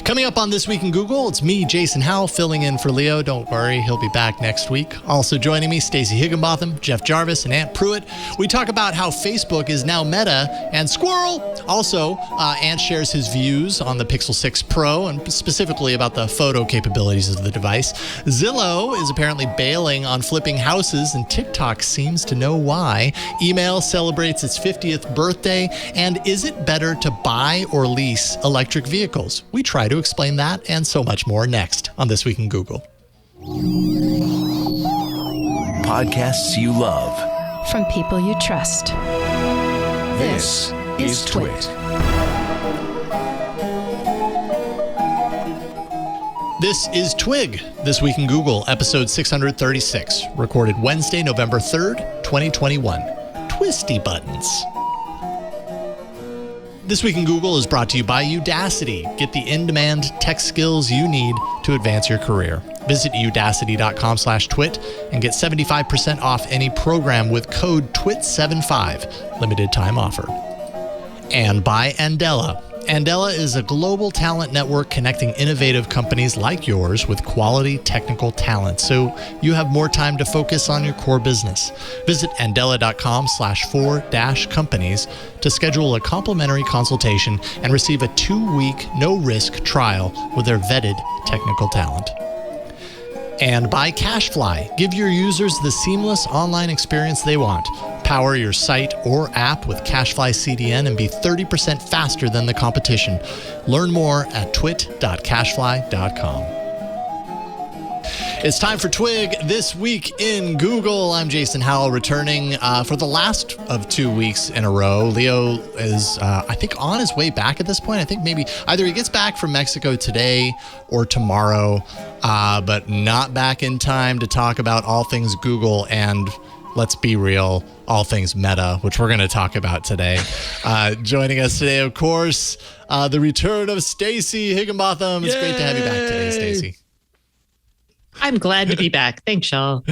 Coming up on This Week in Google, it's me, Jason Howell, filling in for Leo. Don't worry, he'll be back next week. Also joining me, Stacey Higginbotham, Jeff Jarvis, and Ant Pruitt. We talk about how Facebook is now Meta and Squirrel. Also, Ant shares his views on the Pixel 6 Pro and specifically about the photo capabilities of the device. Zillow is apparently bailing on flipping houses, and TikTok seems to know why. Email celebrates its 50th birthday, and is it better to buy or lease electric vehicles? We try to explain that and so much more next on This Week in Google. Podcasts you love from people you trust. This is Twit. This is Twig, This Week in Google, episode 636, recorded Wednesday, November 3rd, 2021. Twisty Buttons. This Week in Google is brought to you by Udacity. Get the in-demand tech skills you need to advance your career. Visit udacity.com/twit and get 75% off any program with code TWIT75, limited time offer. And by Andela. Andela is a global talent network connecting innovative companies like yours with quality technical talent, so you have more time to focus on your core business. Visit andela.com/4-companies to schedule a complimentary consultation and receive a 2-week no-risk trial with their vetted technical talent. And by CashFly. Give your users the seamless online experience they want. Power your site or app with CashFly CDN and be 30% faster than the competition. Learn more at twit.cashfly.com. It's time for Twig, This Week in Google. I'm Jason Howell, returning for the last of 2 weeks in a row. Leo is, I think, on his way back at this point. I think maybe either he gets back from Mexico today or tomorrow, but not back in time to talk about all things Google and, let's be real, all things Meta, which we're going to talk about today. Joining us today, of course, the return of Stacey Higginbotham. It's great to have you back today, Stacey. I'm glad to be back. Thanks, y'all.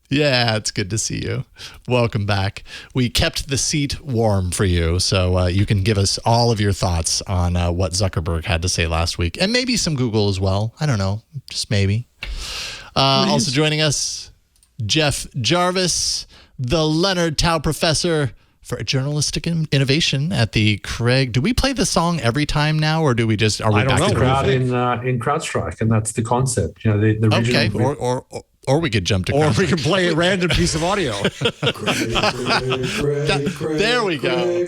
Yeah, it's good to see you. Welcome back. We kept the seat warm for you, so you can give us all of your thoughts on what Zuckerberg had to say last week, and maybe some Google as well. I don't know, just maybe. Also joining us, Jeff Jarvis, the Leonard Tao Professor for Journalistic Innovation at the Craig. Do we play the song every time now, or do we just? Are we back to crowd in CrowdStrike, and that's the concept. You know, the regional. Okay, or we could jump to. Or we could play a random piece of audio. There we go.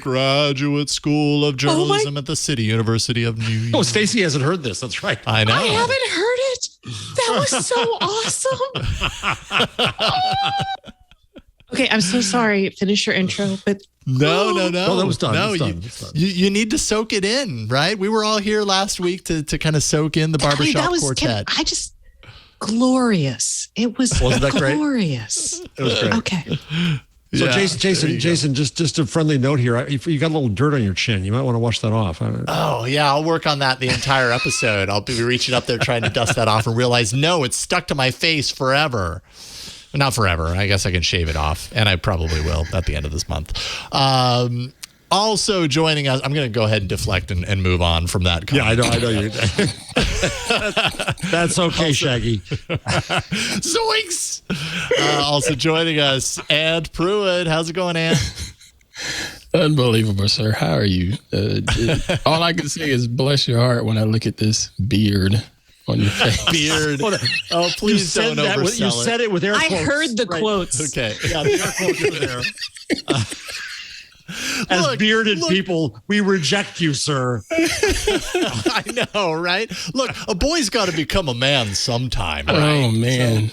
Graduate School of Journalism at the City University of New York. Oh, Stacey hasn't heard this. That's right. I know. I haven't heard it. That was so awesome. Okay, I'm so sorry. Finish your intro, but No, that was done. No, you need to soak it in, right? We were all here last week to kind of soak in the barbershop quartet. Glorious. It was Wasn't that great? Glorious. It was great. Okay. So Yeah, Jason, just a friendly note here. You got a little dirt on your chin. You might want to wash that off. Oh, yeah, I'll work on that the entire episode. I'll be reaching up there trying to dust that off and realize, no, it's stuck to my face forever. Not forever. I guess I can shave it off, and I probably will at the end of this month. Also joining us, I'm going to go ahead and deflect and move on from that comment. Yeah, I know you. That's okay, Shaggy. Zoinks! Also joining us, Ant Pruitt. How's it going, Ant? Unbelievable, sir. How are you? All I can say is bless your heart when I look at this beard on your face. Beard. Oh, please don't oversell it. You said it with air quotes. I heard the quotes. Okay. Yeah, the air quotes are there. As bearded people, we reject you, sir. I know, right? Look, a boy's got to become a man sometime, right? Oh, man.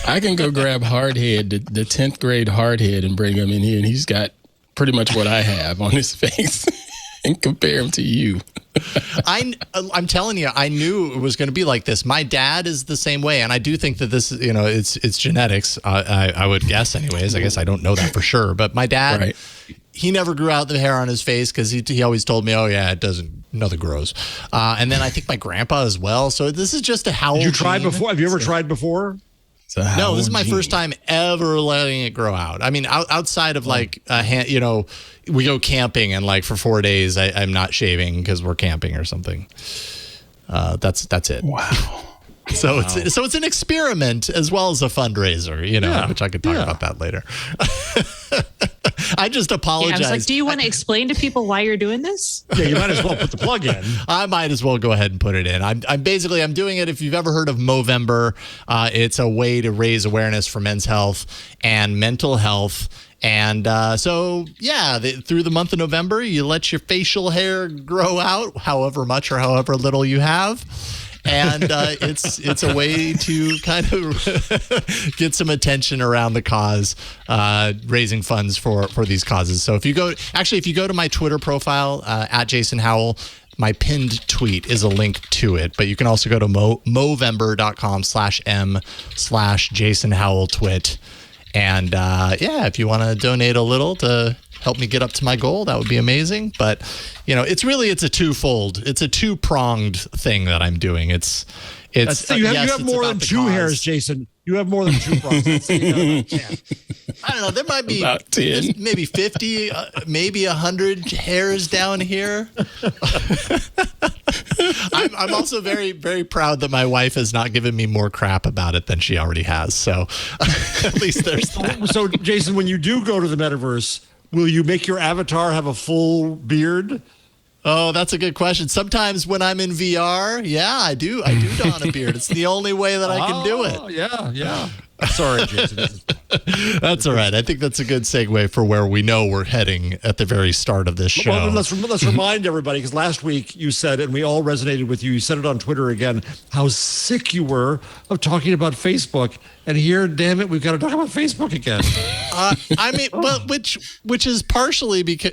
I can go grab Hardhead, the 10th grade Hardhead, and bring him in here, and he's got pretty much what I have on his face and compare him to you. I'm telling you, I knew it was going to be like this. My dad is the same way, and I do think that this, it's genetics. I would guess, anyways. I guess I don't know that for sure, but my dad, right. He never grew out the hair on his face because he always told me, "Oh yeah, it doesn't. Nothing grows." And then I think my grandpa as well. So this is just a Howell. Did you try before? Have you ever tried before? So No, this is my first time ever letting it grow out. I mean, outside of like, we go camping and like for 4 days, I'm not shaving because we're camping or something. That's it. Wow. So it's an experiment as well as a fundraiser, which I could talk about that later. I just apologize. I was like, do you want to explain to people why you're doing this? Yeah, you might as well put the plug in. I might as well go ahead and put it in. I'm doing it. If you've ever heard of Movember, it's a way to raise awareness for men's health and mental health. And through the month of November, you let your facial hair grow out, however much or however little you have. And it's a way to kind of get some attention around the cause, raising funds for these causes. So if you go to my Twitter profile at Jason Howell, my pinned tweet is a link to it. But you can also go to movember.com/m/Jason Howell twit. And if you want to donate a little to help me get up to my goal, that would be amazing. But it's a two-pronged thing that I'm doing. You have more than two hairs, Jason. You have more than two prongs. I don't know. There might be about 10. Maybe 50, maybe 100 hairs down here. I'm also very, very proud that my wife has not given me more crap about it than she already has. So at least there's that. So, Jason, when you do go to the metaverse, will you make your avatar have a full beard? Oh, that's a good question. Sometimes when I'm in VR, I do don a beard. It's the only way that I can do it. Yeah. Sorry, Jason. That's all right. I think that's a good segue for where we know we're heading at the very start of this show. Well, let's remind everybody, because last week you said, and we all resonated with you, you said it on Twitter again, how sick you were of talking about Facebook. And here, damn it, we've got to talk about Facebook again. Which is partially because,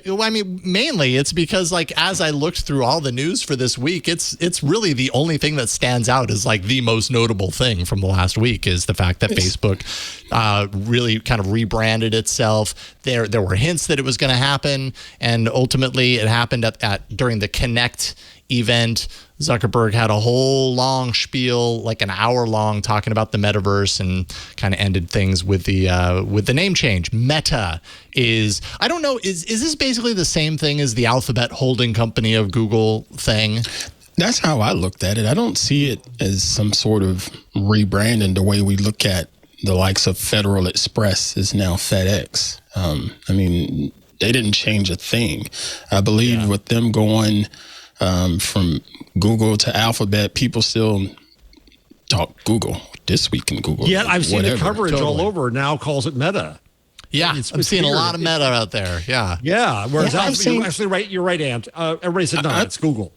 mainly it's because, like, as I looked through all the news for this week, it's really the only thing that stands out as like the most notable thing from the last week is the fact that Facebook really kind of rebranded itself. There were hints that it was going to happen, and ultimately it happened during the Connect event. Zuckerberg had a whole long spiel, like an hour long, talking about the metaverse, and kind of ended things with the name change. Meta is, I don't know, is this basically the same thing as the Alphabet holding company of Google thing? That's how I looked at it. I don't see it as some sort of rebranding the way we look at the likes of Federal Express is now FedEx. They didn't change a thing. I believe with them going from Google to Alphabet, people still talk Google This Week in Google. Yeah, I've seen the coverage all over now calls it Meta. Yeah, I'm seeing a lot of Meta out there. Yeah. Yeah. Whereas you're right, Ant. Everybody said, no, it's Google.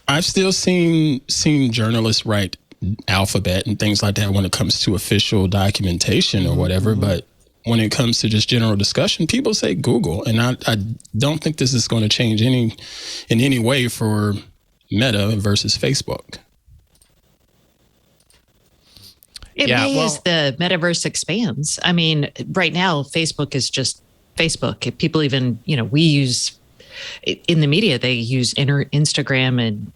I've still seen journalists write Alphabet and things like that when it comes to official documentation or whatever. But when it comes to just general discussion, people say Google. And I don't think this is going to change in any way for Meta versus Facebook. It may as the metaverse expands. I mean, right now, Facebook is just Facebook. People even, we use, in the media, they use Instagram and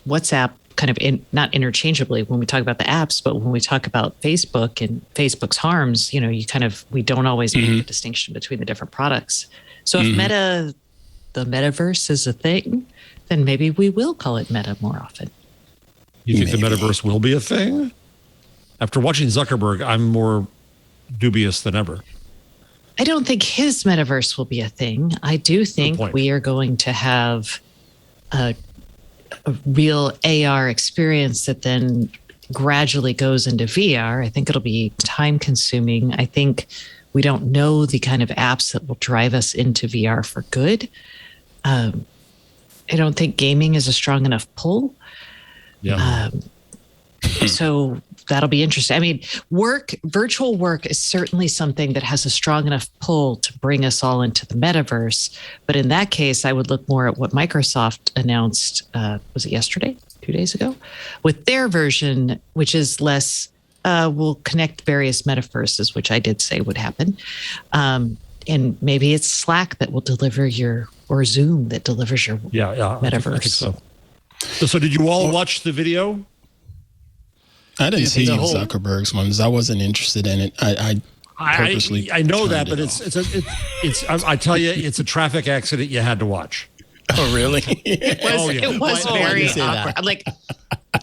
WhatsApp kind of not interchangeably when we talk about the apps, but when we talk about Facebook and Facebook's harms, we don't always make a distinction between the different products. So if the metaverse is a thing, then maybe we will call it Meta more often. You think the metaverse will be a thing? After watching Zuckerberg, I'm more dubious than ever. I don't think his metaverse will be a thing. I do think we are going to have a real AR experience that then gradually goes into VR. I think it'll be time consuming. I think we don't know the kind of apps that will drive us into VR for good. I don't think gaming is a strong enough pull. Yeah. So that'll be interesting. I mean, virtual work is certainly something that has a strong enough pull to bring us all into the metaverse. But in that case, I would look more at what Microsoft announced, was it yesterday, 2 days ago, with their version, which is less, will connect various metaverses, which I did say would happen. And maybe it's Slack that will deliver or Zoom that delivers your metaverse. I think so. So did you all watch the video? I didn't see Zuckerberg's ones. I wasn't interested in it. I purposely. I know that, but it's. I tell you, it's a traffic accident you had to watch. Oh, really? It was very awkward. I'm like,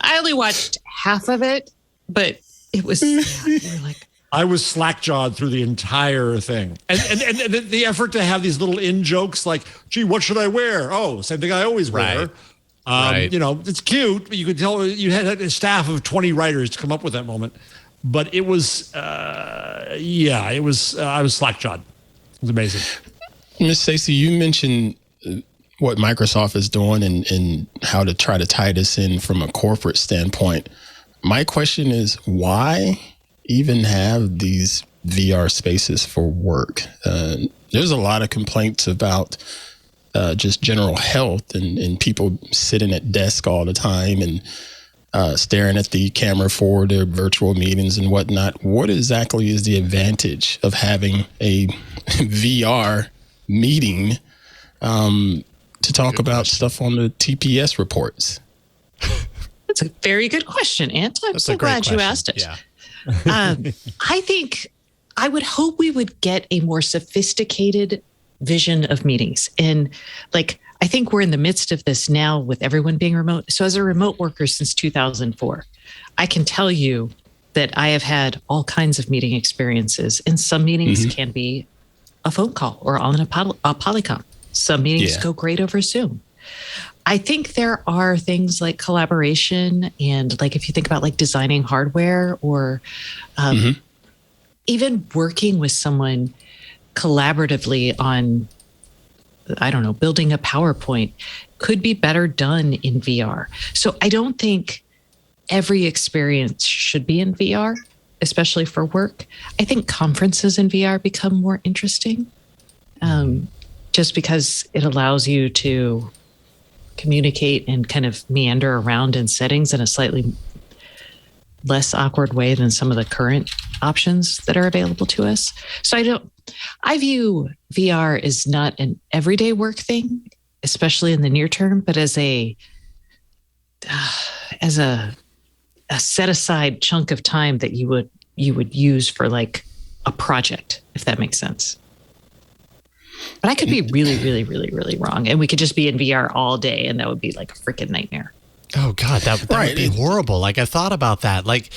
I only watched half of it, but it was. You were like. I was slack-jawed through the entire thing. And the effort to have these little in-jokes like, gee, what should I wear? Oh, same thing I always wear. Right. You know, it's cute, but you could tell you had a staff of 20 writers to come up with that moment. But it was, I was slack-jawed. It was amazing. Miss Stacey, you mentioned what Microsoft is doing and how to try to tie this in from a corporate standpoint. My question is, why even have these VR spaces for work? There's a lot of complaints about just general health and people sitting at desk all the time and staring at the camera for their virtual meetings and whatnot. What exactly is the advantage of having a VR meeting to talk about stuff on the TPS reports? That's a very good question, Ant. I'm so glad you asked it. Yeah. I think I would hope we would get a more sophisticated vision of meetings. And like, I think we're in the midst of this now with everyone being remote. So as a remote worker since 2004, I can tell you that I have had all kinds of meeting experiences, and some meetings can be a phone call or on a Polycom. Some meetings go great over Zoom. I think there are things like collaboration and like if you think about like designing hardware or even working with someone collaboratively on, I don't know, building a PowerPoint could be better done in VR. So I don't think every experience should be in VR, especially for work. I think conferences in VR become more interesting just because it allows you to communicate and kind of meander around in settings in a slightly less awkward way than some of the current options that are available to us. So I view VR as not an everyday work thing, especially in the near term, but as a set aside chunk of time that you would use for like a project, if that makes sense. But I could be really, really, really, really wrong. And we could just be in VR all day and that would be like a freaking nightmare. Oh God, that would be horrible. Like I thought about that. Like,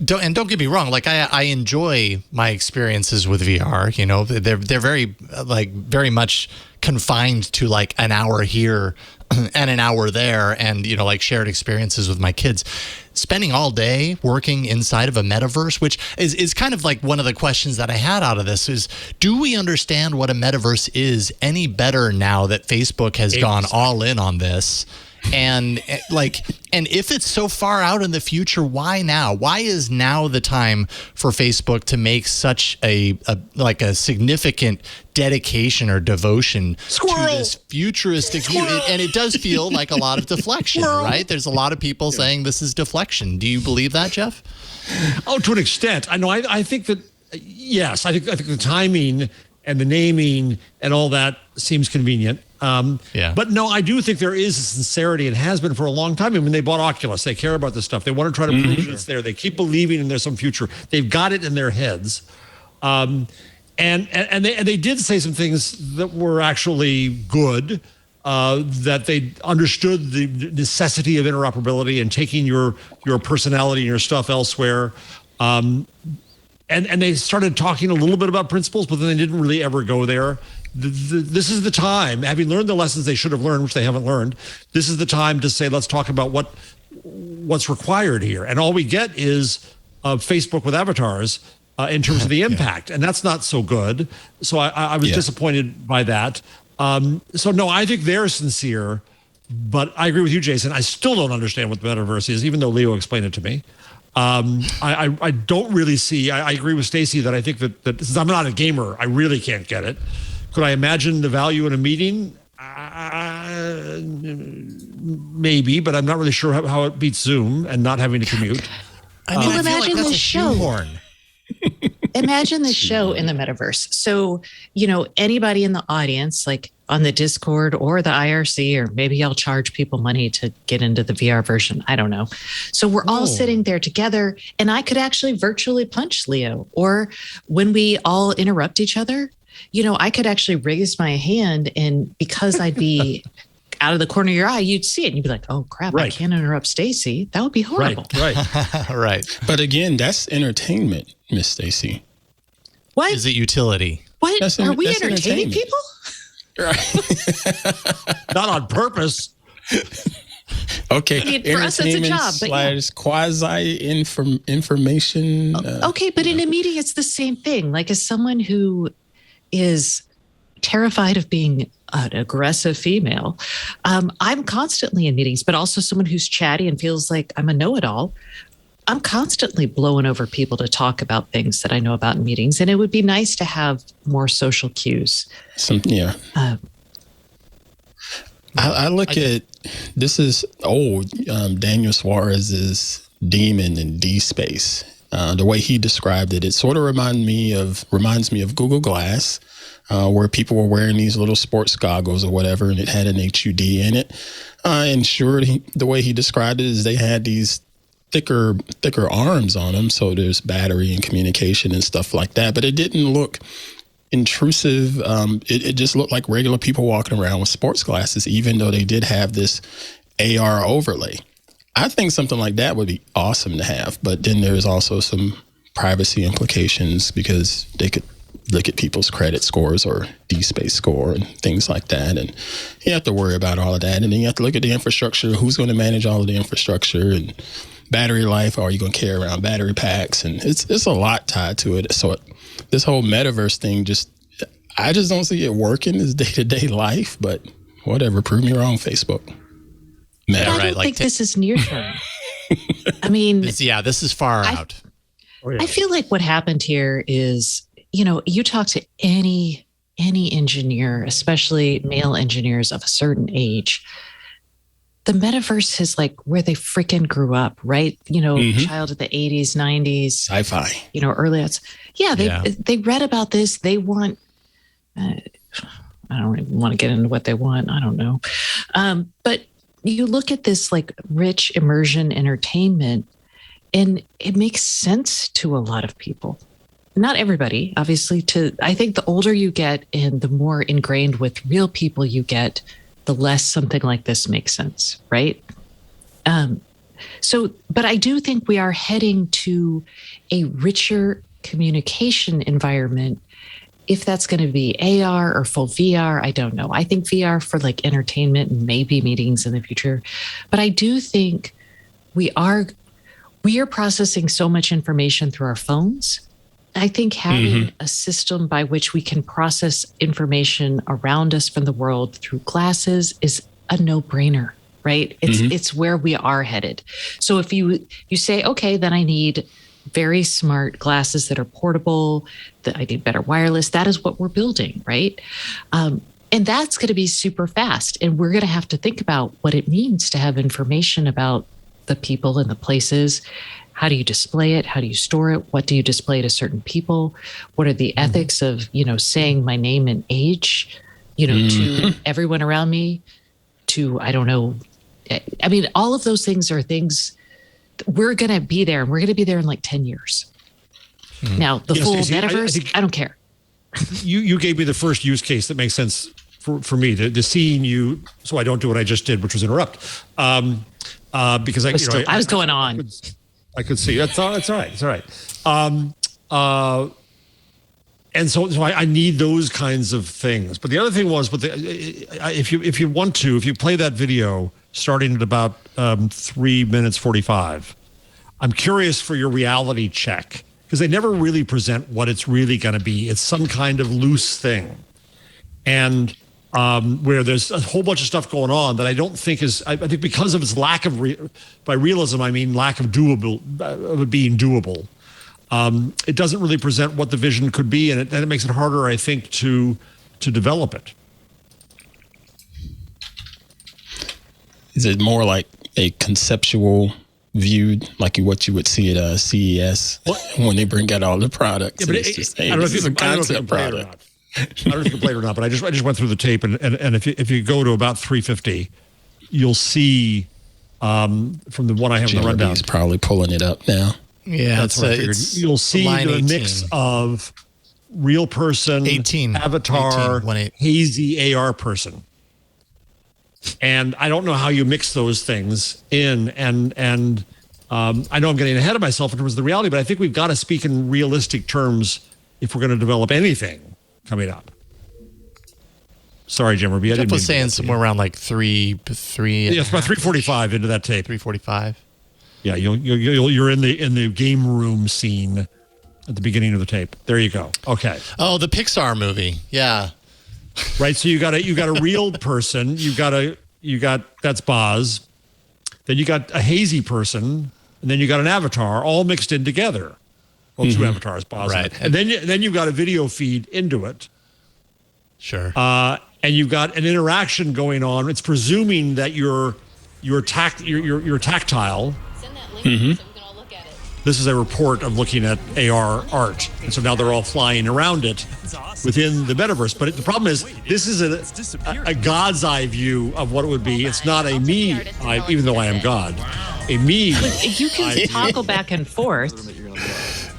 don't get me wrong. Like I enjoy my experiences with VR. You know, they're very much confined to like an hour here and an hour there, and you know, like shared experiences with my kids. Spending all day working inside of a metaverse, which is kind of like one of the questions that I had out of this is, do we understand what a metaverse is any better now that Facebook has gone all in on this? And if it's so far out in the future, why now? Why is now the time for Facebook to make such a significant dedication or devotion to this futuristic view? And it does feel like a lot of deflection, right? There's a lot of people saying this is deflection. Do you believe that, Jeff? Oh, to an extent. I know. I think that, yes, I think the timing and the naming and all that seems convenient. But no, I do think there is a sincerity and has been for a long time. I mean, they bought Oculus. They care about this stuff. They want to try to prove it's there. They keep believing in there's some future. They've got it in their heads. And they did say some things that were actually good, that they understood the necessity of interoperability and taking your personality and your stuff elsewhere. And they started talking a little bit about principles, but then they didn't really ever go there. This is the time, having learned the lessons they should have learned, which they haven't learned, this is the time to say, let's talk about what's required here. And all we get is Facebook with avatars in terms of the impact. And that's not so good. So I was disappointed by that. So no, I think they're sincere, but I agree with you, Jason. I still don't understand what the metaverse is, even though Leo explained it to me. I don't really see, I agree with Stacey that I think that since I'm not a gamer, I really can't get it. Could I imagine the value in a meeting? Maybe, but I'm not really sure how it beats Zoom and not having to commute. I mean, imagine the show. Imagine the show in the metaverse. So, you know, anybody in the audience, like on the Discord or the IRC, or maybe I'll charge people money to get into the VR version. I don't know. So we're all sitting there together, and I could actually virtually punch Leo. Or when we all interrupt each other, I could actually raise my hand, and because I'd be out of the corner of your eye, you'd see it and you'd be like, oh crap, I can't interrupt Stacy. That would be horrible. Right. Right. But again, that's entertainment, Miss Stacy. What? Is it utility? What? Are we entertaining people? Right. Not on purpose. Okay. I mean, for us, it's a job. But quasi information. Okay, but in a meeting, it's the same thing. Like, as someone who is terrified of being an aggressive female, I'm constantly in meetings, but also someone who's chatty and feels like I'm a know-it-all. I'm constantly blowing over people to talk about things that I know about in meetings, and it would be nice to have more social cues. I look at this is Daniel Suarez's Demon in D Space. The way he described it, it sort of reminds me of Google Glass. Where people were wearing these little sports goggles or whatever, and it had an HUD in it. And sure, the way he described it is they had these thicker arms on them, so there's battery and communication and stuff like that. But it didn't look intrusive. It just looked like regular people walking around with sports glasses, even though they did have this AR overlay. I think something like that would be awesome to have, but then there's also some privacy implications because they could look at people's credit scores or D-Space score and things like that. And you have to worry about all of that. And then you have to look at the infrastructure. Who's going to manage all of the infrastructure and battery life? Are you going to carry around battery packs? And it's a lot tied to it. So this whole metaverse thing, I just don't see it working as day-to-day life, but whatever. Prove me wrong, Facebook. Meta, I don't think this is near term. I mean, this is far out. I feel like what happened here is, you talk to any engineer, especially male engineers of a certain age, the metaverse is like where they freaking grew up, right? Child of the 80s, 90s. Sci-fi. Early. They read about this. They want, I don't even want to get into what they want. I don't know. But you look at this like rich immersion entertainment, and it makes sense to a lot of people. Not everybody, obviously. I think the older you get and the more ingrained with real people you get, the less something like this makes sense, right? But I do think we are heading to a richer communication environment. If that's going to be AR or full VR, I don't know. I think VR for like entertainment and maybe meetings in the future. But I do think we are processing so much information through our phones. I think having a system by which we can process information around us from the world through glasses is a no-brainer, right? It's where we are headed. So if you say, okay, then I need very smart glasses that are portable, that I need better wireless, that is what we're building, right? And that's going to be super fast. And we're going to have to think about what it means to have information about the people and the places. How do you display it? How do you store it? What do you display to certain people? What are the ethics of, saying my name and age, to everyone around me, to, I don't know. I mean, all of those things are things we're going to be there, and we're going to be there in like 10 years. Now, the full metaverse, I don't care. You gave me the first use case that makes sense for me, the seeing you, so I don't do what I just did, which was interrupt. Because I was going on. I could see. That's all right. It's all right. And so I need those kinds of things. But the other thing was, if you play that video starting at about 3 minutes 45, I'm curious for your reality check, because they never really present what it's really going to be. It's some kind of loose thing, and where there's a whole bunch of stuff going on that I don't think is. I think because of its lack of by realism, I mean lack of being doable. It doesn't really present what the vision could be, and it makes it harder, I think, to develop it. Is it more like a conceptual view, like what you would see at CES when they bring out all the products? Yeah, but I don't know if it's a concept product. I don't know if you played it or not, but I just went through the tape, and if you go to about 350, you'll see from the one I have in the rundown. He's probably pulling it up now. Yeah, that's what I figured. You'll see the 18. mix of real person, 18 avatar, 18, hazy AR person. And I don't know how you mix those things in. And I know I'm getting ahead of myself in terms of the reality, but I think we've got to speak in realistic terms if we're going to develop anything coming up. Sorry, Jim. I was saying somewhere around like three. Yeah, it's about 3:45 into that tape. 3:45. Yeah, you're in the game room scene at the beginning of the tape. There you go. Okay. Oh, the Pixar movie. Yeah. Right. So you got a real person. You got that's Boz. Then you got a hazy person, and then you got an avatar, all mixed in together. Well, two avatars, Boz. Right. And then you've got a video feed into it. Sure. And you've got an interaction going on. It's presuming that you're tactile. This is a report of looking at AR art. And so now they're all flying around it within the metaverse. But the problem is, this is a God's eye view of what it would be. It's not a me eye, even though I am God. A me. You can toggle back and forth.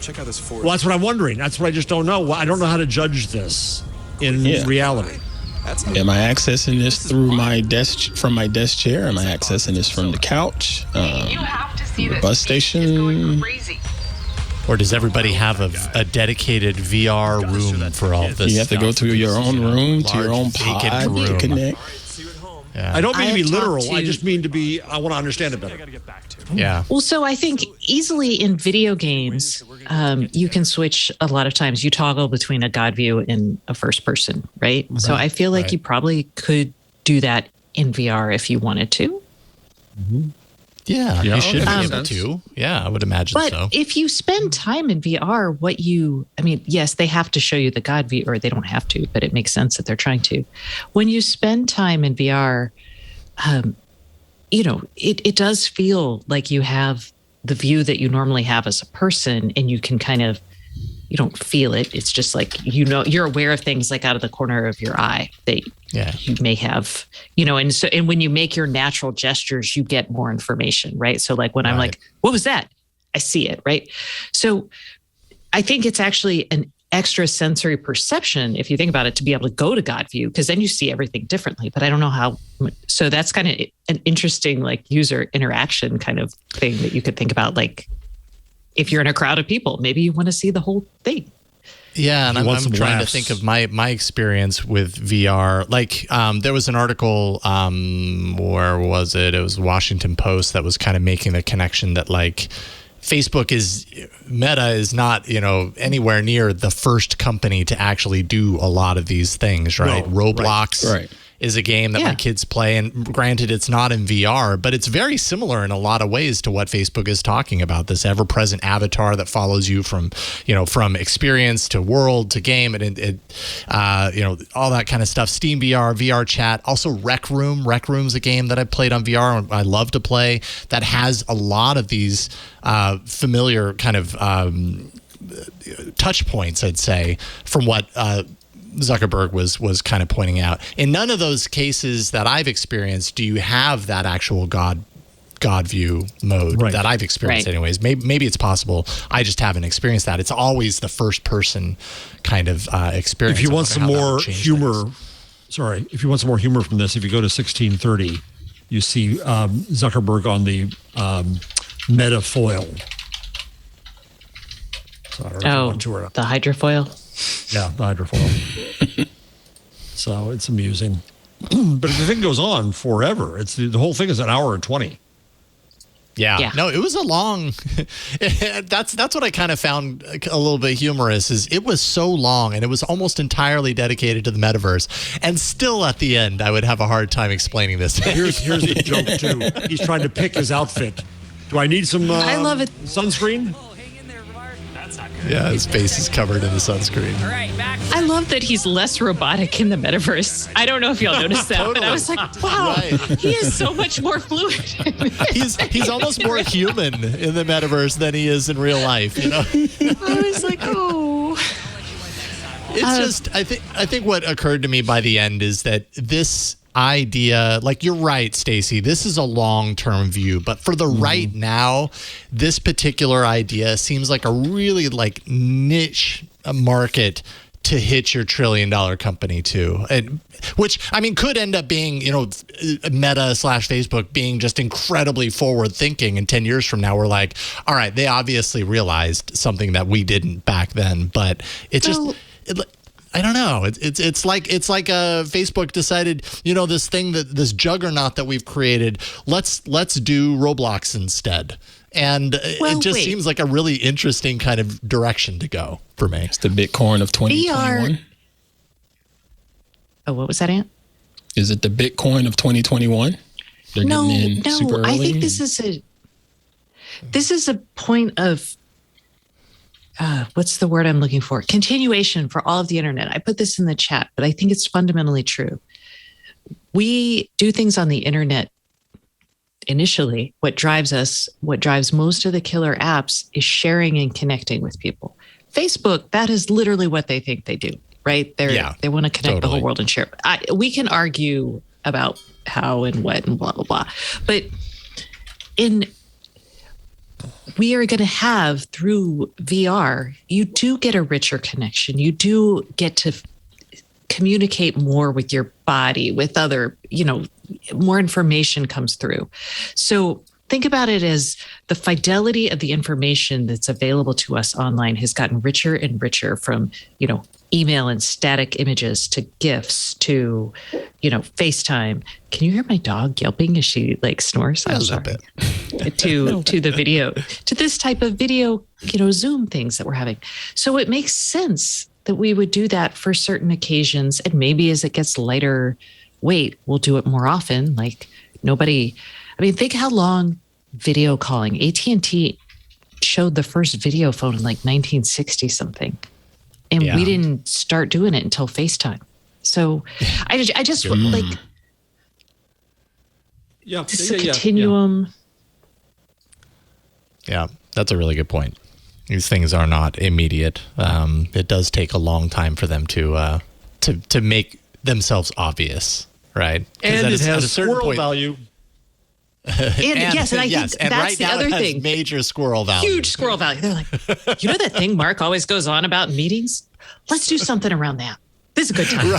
Check out this forest. Well, that's what I'm wondering. That's what I just don't know. I don't know how to judge this in reality. Am I accessing this through my desk, from my desk chair? Am I accessing this from the couch? The bus station? Or does everybody have a dedicated VR room for all this? You have to go to your own room, to your own pod to connect. Yeah. I don't mean to be literal. I just mean I want to understand it better. Yeah. Well, so I think easily in video games, you can switch a lot of times. You toggle between a God view and a first person, right? So I feel like you probably could do that in VR if you wanted to. Mm-hmm. Yeah, you should be able to. Yeah, I would imagine so. But if you spend time in VR, yes, they have to show you the God view, or they don't have to, but it makes sense that they're trying to. When you spend time in VR, it does feel like you have the view that you normally have as a person, and you can you don't feel it. It's just like, you're aware of things like out of the corner of your eye that you may have, and when you make your natural gestures, you get more information, right? So like when I'm like, what was that? I see it, right? So I think it's actually an extra sensory perception, if you think about it, to be able to go to God view, because then you see everything differently. But I don't know how. So that's kind of an interesting like user interaction kind of thing that you could think about. Like if you're in a crowd of people, maybe you want to see the whole thing. Yeah, and I'm trying to think of my experience with VR. Like, there was an article, where was it? It was Washington Post that was kind of making the connection that like Meta is not, anywhere near the first company to actually do a lot of these things, right? No, Roblox is a game that my kids play, and granted, it's not in VR, but it's very similar in a lot of ways to what Facebook is talking about. This ever-present avatar that follows you from experience to world to game, and all that kind of stuff. Steam VR, VR chat, also Rec Room. Rec Room's a game that I played on VR and I love to play that has a lot of these familiar kind of touch points, I'd say, from what Zuckerberg was kind of pointing out. In none of those cases that I've experienced do you have that actual God view mode that I've experienced anyways. Maybe it's possible. I just haven't experienced that. It's always the first person kind of experience. If you want some more humor, if you want some more humor from this, if you go to 1630, you see Zuckerberg on the Meta foil. So I don't know if you want to or not. The hydrofoil? Yeah, the hydrofoil. So it's amusing. But the thing goes on forever. It's the whole thing is an hour and 20. Yeah. No, it was a long. That's what I kind of found a little bit humorous. Is it was so long, and it was almost entirely dedicated to the metaverse, and still at the end, I would have a hard time explaining this. Here's the joke too. He's trying to pick his outfit. Do I need some? I love it. Sunscreen. Yeah, his face is covered in the sunscreen. All right, back. I love that he's less robotic in the metaverse. I don't know if y'all noticed that, but I was like, wow, he is so much more fluid. He's almost more human in the metaverse than he is in real life, I was like, oh. It's I think what occurred to me by the end is that this idea, like you're right, Stacey, this is a long-term view, but for the right now, this particular idea seems like a really like niche market to hit your $1 trillion company to, and which I mean could end up being, you know, Meta/Facebook being just incredibly forward thinking, and 10 years from now we're like, all right, they obviously realized something that we didn't back then, but it's just I don't know. It's like Facebook decided, you know, this juggernaut that we've created, let's do Roblox instead. And it just seems like a really interesting kind of direction to go for me. It's the Bitcoin of 2021. VR. Oh, what was that, Ant? Is it the Bitcoin of 2021? They're getting in super early? I think this is a point of what's the word I'm looking for? Continuation for all of the internet. I put this in the chat, but I think it's fundamentally true. We do things on the internet initially. What drives most of the killer apps is sharing and connecting with people. Facebook, that is literally what they think they do, right? They want to connect the whole world and share. We can argue about how and what and blah, blah, blah. But we are going to have through VR, you do get a richer connection. You do get to communicate more with your body, with other, you know, more information comes through. So think about it as the fidelity of the information that's available to us online has gotten richer and richer, from, you know, email and static images to GIFs to, you know, FaceTime. Can you hear my dog yelping as she like snores? I'm sorry. to the video, to this type of video, you know, Zoom things that we're having. So it makes sense that we would do that for certain occasions. And maybe as it gets lighter weight, we'll do it more often. Like think how long video calling, AT&T showed the first video phone in like 1960 something. And we didn't start doing it until FaceTime. So I just like, this is a continuum. Yeah, that's a really good point. These things are not immediate. It does take a long time for them to make themselves obvious, right? And it has squirrel value. And I think that's right the other thing. Major squirrel value. Huge squirrel value. They're like, you know that thing Mark always goes on about in meetings? Let's do something around that. This is a good time.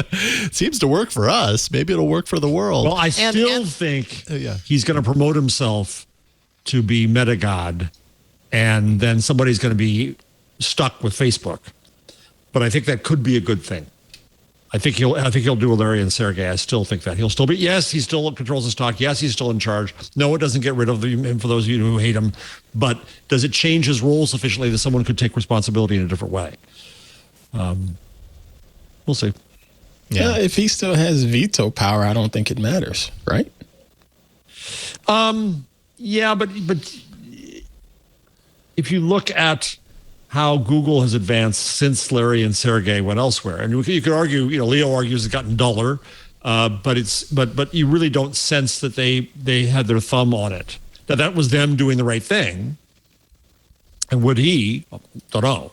Right. Seems to work for us. Maybe it'll work for the world. Well, I still think he's going to promote himself to be meta god, and then somebody's going to be stuck with Facebook. But I think that could be a good thing. I think he'll do a Larry and Sergey. I still think that he'll still be. Yes, he still controls the stock. Yes, he's still in charge. No, it doesn't get rid of him for those of you who hate him. But does it change his role sufficiently that someone could take responsibility in a different way? We'll see. Yeah, if he still has veto power, I don't think it matters, right? Yeah, but if you look at how Google has advanced since Larry and Sergey went elsewhere, and you could argue, you know, Leo argues it's gotten duller, but you really don't sense that they had their thumb on it. That was them doing the right thing. And would he? Don't know.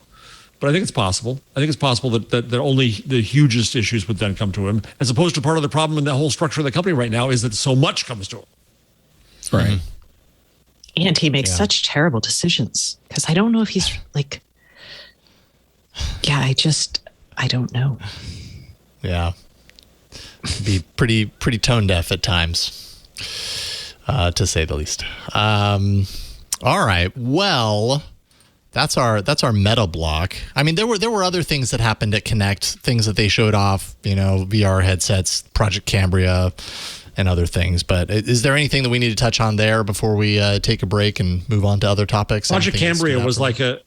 But I think it's possible. I think it's possible that only the hugest issues would then come to him, as opposed to part of the problem in the whole structure of the company right now is that so much comes to him. Right. Mm-hmm. And he makes such terrible decisions, because I don't know if he's like, I don't know. Yeah. Be pretty tone deaf at times, to say the least. All right. Well, that's our meta block. I mean, there were other things that happened at Connect, things that they showed off, you know, VR headsets, Project Cambria, and other things. But is there anything that we need to touch on there before we take a break and move on to other topics? Project Cambria was like a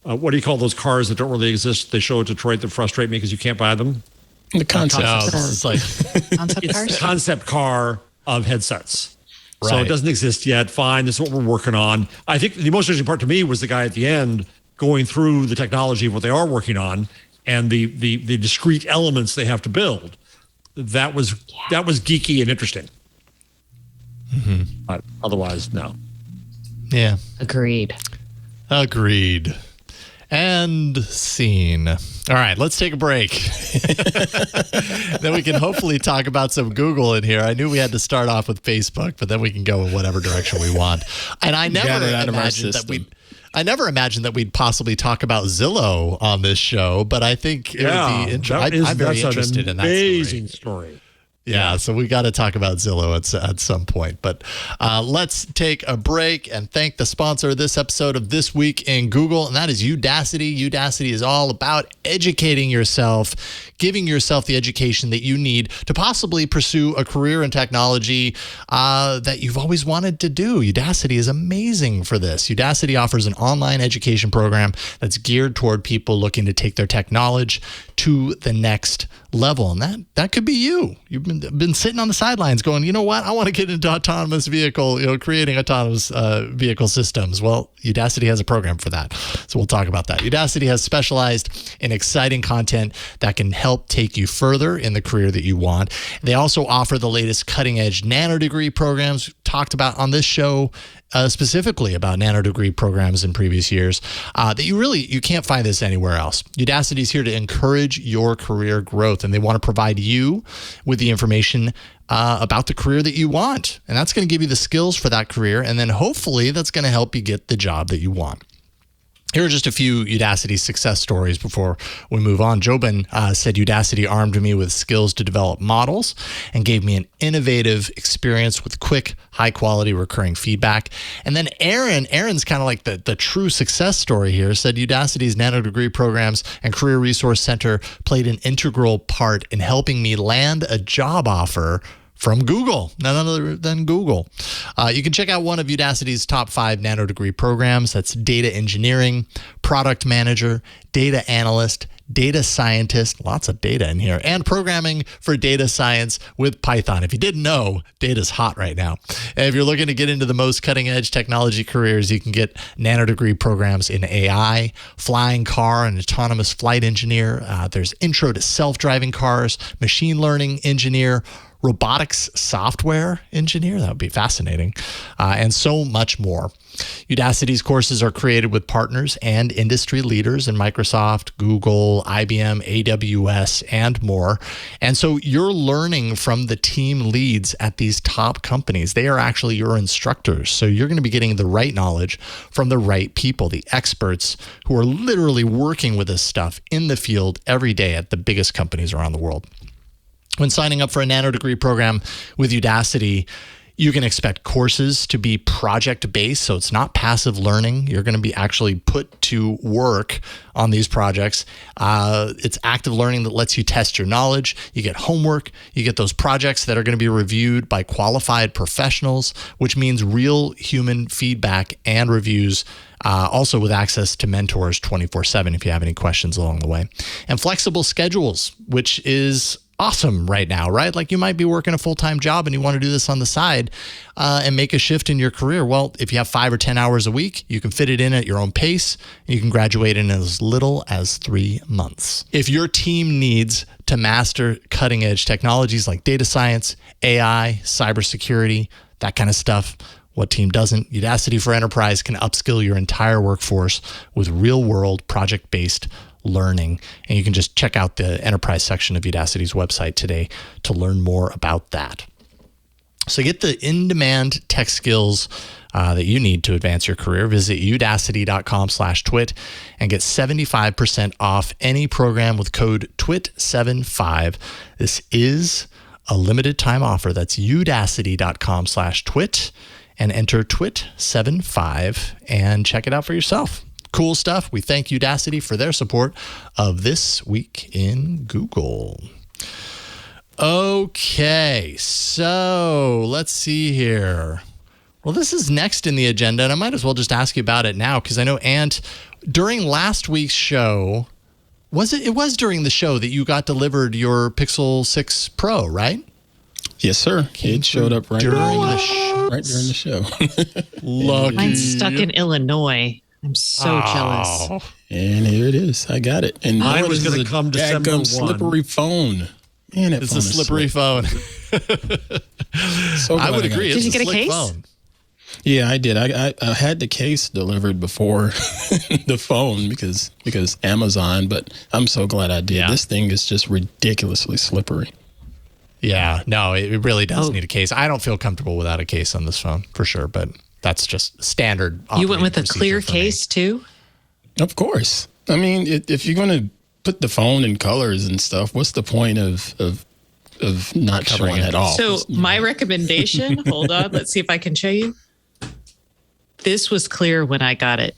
what do you call those cars that don't really exist? They show at Detroit that frustrate me because you can't buy them. The concept. It's like it's a concept car of headsets. Right. So it doesn't exist yet. Fine, this is what we're working on. I think the most interesting part to me was the guy at the end going through the technology of what they are working on and the discrete elements they have to build. That was geeky and interesting. Mm-hmm. But otherwise, no. Yeah. Agreed. And scene. All right, let's take a break. Then we can hopefully talk about some Google in here. I knew we had to start off with Facebook, but then we can go in whatever direction we want. And I never imagined that we'd possibly talk about Zillow on this show, but I think it would be interesting. I'm very interested in that amazing story. Yeah, so we got to talk about Zillow at some point. But let's take a break and thank the sponsor of this episode of This Week in Google, and that is Udacity. Udacity is all about educating yourself, giving yourself the education that you need to possibly pursue a career in technology that you've always wanted to do. Udacity is amazing for this. Udacity offers an online education program that's geared toward people looking to take their tech knowledge to the next level. And that could be you. You've been sitting on the sidelines going, you know what? I want to get into autonomous vehicle, creating autonomous vehicle systems. Well, Udacity has a program for that. So we'll talk about that. Udacity has specialized in exciting content that can help take you further in the career that you want. They also offer the latest cutting edge nanodegree programs. We've talked about on this show specifically about nanodegree programs in previous years that you can't find this anywhere else. Udacity is here to encourage your career growth, and they want to provide you with the information about the career that you want. And that's going to give you the skills for that career. And then hopefully that's going to help you get the job that you want. Here are just a few Udacity success stories before we move on. Jobin said, Udacity armed me with skills to develop models and gave me an innovative experience with quick, high-quality recurring feedback. And then Aaron's kind of like the true success story here, said Udacity's nanodegree programs and Career Resource Center played an integral part in helping me land a job offer from Google, none other than Google. You can check out one of Udacity's top 5 nanodegree programs. That's data engineering, product manager, data analyst, data scientist, lots of data in here, and programming for data science with Python. If you didn't know, data's hot right now. And if you're looking to get into the most cutting edge technology careers, you can get nanodegree programs in AI, flying car and autonomous flight engineer. There's intro to self-driving cars, machine learning engineer, robotics software engineer, that would be fascinating, and so much more. Udacity's courses are created with partners and industry leaders in Microsoft, Google, IBM, AWS, and more. And so you're learning from the team leads at these top companies. They are actually your instructors. So you're going to be getting the right knowledge from the right people, the experts who are literally working with this stuff in the field every day at the biggest companies around the world. When signing up for a nanodegree program with Udacity, you can expect courses to be project-based, so it's not passive learning. You're going to be actually put to work on these projects. It's active learning that lets you test your knowledge. You get homework. You get those projects that are going to be reviewed by qualified professionals, which means real human feedback and reviews, also with access to mentors 24/7 if you have any questions along the way. And flexible schedules, which is awesome right now, right? Like you might be working a full-time job and you want to do this on the side and make a shift in your career. Well, if you have 5 or 10 hours a week, you can fit it in at your own pace. And you can graduate in as little as 3 months. If your team needs to master cutting-edge technologies like data science, AI, cybersecurity, that kind of stuff, what team doesn't? Udacity for Enterprise can upskill your entire workforce with real-world project-based learning. And you can just check out the enterprise section of Udacity's website today to learn more about that. So get the in-demand tech skills that you need to advance your career. Visit udacity.com/twit and get 75% off any program with code TWIT75. This is a limited time offer. That's udacity.com/twit and enter TWIT75 and check it out for yourself. Cool stuff. We thank Udacity for their support of This Week in Google. Okay, so let's see here. Well, this is next in the agenda, and I might as well just ask you about it now because I know, Ant, during last week's show, it was during the show that you got delivered your Pixel 6 Pro, right? Yes, sir. It showed up right during the show. Lucky. Mine's stuck in Illinois. I'm so jealous. And here it is. I got it. And mine was going to come December 1. Slippery phone. Man, it's a slippery phone. So I would agree. Did you get a case? Phone. Yeah, I did. I had the case delivered before the phone because Amazon, but I'm so glad I did. Yeah. This thing is just ridiculously slippery. Yeah, no, it really does need a case. I don't feel comfortable without a case on this phone for sure, but that's just standard. You went with a clear case too? Of course. I mean, if you're going to put the phone in colors and stuff, what's the point of not showing it off? So my recommendation, hold on, let's see if I can show you. This was clear when I got it.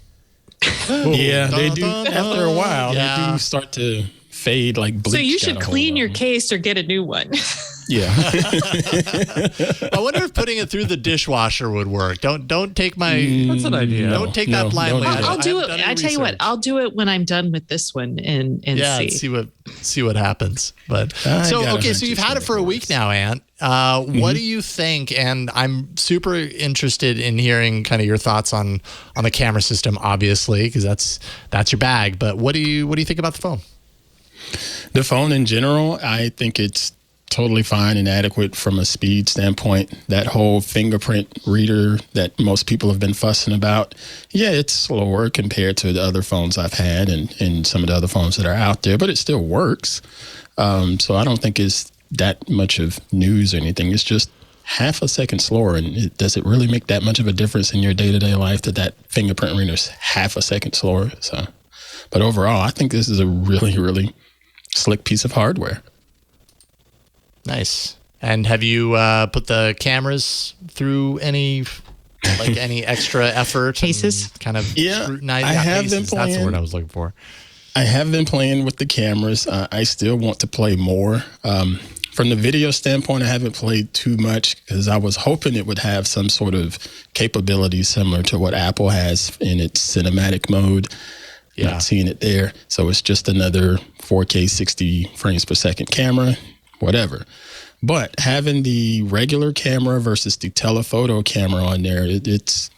Yeah, they do. After a while, they do start to fade like bleach. So you should clean your case or get a new one. Yeah. I wonder if putting it through the dishwasher would work. Don't take my. That's an idea. Don't take that blindly. I'll do it. I tell you what, I'll do it when I'm done with this one and see what happens. But so you've had it for a week now, Ant. What do you think? And I'm super interested in hearing kind of your thoughts on the camera system, obviously, because that's your bag. But what do you think about the phone? The phone in general, I think it's totally fine and adequate from a speed standpoint. That whole fingerprint reader that most people have been fussing about, yeah, it's slower compared to the other phones I've had and some of the other phones that are out there, but it still works. So I don't think it's that much of news or anything. It's just half a second slower. And does it really make that much of a difference in your day-to-day life that fingerprint reader's half a second slower? So, but overall, I think this is a really, really slick piece of hardware. Nice. And have you put the cameras through any extra effort? Cases? Kind of scrutinize? I have been playing. That's the word I was looking for. I have been playing with the cameras. I still want to play more. From the video standpoint, I haven't played too much because I was hoping it would have some sort of capability similar to what Apple has in its cinematic mode. Yeah. Not seeing it there. So it's just another 4K 60 frames per second camera. Whatever. But having the regular camera versus the telephoto camera on there, it's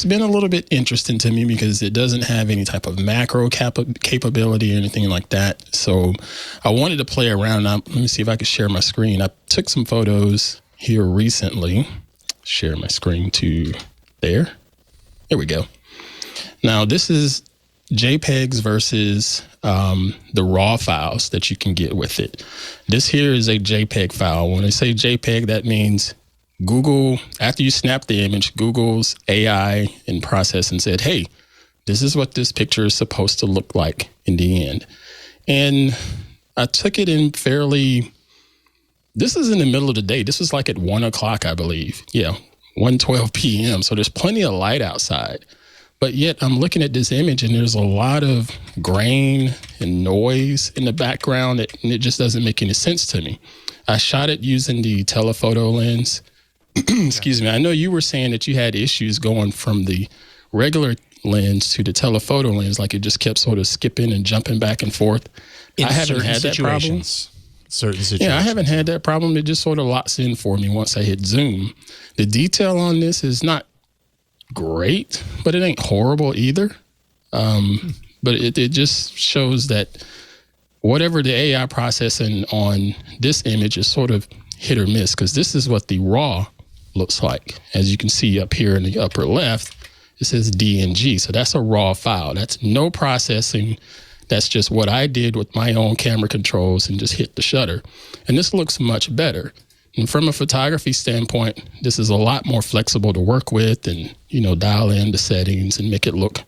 been a little bit interesting to me because it doesn't have any type of macro capability or anything like that. So I wanted to play around. Let me see if I can share my screen. I took some photos here recently. Share my screen to there. There we go. Now this is JPEGs versus the RAW files that you can get with it. This here is a JPEG file. When I say JPEG, that means Google, after you snap the image, Google's AI and process and said, hey, this is what this picture is supposed to look like in the end. And I took it in this is in the middle of the day. This was like at 1 o'clock, I believe. Yeah, 1:12 p.m. So there's plenty of light outside. But yet I'm looking at this image and there's a lot of grain and noise in the background and it just doesn't make any sense to me. I shot it using the telephoto lens. Excuse me. I know you were saying that you had issues going from the regular lens to the telephoto lens, like it just kept sort of skipping and jumping back and forth. I haven't had that problem. Certain situations. Yeah, I haven't had that problem. It just sort of locks in for me once I hit zoom. The detail on this is not great, but it ain't horrible either. But it just shows that whatever the AI processing on this image is sort of hit or miss, because this is what the raw looks like. As you can see up here in the upper left, it says DNG. So that's a raw file. That's no processing. That's just what I did with my own camera controls and just hit the shutter. And this looks much better. And from a photography standpoint, this is a lot more flexible to work with and, dial in the settings and make it look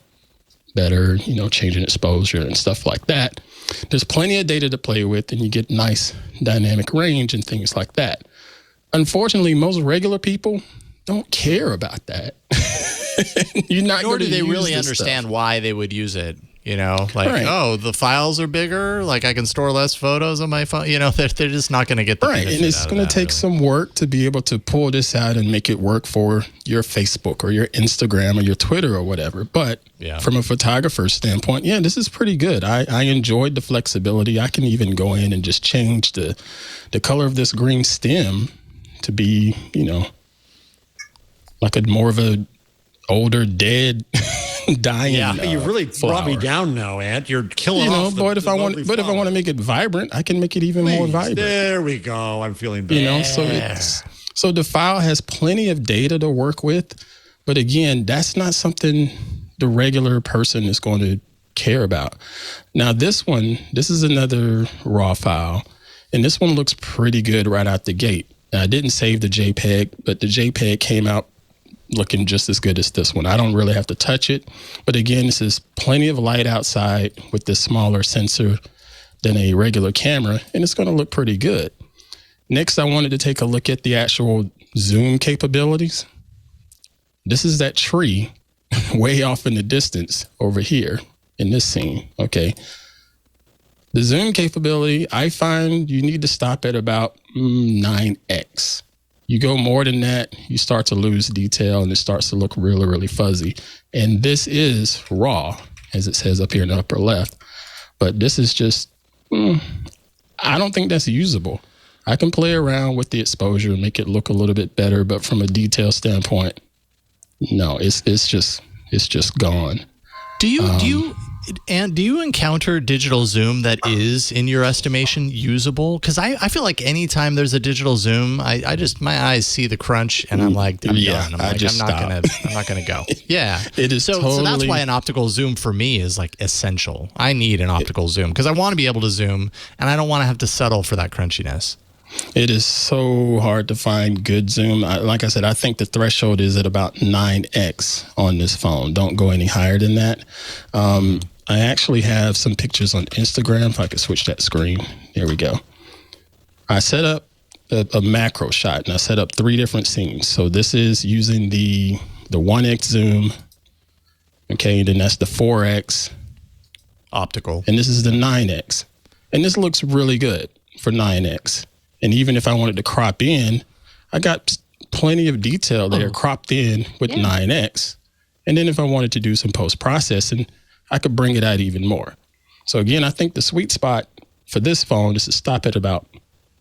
better, changing exposure and stuff like that. There's plenty of data to play with and you get nice dynamic range and things like that. Unfortunately, most regular people don't care about that. Nor do they really understand why they would use it. Oh, the files are bigger. Like I can store less photos on my phone. They're just not going to get the right. And it's going to take some work to be able to pull this out and make it work for your Facebook or your Instagram or your Twitter or whatever. But from a photographer's standpoint, this is pretty good. I enjoyed the flexibility. I can even go in and just change the color of this green stem to be, like a more of a older, dead, dying. Yeah, you really brought me down now, Ant. You're killing off. But if I want to make it vibrant, I can make it even more vibrant. There we go. I'm feeling better. So the file has plenty of data to work with, But again, that's not something the regular person is going to care about. Now, this is another RAW file, and this one looks pretty good right out the gate. Now, I didn't save the JPEG, but the JPEG came out looking just as good as this one. I don't really have to touch it. But again, this is plenty of light outside with this smaller sensor than a regular camera, and it's going to look pretty good. Next, I wanted to take a look at the actual zoom capabilities. This is that tree way off in the distance over here in this scene, okay? The zoom capability, I find you need to stop at about 9x. You go more than that, you start to lose detail and it starts to look really, really fuzzy. And this is raw, as it says up here in the upper left. But this is just, I don't think that's usable. I can play around with the exposure and make it look a little bit better, but from a detail standpoint, no, it's just gone. Do you encounter digital zoom that is, in your estimation, usable? Because I feel like anytime there's a digital zoom, I just, my eyes see the crunch and I'm like, I'm done. I'm not gonna go. Yeah, it is so that's why an optical zoom for me is like essential. I need an optical zoom because I want to be able to zoom and I don't want to have to settle for that crunchiness. It is so hard to find good zoom. Like I said, I think the threshold is at about 9x on this phone. Don't go any higher than that. I actually have some pictures on Instagram. If I could switch that screen. There we go. I set up a macro shot and I set up 3 different scenes. So this is using the 1x zoom. Okay, then that's the 4x optical. And this is the 9x. And this looks really good for 9x. And even if I wanted to crop in, I got plenty of detail there cropped in with 9x. And then if I wanted to do some post-processing, I could bring it out even more. So again, I think the sweet spot for this phone is to stop at about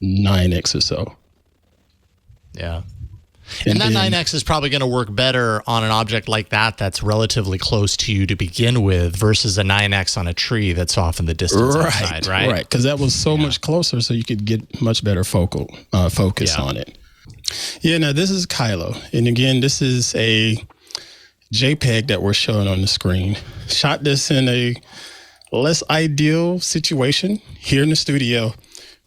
9x or so. Yeah. And that 9x is probably going to work better on an object like that that's relatively close to you to begin with versus a 9x on a tree that's off in the distance outside, right? Right, because that was so much closer, so you could get much better focus on it. Yeah, now this is Kylo. And again, this is a JPEG that we're showing on the screen. Shot this in a less ideal situation here in the studio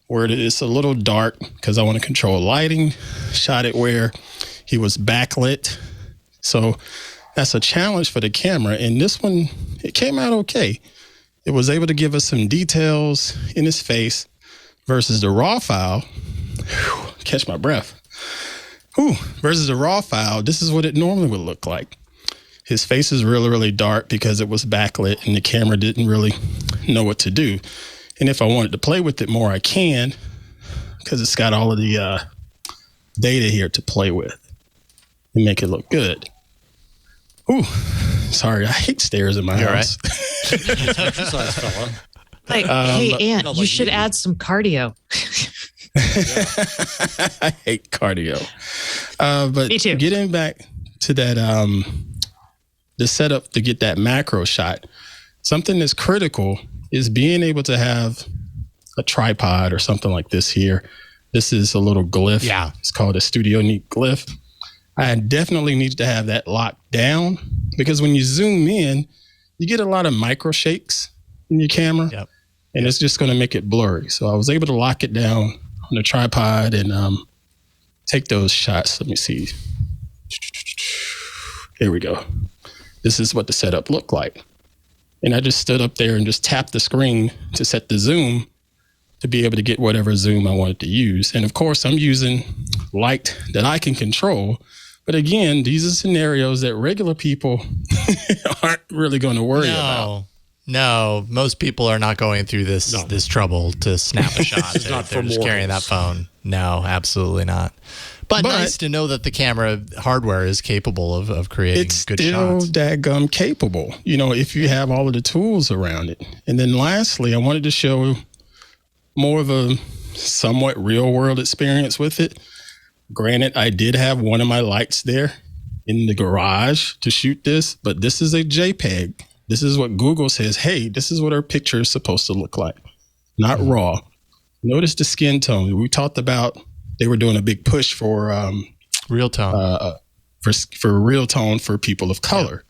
where it's a little dark because I want to control lighting. Shot it where he was backlit. So that's a challenge for the camera. And this one, it came out okay. It was able to give us some details in his face versus the raw file. Whew, catch my breath. Versus the raw file, this is what it normally would look like. His face is really, really dark because it was backlit and the camera didn't really know what to do. And if I wanted to play with it more, I can, because it's got all of the data here to play with and make it look good. Sorry, I hate stairs in my house. Right. Like, hey, Aunt, you should add some cardio. I hate cardio. But Me too. Getting back to that, the setup to get that macro shot, something that's critical is being able to have a tripod or something like this here. This is a little glyph. Yeah. It's called a Studio Neat glyph. I definitely need to have that locked down because when you zoom in, you get a lot of micro shakes in your camera. Yep. And it's just going to make it blurry. So I was able to lock it down on the tripod and take those shots. Let me see. There we go. This is what the setup looked like. And I just stood up there and just tapped the screen to set the zoom to be able to get whatever zoom I wanted to use. And of course, I'm using light that I can control. But again, these are scenarios that regular people aren't really going to worry about. No, most people are not going through this trouble to snap a shot. They're just carrying that phone. No, absolutely not. But nice to know that the camera hardware is capable of creating good shots. It's still dadgum capable, if you have all of the tools around it. And then lastly, I wanted to show more of a somewhat real world experience with it. Granted, I did have one of my lights there in the garage to shoot this, but this is a JPEG. This is what Google says, hey, this is what our picture is supposed to look like, not raw. Notice the skin tone. We talked about they were doing a big push for real tone. for real tone for people of color.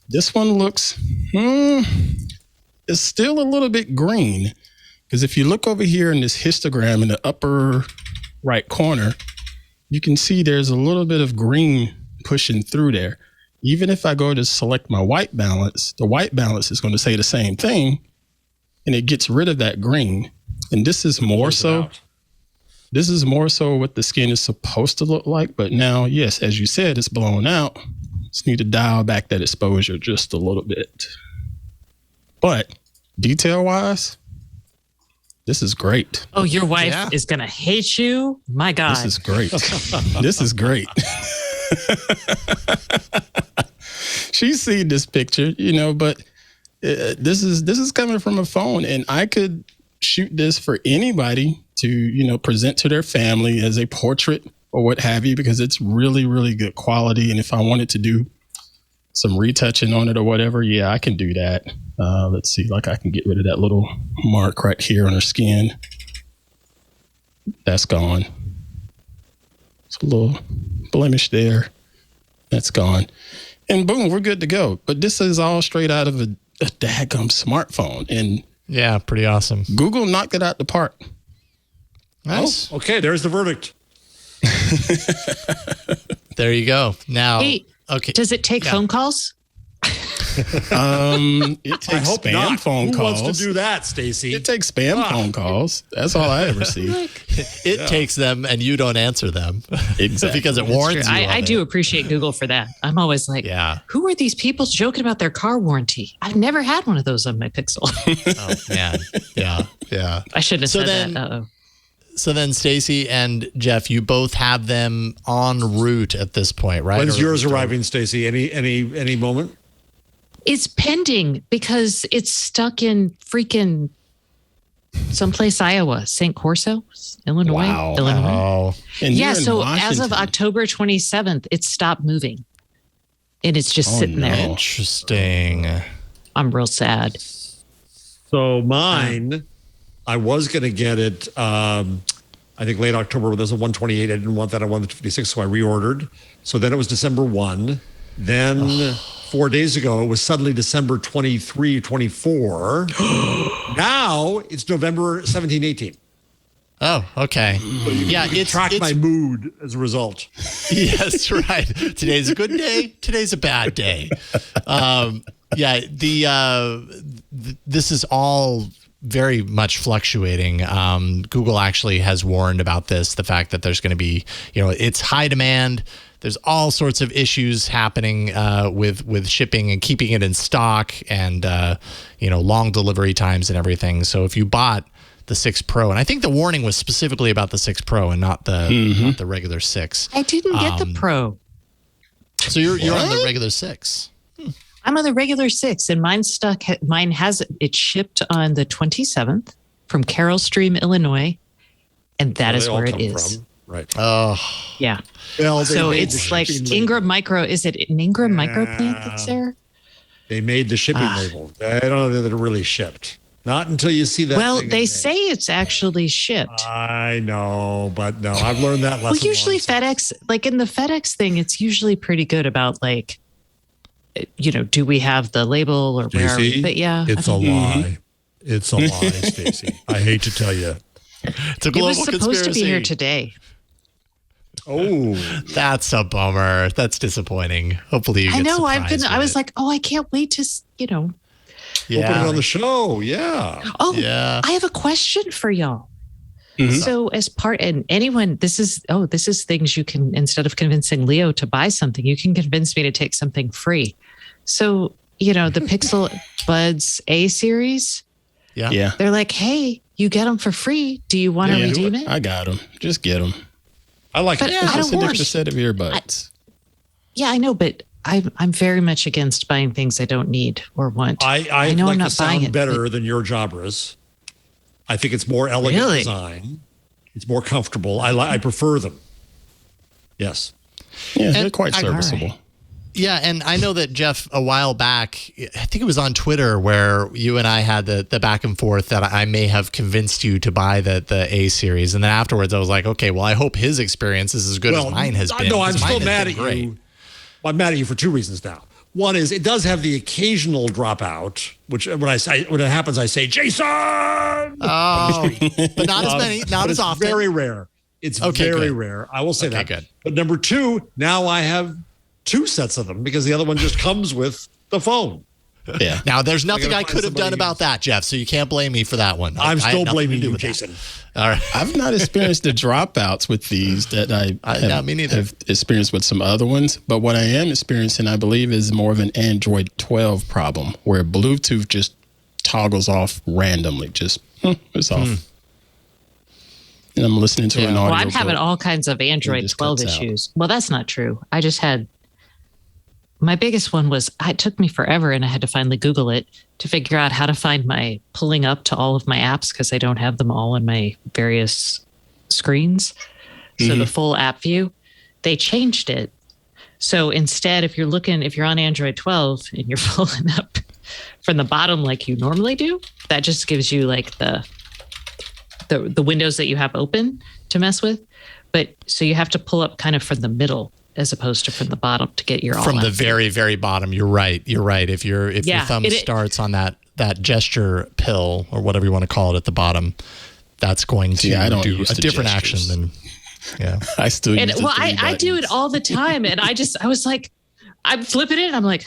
This one looks, it's still a little bit green, because if you look over here in this histogram in the upper right corner, you can see there's a little bit of green pushing through there. Even if I go to select my white balance, the white balance is going to say the same thing, and it gets rid of that green. And this is more so. This is more so what the skin is supposed to look like. But now, yes, as you said, it's blown out. Just need to dial back that exposure just a little bit. But detail-wise, this is great. Oh, your wife is going to hate you? My God. This is great. This is great. She's seen this picture, but this is coming from a phone, and I could shoot this for anybody to, present to their family as a portrait or what have you, because it's really, really good quality. And if I wanted to do some retouching on it or whatever, I can do that. Let's see, I can get rid of that little mark right here on her skin. That's gone. It's a little blemish there. That's gone. And boom, we're good to go. But this is all straight out of a daggum smartphone. And yeah, pretty awesome. Google knocked it out the park. Nice. Oh, okay, there's the verdict. There you go. Now, okay. Does it take phone calls? It takes spam phone calls. Who wants to do that, Stacey? It takes spam phone calls. That's all I ever see. It takes them, and you don't answer them. Exactly. Because it warns you. I do appreciate Google for that. I'm always like, who are these people joking about their car warranty? I've never had one of those on my Pixel. Oh, man. Yeah. I shouldn't have said that. Uh-oh. So then, Stacey and Jeff, you both have them en route at this point, right? When's yours arriving, Stacey? Any moment? It's pending because it's stuck in freaking someplace, Iowa, St. Corso, Illinois. Wow. Illinois. Oh. So as of October 27th, it stopped moving. And it's just sitting there. Interesting. I'm real sad. So mine, I was going to get it, I think late October. There's a 128. I didn't want that. I wanted the 56, so I reordered. So then it was December 1. Then 4 days ago, it was suddenly December 23, 24. Now it's November 17, 18. Oh, okay. It's track my mood as a result. Yes, right. Today's a good day. Today's a bad day. This is all very much fluctuating. Google actually has warned about this, the fact that there's going to be, it's high demand. There's all sorts of issues happening with shipping and keeping it in stock, and long delivery times and everything. So if you bought the 6 Pro, and I think the warning was specifically about the 6 Pro and not the regular 6. I didn't get the Pro. So you're on the regular 6. I'm on the regular 6, and mine's stuck. Mine has it shipped on the 27th from Carroll Stream, Illinois, and that is where it is. From. Right. Oh, yeah. Well, so it's like Ingram Micro. Is it an Ingram Micro plant that's there? They made the shipping label. I don't know that it really shipped. Not until you see that. Well, they say it's actually shipped. I know, but no, I've learned that lesson. Well, usually FedEx, like in the FedEx thing, it's usually pretty good about do we have the label or where are we? But it's a lie. It's a lie, Stacey. I hate to tell you. It's a global conspiracy. It was supposed to be here today. Oh, that's a bummer. That's disappointing. Hopefully you get surprised. I was like, I can't wait to, We'll put it on the show. Yeah. Oh, yeah. I have a question for y'all. Mm-hmm. So as part, and anyone, this is things you can, instead of convincing Leo to buy something, you can convince me to take something free. So, the Pixel Buds A series. Yeah. They're like, hey, you get them for free. Do you want to redeem it? I got them. Just get them. I like it. It's just an extra set of earbuds. I know, but I'm very much against buying things I don't need or want. I know like I'm not buying it better than your Jabras. I think it's more elegant design. It's more comfortable. I prefer them. Yes. Yeah, they're quite serviceable. Right. Yeah, and I know that, Jeff, a while back, I think it was on Twitter where you and I had the back and forth that I may have convinced you to buy the A series. And then afterwards I was like, okay, well, I hope his experience is as good as mine has been. No, I'm still mad at you I'm mad at you for two reasons now. One is it does have the occasional dropout, which when it happens, I say, Jason! Oh, but not as many, not as often. Very rare. It's very rare. I will say that. Good. But number two, now I have two sets of them because the other one just comes with the phone. Yeah. Now, there's nothing I could have done about that, Jeff, so you can't blame me for that one. I'm still blaming you, Jason. All right. I've not experienced the dropouts with these that I have experienced with some other ones. But what I am experiencing, I believe, is more of an Android 12 problem where Bluetooth just toggles off randomly. Just, it's off. And I'm listening to an audio. Well, I'm having all kinds of Android 12 issues. Well, that's not true. I just had... My biggest one was it took me forever and I had to finally Google it to figure out how to find my pulling up to all of my apps because I don't have them all on my various screens. So the full app view, they changed it. So instead, if you're on Android 12 and you're pulling up from the bottom like you normally do, that just gives you like the windows that you have open to mess with. But so you have to pull up kind of from the middle as opposed to from the bottom to get your all from the very, very bottom. You're right. If your thumb starts on that gesture pill or whatever you want to call it at the bottom, that's going to do a different action than. Yeah, I still use the I do it all the time, and I was like, I'm flipping it, and I'm like,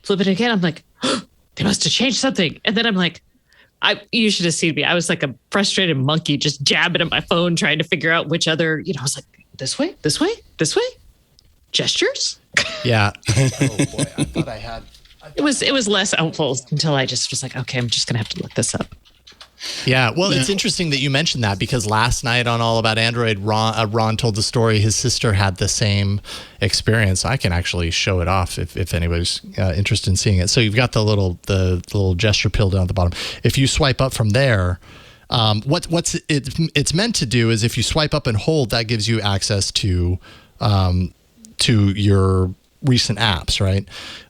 flip it again. I'm like, they must have changed something, and then I'm like, you should have seen me. I was like a frustrated monkey just jabbing at my phone trying to figure out which other. I was like, this way. Gestures? Yeah. Oh boy, I thought I had. It was less helpful until I just was like, okay, I'm just gonna have to look this up. Yeah, well, it's interesting that you mentioned that because last night on All About Android, Ron told the story. His sister had the same experience. I can actually show it off if anybody's interested in seeing it. So you've got the little gesture pill down at the bottom. If you swipe up from there. It's meant to do is if you swipe up and hold, that gives you access to your recent apps, right?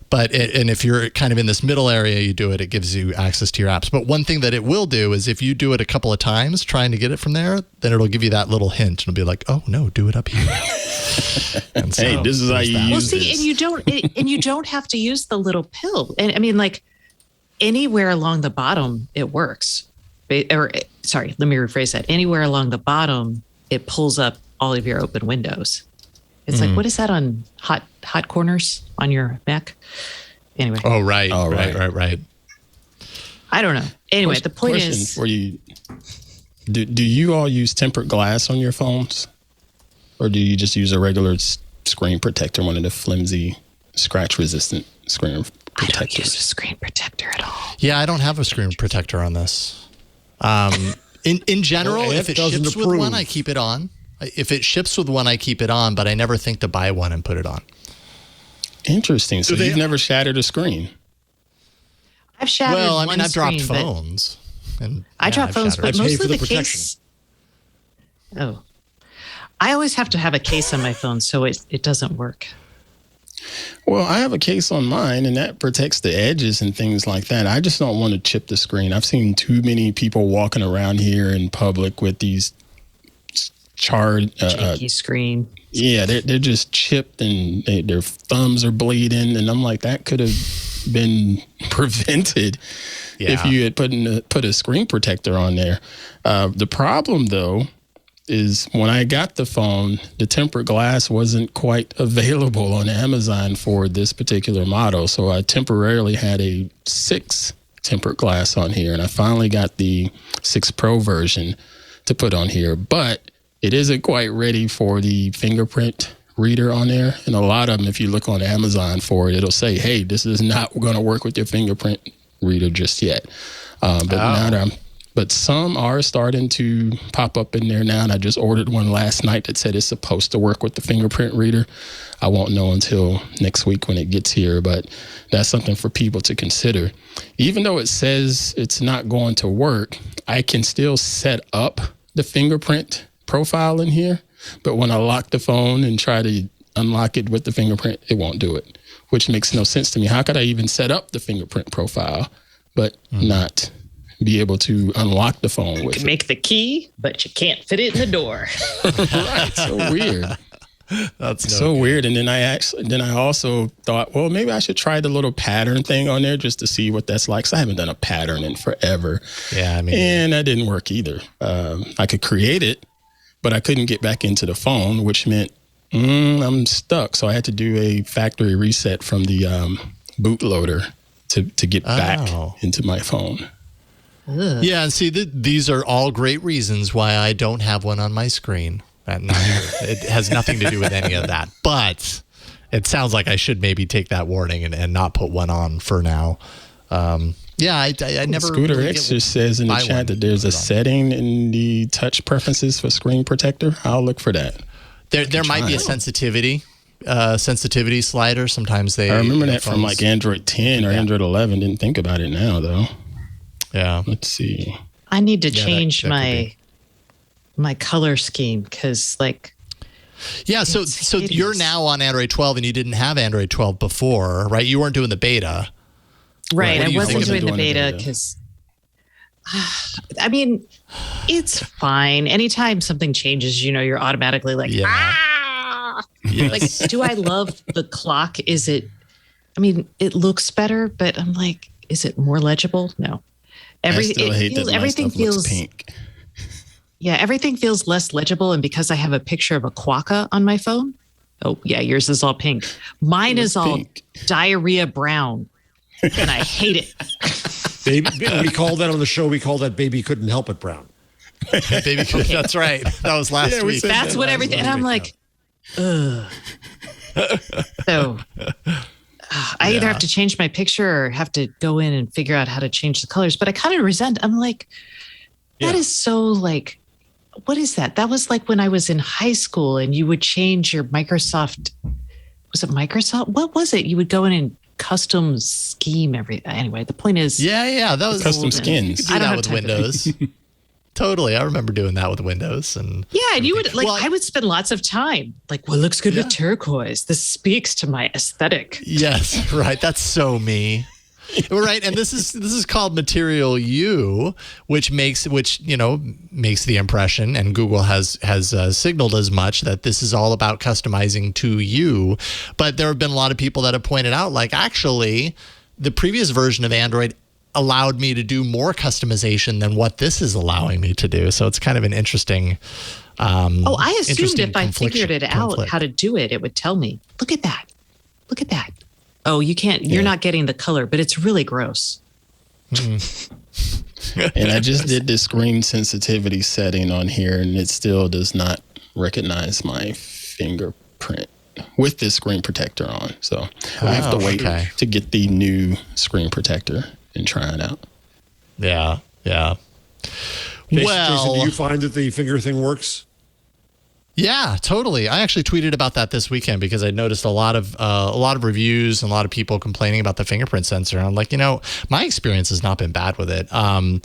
But and if you're kind of in this middle area, you do it, it gives you access to your apps. But one thing that it will do is if you do it a couple of times trying to get it from there, then it'll give you that little hint. It'll be like, oh no, do it up here. And so, hey, this is how you use this. And you don't have to use the little pill. And I mean, like anywhere along the bottom, it works. Sorry, let me rephrase that. Anywhere along the bottom, it pulls up all of your open windows. It's like, what is that on hot corners on your Mac? Anyway. Oh, right. Right. I don't know. Anyway, the point is. For you, do you all use tempered glass on your phones? Or do you just use a regular screen protector, one of the flimsy, scratch-resistant screen protectors? I don't use a screen protector at all. Yeah, I don't have a screen protector on this. In general, if it ships with one, I keep it on. If it ships with one, I keep it on, but I never think to buy one and put it on. Interesting. So you've never shattered a screen? I've shattered I've dropped phones. I drop phones, but mostly the case. Oh. I always have to have a case on my phone, so it doesn't work. Well, I have a case on mine, and that protects the edges and things like that. I just don't want to chip the screen. I've seen too many people walking around here in public with these charred screen. Yeah, they're just chipped and their thumbs are bleeding, and I'm like, that could have been prevented if you had put a screen protector on there. The problem though is when I got the phone, the tempered glass wasn't quite available on Amazon for this particular model, so I temporarily had a 6 tempered glass on here, and I finally got the 6 Pro version to put on here, but it isn't quite ready for the fingerprint reader on there. And a lot of them, if you look on Amazon for it, it'll say, hey, this is not going to work with your fingerprint reader just yet. But some are starting to pop up in there now. And I just ordered one last night that said it's supposed to work with the fingerprint reader. I won't know until next week when it gets here, but that's something for people to consider. Even though it says it's not going to work, I can still set up the fingerprint profile in here, but when I lock the phone and try to unlock it with the fingerprint, it won't do it, which makes no sense to me. How could I even set up the fingerprint profile but not be able to unlock the phone with it? You can make the key, but you can't fit it in the door. Right, so weird. That's so weird. And then I also thought, well, maybe I should try the little pattern thing on there just to see what that's like. So I haven't done a pattern in forever. Yeah, I mean, and that didn't work either. I could create it, but I couldn't get back into the phone, which meant I'm stuck. So I had to do a factory reset from the bootloader to get back into my phone. Ugh. Yeah, and see, these are all great reasons why I don't have one on my screen. It has nothing to do with any of that. But it sounds like I should maybe take that warning and not put one on for now. Yeah, I never. Scooter X just says in the chat that there's a setting in the touch preferences for screen protector. I'll look for that. There might be a sensitivity slider. Sometimes I remember that from like Android 10 or Android 11. Didn't think about it now though. Yeah. Let's see. I need to change my color scheme because like. Yeah, so you're now on Android 12 and you didn't have Android 12 before, right? You weren't doing the beta. Right, I wasn't doing the beta because, I mean, it's fine. Anytime something changes, you're automatically like, ah! Yes. Like, do I love the clock? It looks better, but I'm like, is it more legible? No. Everything feels pink. Yeah, everything feels less legible. And because I have a picture of a quokka on my phone, oh, yeah, yours is all pink. Mine is all diarrhea brown. And I hate it. We called that on the show. We called that baby couldn't help it brown. That's right. That was last week. That's what everything. And I'm like, ugh. So I either have to change my picture or have to go in and figure out how to change the colors. But I kind of resent. I'm like, that is so like, what is that? That was like when I was in high school and you would change your Microsoft. Was it Microsoft? What was it? You would go in and custom scheme everything. Anyway, the point is, that was custom skins. You could do that with Windows. Totally, I remember doing that with Windows, and you would I would spend lots of time like, well, looks good with turquoise. This speaks to my aesthetic. Yes, right. That's so me. Right, and this is called Material You, which makes the impression, and Google has signaled as much that this is all about customizing to you. But there have been a lot of people that have pointed out, like, actually, the previous version of Android allowed me to do more customization than what this is allowing me to do. So it's kind of an interesting. I assumed if I figured it out how to do it, it would tell me. Look at that. Look at that. Oh, you can't, you're not getting the color, but it's really gross. And I just did the screen sensitivity setting on here, and it still does not recognize my fingerprint with this screen protector on. So I have to wait to get the new screen protector and try it out. Yeah. Jason, do you find that the finger thing works? Yeah, totally. I actually tweeted about that this weekend because I noticed a lot of reviews and a lot of people complaining about the fingerprint sensor. And I'm like, my experience has not been bad with it. I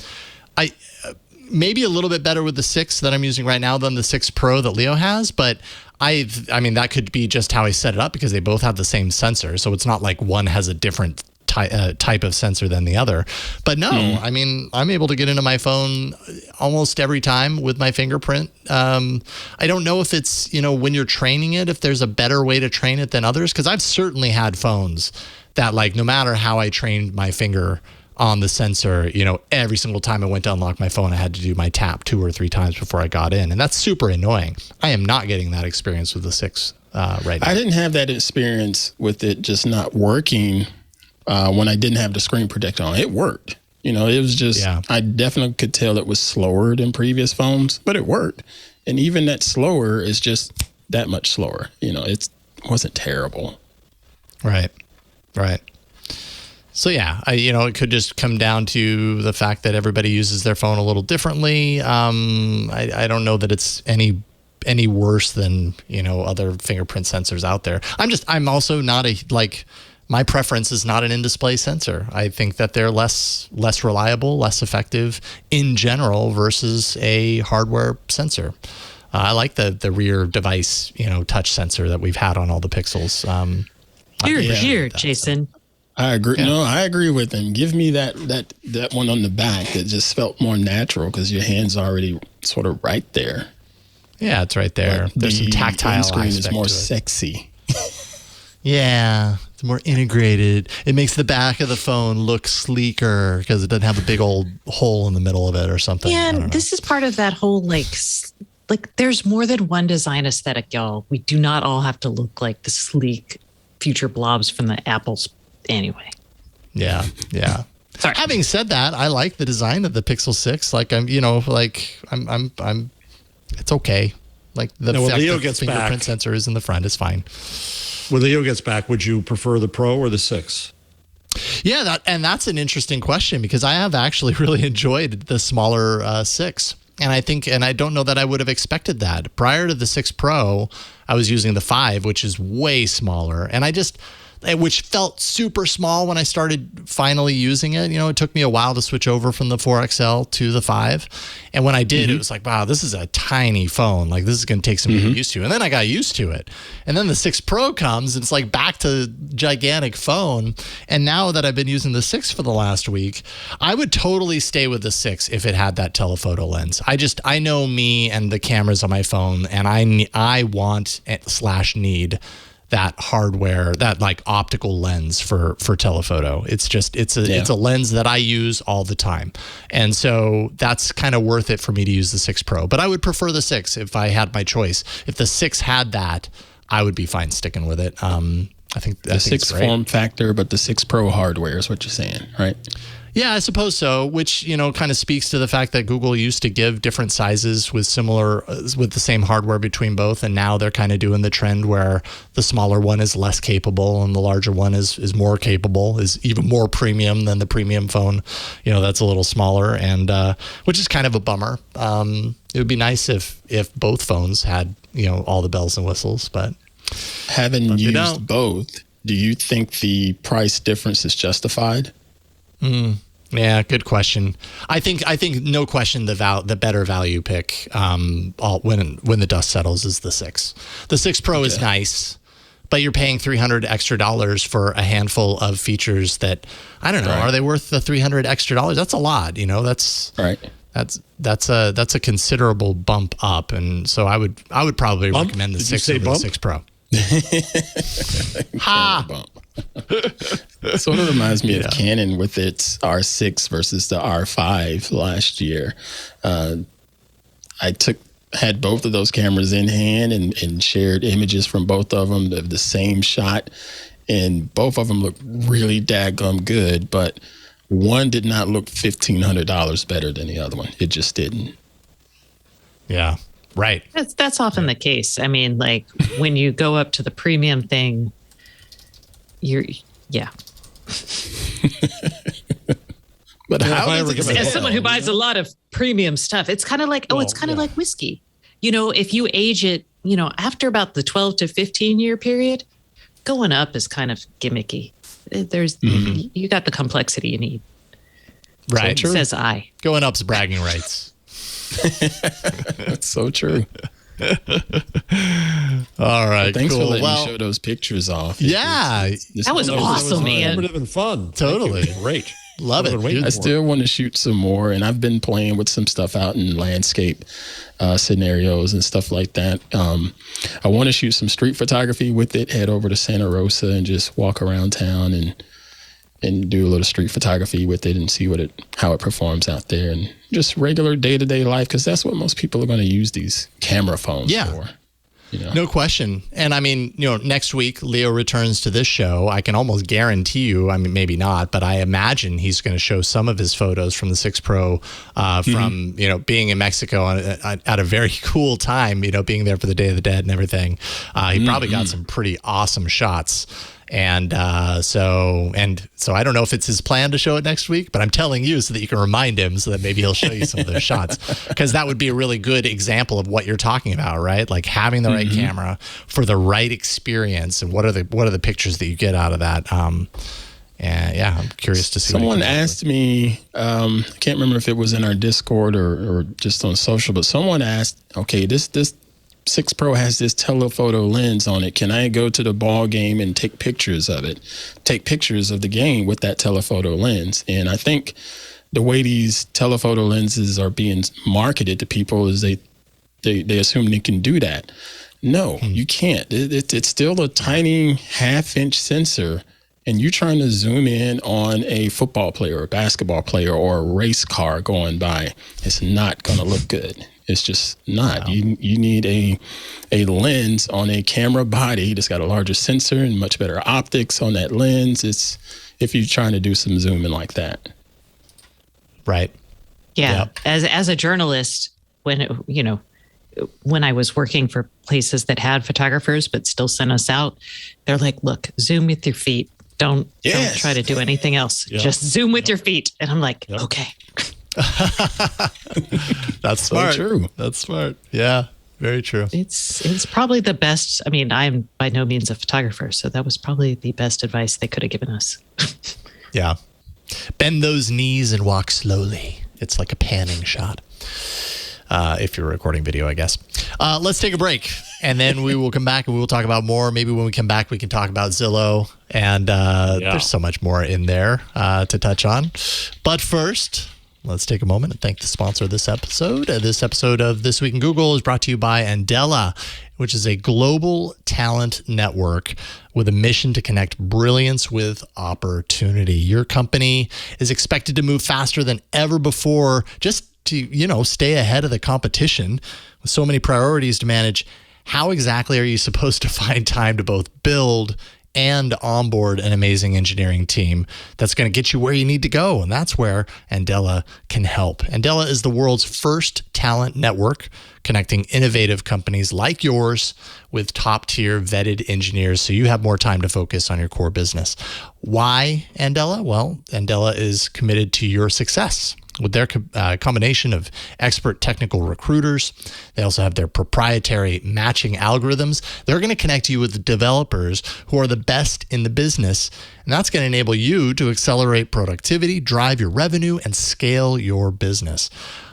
maybe a little bit better with the 6 that I'm using right now than the 6 Pro that Leo has, but I mean that could be just how I set it up because they both have the same sensor, so it's not like one has a different type of sensor than the other. But no, I mean, I'm able to get into my phone almost every time with my fingerprint. I don't know if it's, when you're training it, if there's a better way to train it than others, because I've certainly had phones that, like, no matter how I trained my finger on the sensor, every single time I went to unlock my phone, I had to do my tap 2 or 3 times before I got in. And that's super annoying. I am not getting that experience with the 6 right now. I didn't have that experience with it just not working when I didn't have the screen protector on. It worked. It was just, I definitely could tell it was slower than previous phones, but it worked. And even that slower is just that much slower. It wasn't terrible. Right. So yeah, it could just come down to the fact that everybody uses their phone a little differently. I don't know that it's any worse than, other fingerprint sensors out there. I'm also not my preference is not an in-display sensor. I think that they're less reliable, less effective in general versus a hardware sensor. I like the rear device, touch sensor that we've had on all the Pixels. Here, Jason. I agree. Yeah. No, I agree with him. Give me that one on the back that just felt more natural because your hand's already sort of right there. Yeah, it's right there. There's some tactile screen aspect is more to it. sexy. Yeah, it's more integrated. It makes the back of the phone look sleeker because it doesn't have a big old hole in the middle of it or something. Yeah, and this is part of that whole like there's more than one design aesthetic, y'all. We do not all have to look like the sleek future blobs from the Apples anyway. Yeah. Sorry. Having said that, I like the design of the Pixel 6. Like I'm it's okay. Like the Leo gets fingerprint back. sensor is in the front. It's fine. When Leo gets back, would you prefer the Pro or the 6? Yeah, that's an interesting question because I have actually really enjoyed the smaller 6. And I don't know that I would have expected that. Prior to the 6 Pro, I was using the 5, which is way smaller. And which felt super small when I started finally using it. You know, it took me a while to switch over from the 4XL to the 5. And when I did, it was like, wow, this is a tiny phone. Like, this is going to take some getting used to. And then I got used to it. And then the 6 Pro comes, and it's like back to gigantic phone. And now that I've been using the 6 for the last week, I would totally stay with the 6 if it had that telephoto lens. I know me and the cameras on my phone, and I want / need that hardware, that like optical lens for telephoto. It's a lens that I use all the time. And so that's kind of worth it for me to use the 6 Pro. But I would prefer the 6 if I had my choice. If the 6 had that, I would be fine sticking with it. I think the 6 form factor, but the 6 Pro hardware is what you're saying, right? Yeah, I suppose so, which, kind of speaks to the fact that Google used to give different sizes with the same hardware between both. And now they're kind of doing the trend where the smaller one is less capable and the larger one is more capable, is even more premium than the premium phone, that's a little smaller, and which is kind of a bummer. It would be nice if both phones had, all the bells and whistles, but having used both, do you think the price difference is justified? Yeah, good question. I think no question the better value pick when the dust settles is the 6. The 6 Pro is nice, but you're paying $300 extra for a handful of features that I don't know. Right. Are they worth the $300 extra? That's a lot. That's right. That's a considerable bump up, and so I would probably recommend the 6 over the 6 Pro. Ha! It sort of reminds me of Canon with its R6 versus the R5 last year. I had both of those cameras in hand and shared images from both of them of the same shot, and both of them looked really daggum good, but one did not look $1,500 better than the other one. It just didn't. Yeah. Right. That's often the case. I mean, like when you go up to the premium thing, But as someone who buys a lot of premium stuff, it's kind of like, like whiskey. If you age it, after about the 12 to 15 year period, going up is kind of gimmicky. There's you got the complexity you need. Right. So says I. Going up's bragging rights. That's so true. All right, thanks cool. for letting me show those pictures off. Yeah, that was awesome, man. Informative and fun. Totally great. Love it. I still want to shoot some more, and I've been playing with some stuff out in landscape scenarios and stuff like that. I want to shoot some street photography with it. Head over to Santa Rosa and just walk around town and do a little street photography with it and see how it performs out there, and just regular day-to-day life, because that's what most people are going to use these camera phones for. No question. And I mean, next week Leo returns to this show. I can almost guarantee you, I mean, maybe not, but I imagine he's going to show some of his photos from the 6 Pro from, being in Mexico at a very cool time, being there for the Day of the Dead and everything. He probably got some pretty awesome shots. And so I don't know if it's his plan to show it next week, but I'm telling you so that you can remind him, so that maybe he'll show you some of those shots, because that would be a really good example of what you're talking about, right? Like having the right camera for the right experience, and what are the pictures that you get out of that. And yeah, I'm curious to see. Someone asked me, I can't remember if it was in our Discord or just on social, but someone asked, okay, this 6 Pro has this telephoto lens on it. Can I go to the ball game and take pictures of it? Take pictures of the game with that telephoto lens. And I think the way these telephoto lenses are being marketed to people is they they assume they can do that. No, you can't. It's still a tiny half-inch sensor, and you're trying to zoom in on a football player, a basketball player, or a race car going by. It's not going to look good. It's just not. Wow. You need a lens on a camera body that's got a larger sensor and much better optics on that lens. It's if you're trying to do some zooming like that. Right. Yeah. Yep. As a journalist, when I was working for places that had photographers but still sent us out, they're like, look, zoom with your feet. Don't try to do anything else. Yep. Just zoom with your feet. And I'm like, okay. That's smart. So true. That's smart. Yeah, very true. It's probably the best. I mean, I'm by no means a photographer, so that was probably the best advice they could have given us. Yeah. Bend those knees and walk slowly. It's like a panning shot. If you're recording video, I guess. Let's take a break, and then we will come back and we will talk about more. Maybe when we come back, we can talk about Zillow, and there's so much more in there to touch on. But first, let's take a moment and thank the sponsor of this episode. This episode of This Week in Google is brought to you by Andela, which is a global talent network with a mission to connect brilliance with opportunity. Your company is expected to move faster than ever before, just to, stay ahead of the competition with so many priorities to manage. How exactly are you supposed to find time to both build and onboard an amazing engineering team that's going to get you where you need to go? And that's where Andela can help. Andela is the world's first talent network connecting innovative companies like yours with top-tier vetted engineers so you have more time to focus on your core business. Why Andela? Well, Andela is committed to your success. With their combination of expert technical recruiters, they also have their proprietary matching algorithms. They're going to connect you with developers who are the best in the business, and that's going to enable you to accelerate productivity, drive your revenue, and scale your business.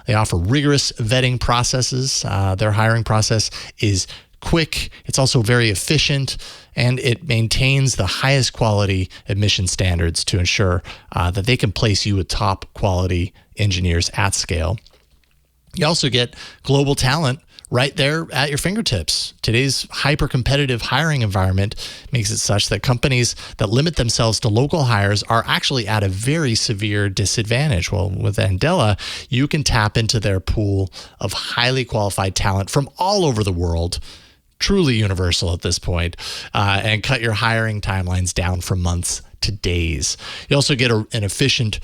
They offer rigorous vetting processes. Their hiring process is quick. It's also very efficient, and it maintains the highest quality admission standards to ensure that they can place you with top quality engineers at scale. You also get global talent right there at your fingertips. Today's hyper-competitive hiring environment makes it such that companies that limit themselves to local hires are actually at a very severe disadvantage. Well, with Andela, you can tap into their pool of highly qualified talent from all over the world, truly universal at this point, and cut your hiring timelines down from months to days. You also get an efficient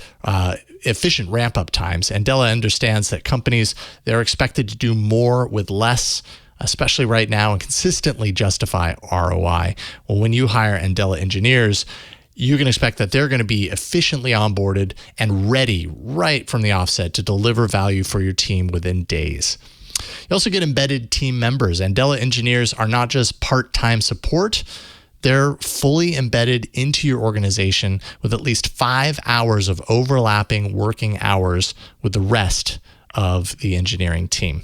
ramp-up times. Andela understands that companies, they're expected to do more with less, especially right now, and consistently justify ROI. Well, when you hire Andela engineers, you can expect that they're going to be efficiently onboarded and ready right from the offset to deliver value for your team within days. You also get embedded team members. Andela engineers are not just part-time support. They're fully embedded into your organization with at least 5 hours of overlapping working hours with the rest of the engineering team.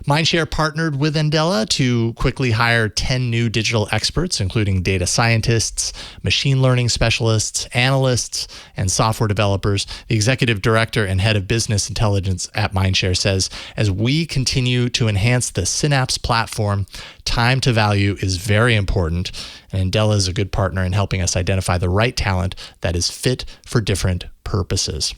Mindshare partnered with Andela to quickly hire 10 new digital experts, including data scientists, machine learning specialists, analysts, and software developers. The executive director and head of business intelligence at Mindshare says, as we continue to enhance the Synapse platform, time to value is very important, and Andela is a good partner in helping us identify the right talent that is fit for different purposes.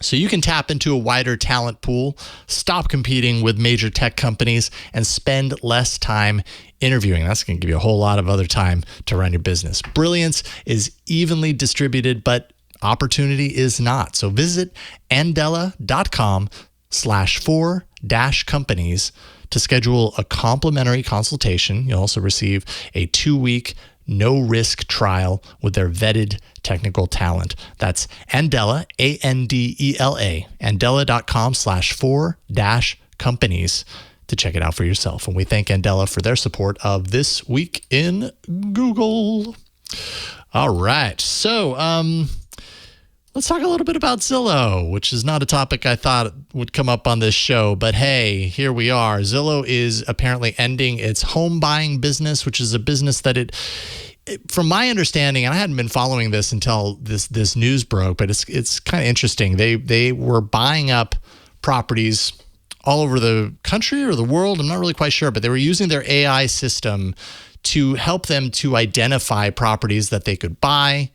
So you can tap into a wider talent pool, stop competing with major tech companies, and spend less time interviewing. That's going to give you a whole lot of other time to run your business. Brilliance is evenly distributed, but opportunity is not. So visit andela.com/4-companies to schedule a complimentary consultation. You'll also receive a 2-week no-risk trial with their vetted technical talent. That's Andela, Andela, andela.com/4-companies to check it out for yourself. And we thank Andela for their support of This Week in Google. All right. So, let's talk a little bit about Zillow, which is not a topic I thought would come up on this show, but hey, here we are. Zillow is apparently ending its home buying business, which is a business that from my understanding, and I hadn't been following this until this news broke, but it's kind of interesting. They were buying up properties all over the country or the world. I'm not really quite sure, but they were using their AI system to help them to identify properties that they could buy,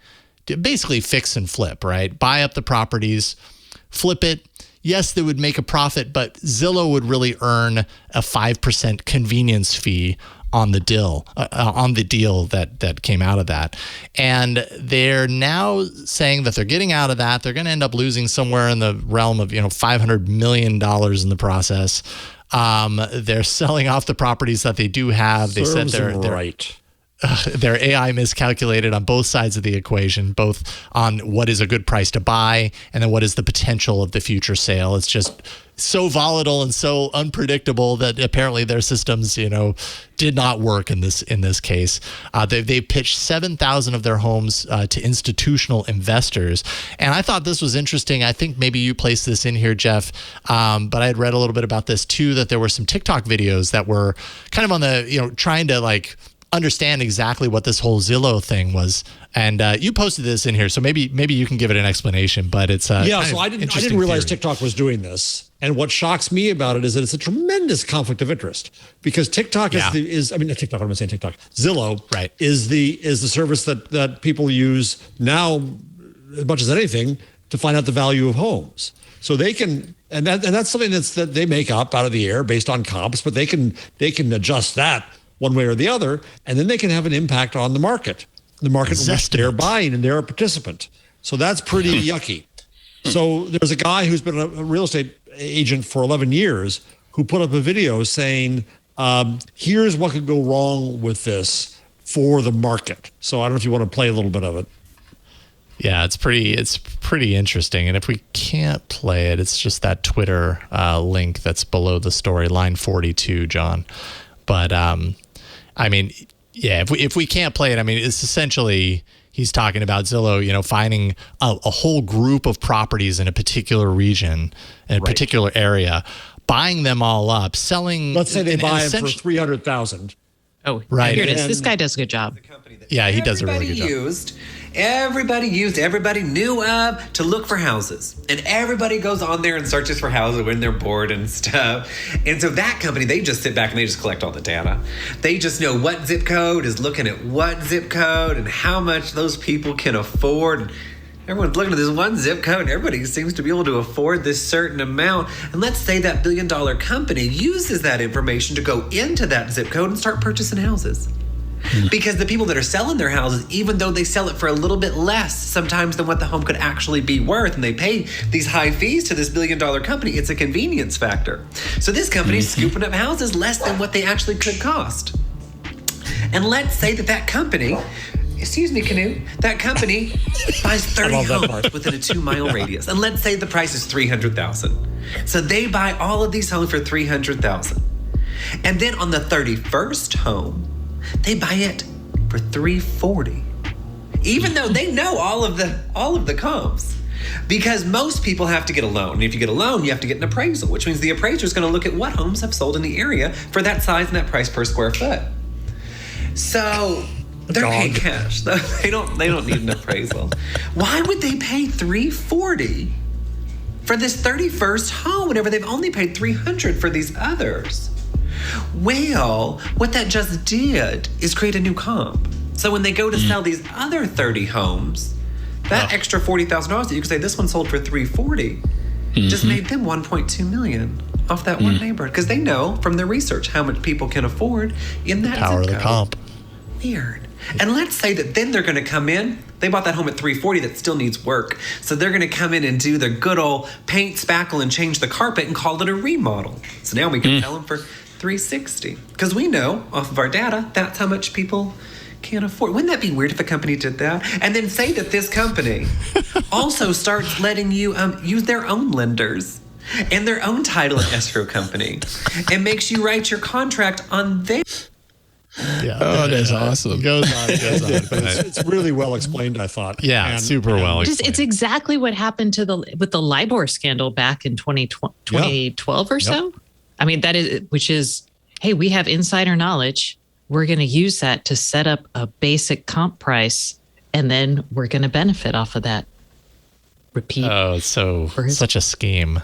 to basically fix and flip, right? Buy up the properties, flip it. Yes, they would make a profit, but Zillow would really earn a 5% convenience fee on the deal, that came out of that. And they're now saying that they're getting out of that. They're going to end up losing somewhere in the realm of, $500 million in the process. They're selling off the properties that they do have. They said they're right. Their AI miscalculated on both sides of the equation, both on what is a good price to buy and then what is the potential of the future sale. It's just so volatile and so unpredictable that apparently their systems, did not work in this case. They pitched 7,000 of their homes to institutional investors, and I thought this was interesting. I think maybe you placed this in here, Jeff, but I had read a little bit about this too. That there were some TikTok videos that were kind of on the trying to understand exactly what this whole Zillow thing was, and you posted this in here, so maybe you can give it an explanation. But it's so I didn't realize theory. TikTok was doing this, and what shocks me about it is that it's a tremendous conflict of interest because TikTok Zillow right. is the service that people use now as much as anything to find out the value of homes. So they can, and that's something that they make up out of the air based on comps, but they can adjust that one way or the other, and then they can have an impact on the market in which they're buying, and they're a participant. So that's pretty yucky. So there's a guy who's been a real estate agent for 11 years who put up a video saying, here's what could go wrong with this for the market. So I don't know if you want to play a little bit of it. Yeah, it's pretty interesting. And if we can't play it, it's just that Twitter link that's below the story, line 42, John. But if we can't play it, it's essentially he's talking about Zillow, finding a whole group of properties in a particular region, in a particular area, buying them all up, selling. Let's say they buy them for $300,000. Oh, right. Here it is. This guy does a good job. Yeah, he does a really good job. Everybody knew of to look for houses. And everybody goes on there and searches for houses when they're bored and stuff. And so that company, they just sit back and they just collect all the data. They just know what zip code is looking at what zip code and how much those people can afford. Everyone's looking at this one zip code and everybody seems to be able to afford this certain amount. And let's say that $1 billion company uses that information to go into that zip code and start purchasing houses. Because the people that are selling their houses, even though they sell it for a little bit less sometimes than what the home could actually be worth, and they pay these high fees to this $1 billion company, it's a convenience factor. So this company is scooping up houses less than what they actually could cost. And let's say that company, excuse me, Canute, that company buys 30 homes within a 2-mile radius. And let's say the price is $300,000. So they buy all of these homes for $300,000. And then on the 31st home, they buy it for $340,000, even though they know all of the comps, because most people have to get a loan. And if you get a loan, you have to get an appraisal, which means the appraiser is going to look at what homes have sold in the area for that size and that price per square foot. So they're paying cash. They don't need an appraisal. Why would they pay $340,000 for this 31st home whenever they've only paid $300,000 for these others? Well, what that just did is create a new comp. So when they go to sell these other 30 homes, that extra $40,000 that you could say this one sold for $340,000 just made them $1.2 million off that one neighborhood, because they know from their research how much people can afford in that power zip of the comp. Weird. And let's say that then they're going to come in. They bought that home at $340,000 that still needs work. So they're going to come in and do their good old paint, spackle, and change the carpet and call it a remodel. So now we can sell them for $360,000, because we know off of our data that's how much people can't afford. Wouldn't that be weird if a company did that? And then say that this company also starts letting you use their own lenders and their own title and escrow company, and makes you write your contract on their. Yeah. Oh, that's awesome. Goes on. It's really well explained, I thought. Yeah, and, super well explained. It's exactly what happened with the LIBOR scandal back in 2012 or so. I mean, which is, hey, we have insider knowledge. We're going to use that to set up a basic comp price, and then we're going to benefit off of that. Repeat. Oh, so such a scheme.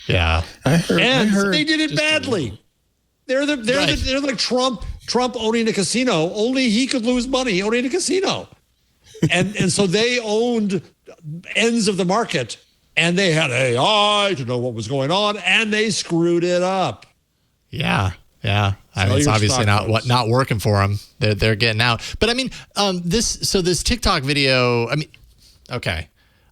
Yeah. I heard they did it badly. They're like Trump owning a casino. Only he could lose money owning a casino. And so they owned ends of the market, and they had AI to know what was going on, and they screwed it up. Yeah. I mean, it's obviously not working for them. They're getting out. But I mean, this TikTok video. I mean, okay,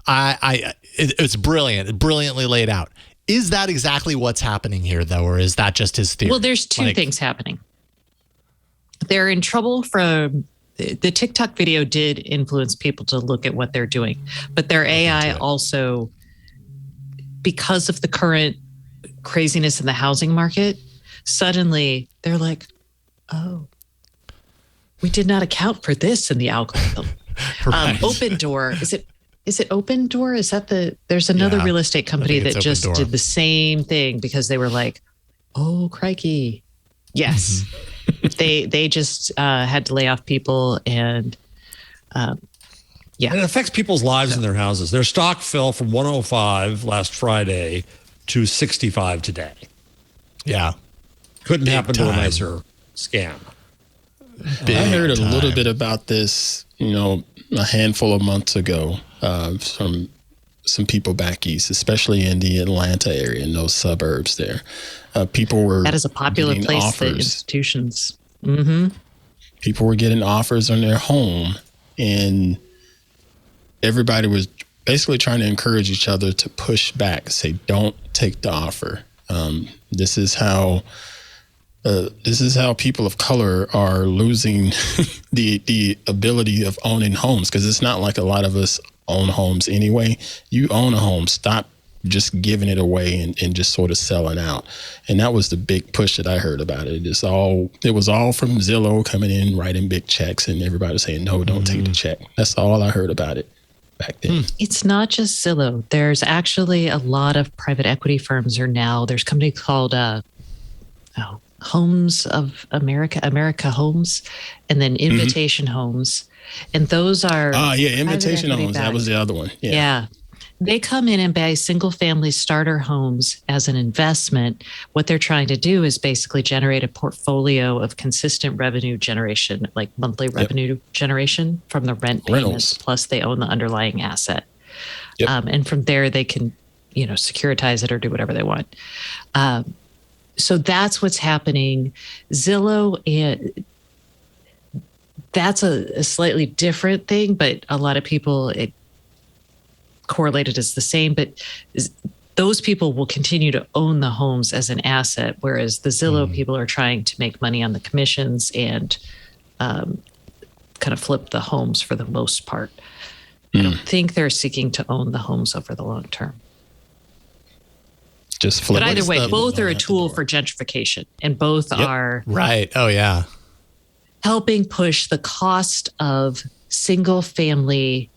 it's brilliant, brilliantly laid out. Is that exactly what's happening here, though, or is that just his theory? Well, there's two things happening. They're in trouble from the TikTok video did influence people to look at what they're doing, but their AI also, because of the current craziness in the housing market, suddenly they're like, oh, we did not account for this in the algorithm. Right. Open Door, is it Open Door? Is that there's another real estate company that just did the same thing because they were like, oh, crikey. Yes. They just had to lay off people and And it affects people's lives in their houses. Their stock fell from 105 last Friday to 65 today. Yeah. Couldn't happen to a nicer scam. I heard a little bit about this, a handful of months ago from some people back east, especially in the Atlanta area, in those suburbs there. People were that is a popular place offers. for institutions. Mm-hmm. People were getting offers on their home, and everybody was basically trying to encourage each other to push back, say, don't take the offer. This is how people of color are losing the ability of owning homes, because it's not like a lot of us own homes anyway. You own a home, stop just giving it away and just sort of selling out. And that was the big push that I heard about it. It was all from Zillow coming in, writing big checks, and everybody saying, no, don't take the check. That's all I heard about it back then. It's not just Zillow. There's actually a lot of private equity firms there's a company called Homes of America Homes, and then Invitation Homes. And those are Invitation Homes. That was the other one. Yeah. They come in and buy single family starter homes as an investment. What they're trying to do is basically generate a portfolio of consistent revenue generation, like monthly revenue generation from the rent payments, plus they own the underlying asset. Yep. And from there they can, securitize it or do whatever they want. So that's what's happening. Zillow, that's a slightly different thing, but a lot of people, it correlated as the same, but those people will continue to own the homes as an asset, whereas the Zillow people are trying to make money on the commissions and kind of flip the homes for the most part. I don't think they're seeking to own the homes over the long term. Just flip. But either way, both are a tool for gentrification, and both are right. Oh yeah, helping push the cost of single family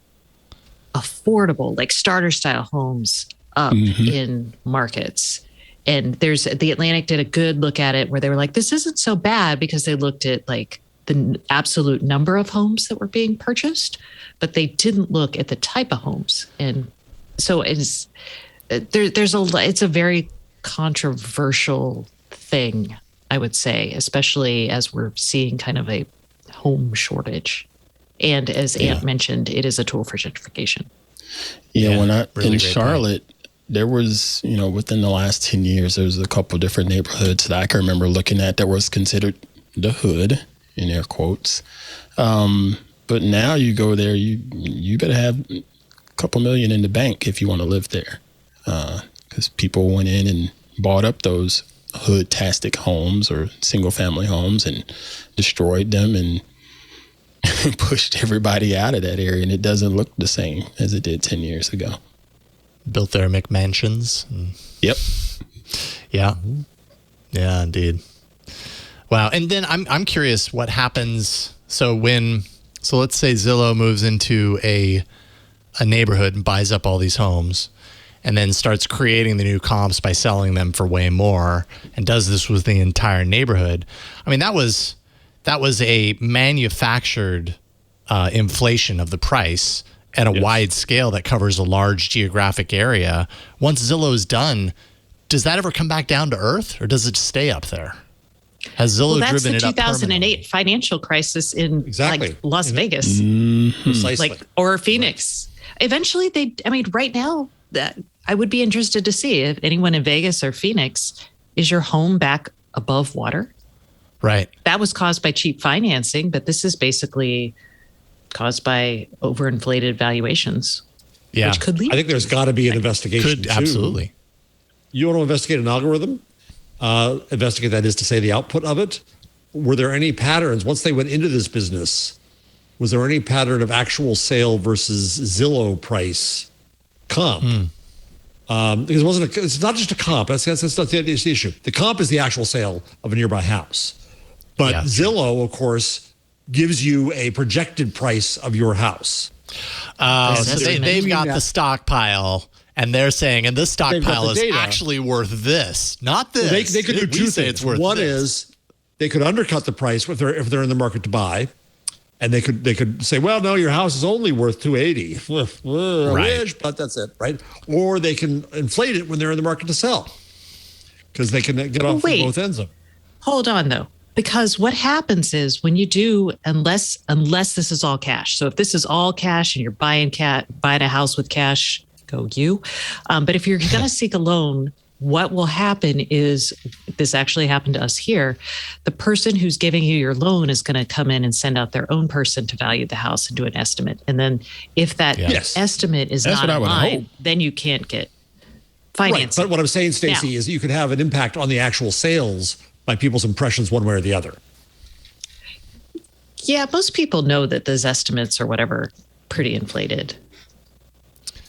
affordable, like starter style homes up in markets. And the Atlantic did a good look at it where they were like, this isn't so bad, because they looked at like the absolute number of homes that were being purchased, but they didn't look at the type of homes. And so it's a very controversial thing, I would say, especially as we're seeing kind of a home shortage. And as Ant mentioned, it is a tool for gentrification. Yeah, in Charlotte, there was, within the last 10 years, there was a couple different neighborhoods that I can remember looking at that was considered the hood, in air quotes. But now you go there, you better have a couple million in the bank if you want to live there. Because people went in and bought up those hood-tastic homes or single-family homes and destroyed them and pushed everybody out of that area, and it doesn't look the same as it did 10 years ago. Built their McMansions. Yep. Yeah. Yeah, indeed. Wow. And then I'm curious what happens. So let's say Zillow moves into a neighborhood and buys up all these homes, and then starts creating the new comps by selling them for way more, and does this with the entire neighborhood. I mean, that was a manufactured inflation of the price at a wide scale that covers a large geographic area. Once Zillow's done does that ever come back down to earth, or does it stay up there? Has Zillow driven it up? That's the 2008 financial crisis in like Las Vegas, precisely, or Phoenix. Eventually, right now, that I would be interested to see if anyone in Vegas or Phoenix, is your home back above water? Right. That was caused by cheap financing, but this is basically caused by overinflated valuations. Yeah, which could lead. I think there's got to be an investigation. Too. Absolutely. You want to investigate an algorithm? Investigate, that is to say, the output of it. Were there any patterns once they went into this business? Was there any pattern of actual sale versus Zillow price comp? Because it's not just a comp. That's not the issue. The comp is the actual sale of a nearby house. But Zillow, of course, gives you a projected price of your house. So they've got the stockpile, and they're saying, and this stockpile is actually worth this, not this. Well, they could do two things. One is they could undercut the price if they're in the market to buy, and they could say, well, no, your house is only worth $280. I wish, but that's it, right? Or they can inflate it when they're in the market to sell, because they can get off both ends of it. Hold on, though. Because what happens is when you do, unless this is all cash. So if this is all cash and you're buying a house with cash, go you. But if you're going to seek a loan, what will happen is, this actually happened to us here. The person who's giving you your loan is going to come in and send out their own person to value the house and do an estimate. And then if that estimate is not in line, then you can't get financing. Right. But what I'm saying, Stacey, is you could have an impact on the actual sales by people's impressions one way or the other. Yeah, most people know that those estimates or whatever pretty inflated.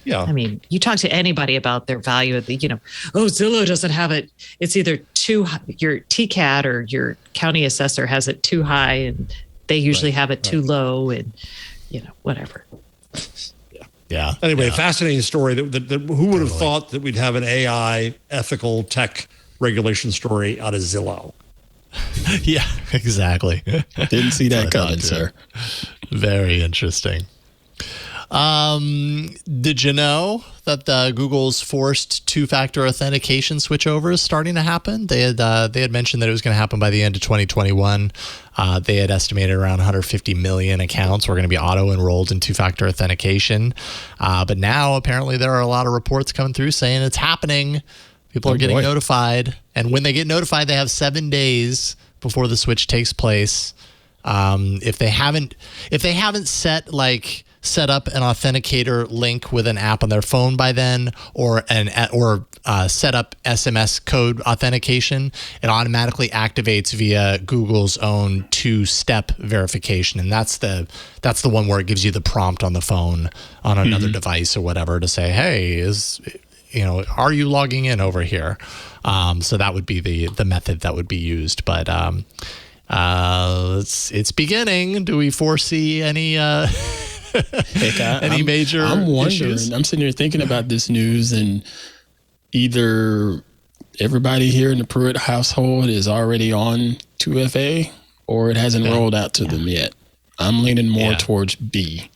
Yeah. I mean, you talk to anybody about their value of the, Zillow doesn't have it. It's either too high, your TCAT or your county assessor has it too high, and they usually have it too low, and whatever. Yeah. Anyway, fascinating story. That who would have thought that we'd have an AI ethical tech regulation story out of Zillow? Yeah, exactly. Didn't see that coming, sir. Very interesting. Did you know that Google's forced two-factor authentication switchover is starting to happen? They had mentioned that it was going to happen by the end of 2021. They had estimated around 150 million accounts were going to be auto-enrolled in two-factor authentication. But now apparently there are a lot of reports coming through saying it's happening. People are getting notified, and when they get notified, they have 7 days before the switch takes place. If they haven't set up an authenticator link with an app on their phone by then, or set up SMS code authentication, it automatically activates via Google's own two-step verification, and that's the one where it gives you the prompt on the phone on another device or whatever to say, hey, are you logging in over here? So that would be the method that would be used. But it's beginning. Do we foresee any major I'm wondering. issues? I'm sitting here thinking about this news, and either everybody here in the Pruitt household is already on 2FA, or it hasn't rolled out to them yet. I'm leaning more towards B.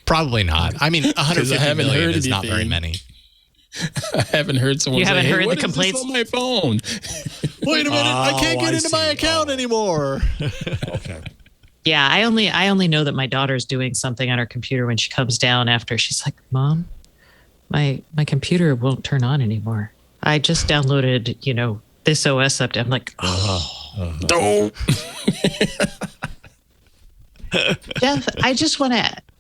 Probably not. I mean, 150 million is not very many. I haven't heard someone say, hey, what is this on my phone? Wait a minute, I can't get into my account anymore. Okay. Yeah, I only know that my daughter's doing something on her computer when she comes down after. She's like, Mom, my computer won't turn on anymore. I just downloaded, this OS update. I'm like, Don't. Jeff,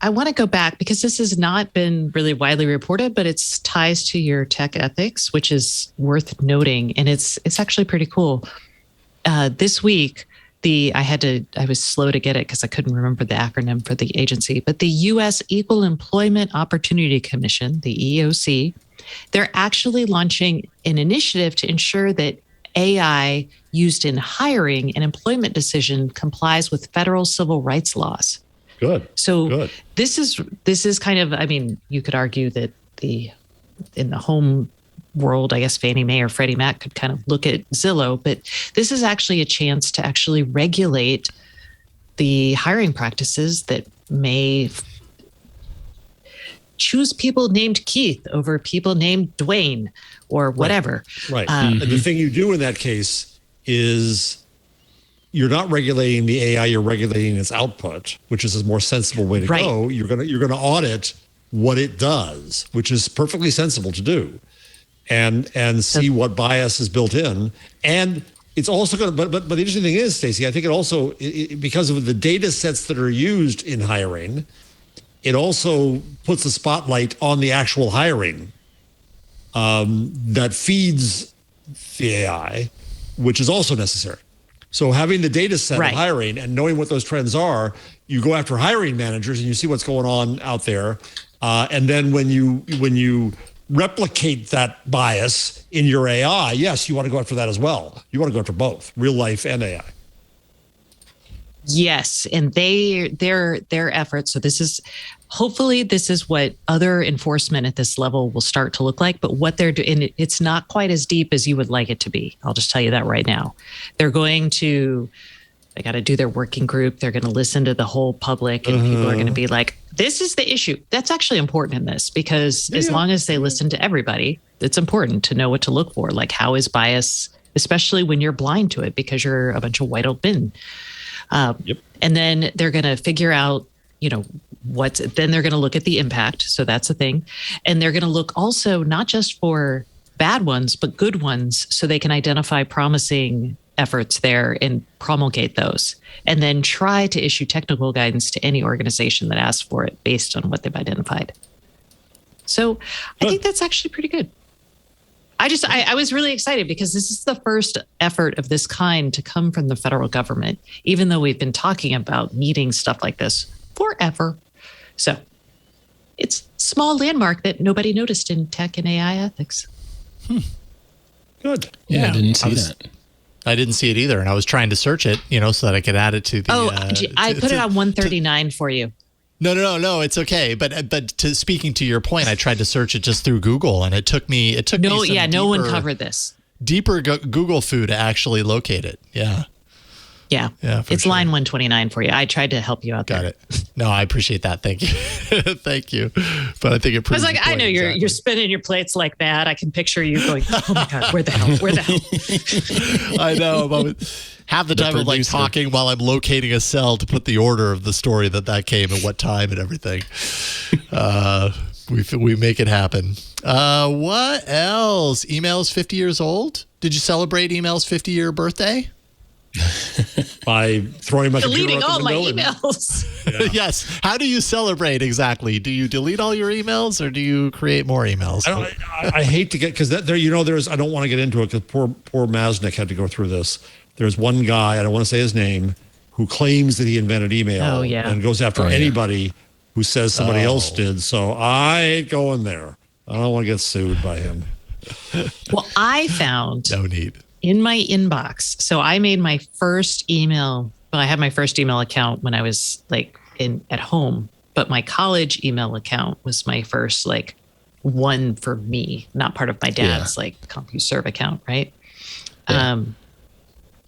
I want to go back, because this has not been really widely reported, but it's ties to your tech ethics, which is worth noting. And it's actually pretty cool. This week, I was slow to get it because I couldn't remember the acronym for the agency, but the U.S. Equal Employment Opportunity Commission, the EEOC, they're actually launching an initiative to ensure that AI used in hiring and employment decision complies with federal civil rights laws. Good. So this is kind of, I mean, you could argue that in the home world, I guess Fannie Mae or Freddie Mac could kind of look at Zillow, but this is actually a chance to actually regulate the hiring practices that may choose people named Keith over people named Dwayne or whatever. Right. And the thing you do in that case is you're not regulating the AI, you're regulating its output, which is a more sensible way to go. You're gonna audit what it does, which is perfectly sensible to do, and see what bias is built in. And it's also going to, but the interesting thing is, Stacey, I think it also, because of the data sets that are used in hiring, it also puts a spotlight on the actual hiring that feeds the AI, which is also necessary. So having the data set of hiring and knowing what those trends are, you go after hiring managers and you see what's going on out there. And then when you replicate that bias in your AI, yes, you want to go after that as well. You want to go after both real life and AI. Yes, and their efforts. So hopefully this is what other enforcement at this level will start to look like. But what they're doing, it's not quite as deep as you would like it to be. I'll just tell you that right now. They got to do their working group. They're going to listen to the whole public, and people are going to be like, "This is the issue." That's actually important in this, because as long as they listen to everybody, it's important to know what to look for. Like, how is bias, especially when you're blind to it because you're a bunch of white old men. And then they're going to figure out, then they're going to look at the impact. So that's a thing. And they're going to look also not just for bad ones, but good ones, so they can identify promising efforts there and promulgate those. And then try to issue technical guidance to any organization that asks for it based on what they've identified. So I think that's actually pretty good. I was really excited because this is the first effort of this kind to come from the federal government, even though we've been talking about needing stuff like this forever. So it's a small landmark that nobody noticed in tech and AI ethics. Good. Yeah, I didn't see that. I didn't see it either, and I was trying to search it, so that I could add it to the. I put it on 139 for you. No, it's okay. But speaking to your point, I tried to search it just through Google, and it took me. No one covered this. Deeper Google foo to actually locate it. Yeah. It's line 129 for you. I tried to help you out there. Got it. No, I appreciate that. Thank you. Thank you. But I think it proves. I was like, I know you're spinning your plates like that. I can picture you going, "Oh my God, where the hell?" I know. Half the time I'm like talking while I'm locating a cell to put the order of the story that came and what time and everything. We make it happen. What else? Email's 50 years old. Did you celebrate email's 50-year birthday? By throwing my deleting all my emails. Yes. How do you celebrate exactly? Do you delete all your emails or do you create more emails? I hate to get, because there's, I don't want to get into it because poor Masnick had to go through this. There's one guy, I don't want to say his name, who claims that he invented email and goes after anybody who says somebody else did. So I ain't going there. I don't want to get sued by him. Well, I found no need in my inbox. So I made my first email. Well, I had my first email account when I was at home, but my college email account was my first one for me, not part of my dad's CompuServe account, right? Yeah.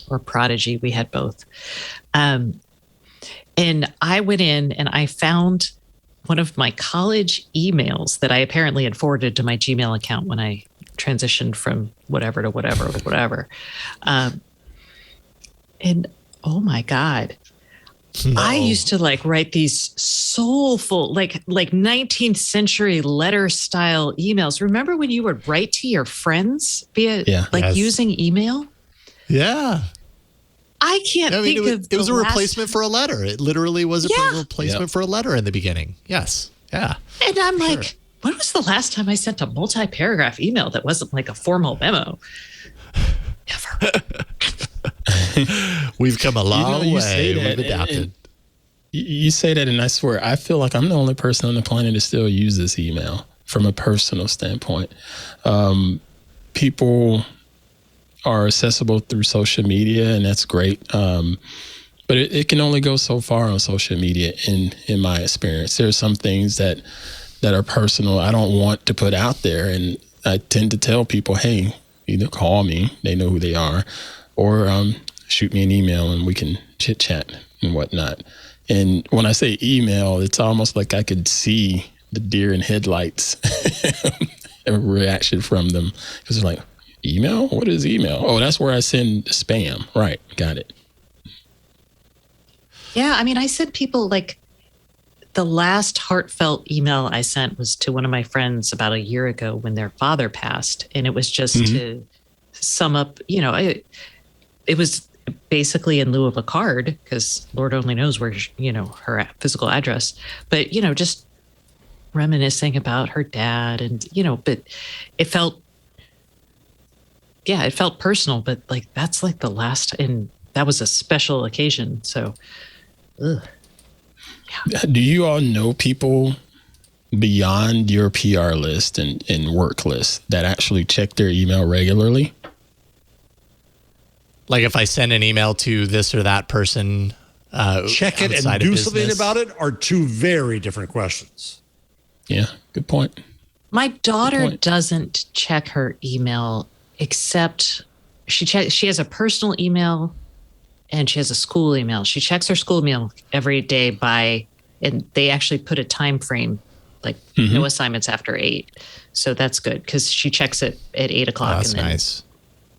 Or Prodigy. We had both. And I went in and I found one of my college emails that I apparently had forwarded to my Gmail account when I transitioned from whatever to whatever. And oh my God, I used to write these soulful, like 19th century letter style emails. Remember when you would write to your friends via using email? Yeah. I can't think of it was a replacement for a letter. It literally was a replacement for a letter in the beginning. Yes. Yeah. And I'm like, when was the last time I sent a multi-paragraph email that wasn't like a formal memo? Never. We've come a long way. We've adapted. You say that, and I swear, I feel like I'm the only person on the planet that still uses email from a personal standpoint. People are accessible through social media, and that's great. But it can only go so far on social media, in my experience. There are some things that are personal I don't want to put out there, and I tend to tell people, hey, either call me, they know who they are, or shoot me an email and we can chit-chat and whatnot. And when I say email, it's almost like I could see the deer in headlights reaction from them, because they're like, email? What is email? Oh, that's where I send spam. Right, got it. Yeah, I mean, I sent people like the last heartfelt email I sent was to one of my friends about a year ago when their father passed, and it was just to sum up. It was basically in lieu of a card, because Lord only knows where her physical address, but just reminiscing about her dad, and but it felt personal, but like that's like the last, and that was a special occasion. So ugh. Yeah. Do you all know people beyond your PR list and work list that actually check their email regularly? Like if I send an email to this or that person, check it and do something about it are two very different questions. Yeah, good point. My daughter doesn't check her email, except she has a personal email and she has a school email. She checks her school email every day and they actually put a time frame, like no assignments after 8. So that's good, because she checks it at 8 o'clock. That's and then nice.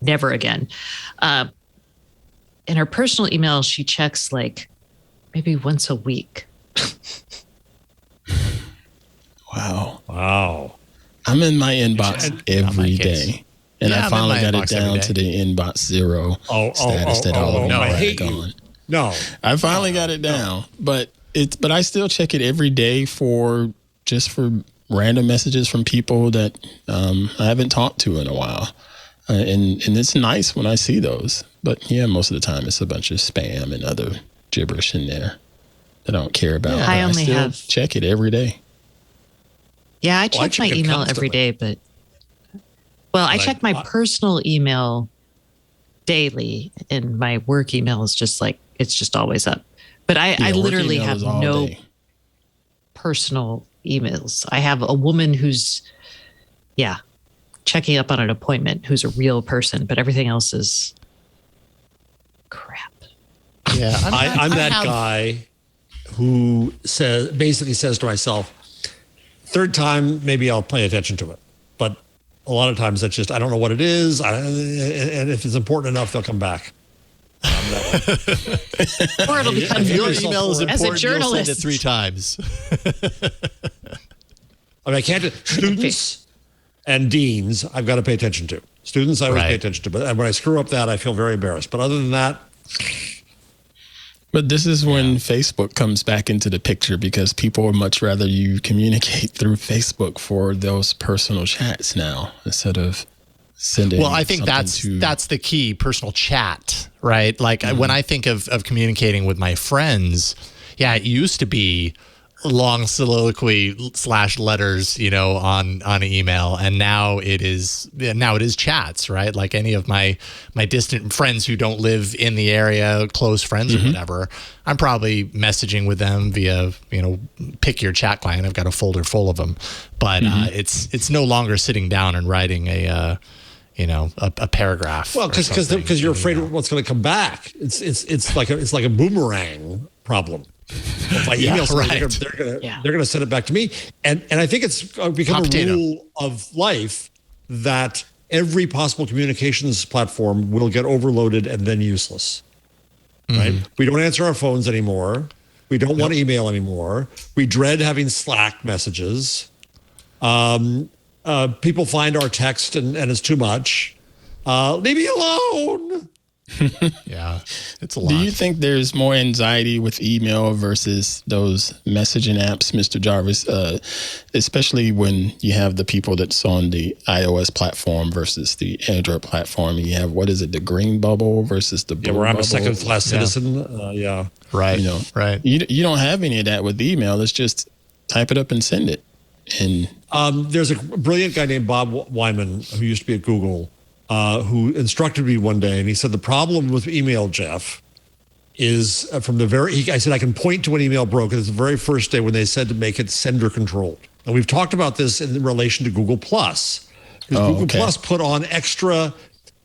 Never again. In her personal email, she checks like maybe once a week. Wow. I'm in my inbox every day. And I finally got it down to the inbox 0 status that all of you are gone. No. I finally got it down, but I still check it every day for random messages from people that I haven't talked to in a while. And it's nice when I see those. But yeah, most of the time it's a bunch of spam and other gibberish in there that I don't care about. Yeah, I still check it every day. Yeah, I check my email every day, but I check my personal email daily, and my work email is just like, it's just always up. But I literally have no personal emails. I have a woman who's, checking up on an appointment, who's a real person, but everything else is crap. Yeah, I'm that guy who basically says to myself, third time, maybe I'll pay attention to it. But a lot of times that's just, I don't know what it is. And if it's important enough, they'll come back. Or it'll become your email is important, as a journalist. You'll send it 3 times. I mean, I can't. Students and deans, I've got to pay attention to. Students, I always pay attention to. But when I screw up that, I feel very embarrassed. But other than that. But this is when Facebook comes back into the picture, because people would much rather you communicate through Facebook for those personal chats now instead of sending. Well, I think that's the key, personal chat, right? Like when I think of communicating with my friends, it used to be long soliloquy / letters, on an email, and now it is chats, right? Like any of my distant friends who don't live in the area, close friends or whatever, I'm probably messaging with them via pick your chat client. I've got a folder full of them, but it's no longer sitting down and writing a paragraph. Well, because you're afraid of what's going to come back. It's like a boomerang problem. If I email somebody, they're going to send it back to me, and I think it's become a rule of life that every possible communications platform will get overloaded and then useless. Right? We don't answer our phones anymore. We don't want email anymore. We dread having Slack messages. People find our text and it's too much. Leave me alone. Yeah, it's a lot. Do you think there's more anxiety with email versus those messaging apps, Mr. Jarvis, especially when you have the people that's on the iOS platform versus the Android platform? And you have, the green bubble versus the blue bubble? Where I'm a second-class citizen. Right. Right. You don't have any of that with email. It's just type it up and send it. And there's a brilliant guy named Bob Wyman who used to be at Google, who instructed me one day, and he said the problem with email, Jeff, is from I said I can point to an email broke. It's the very first day when they said to make it sender controlled. And we've talked about this in relation to Google Plus, because Google Plus put on extra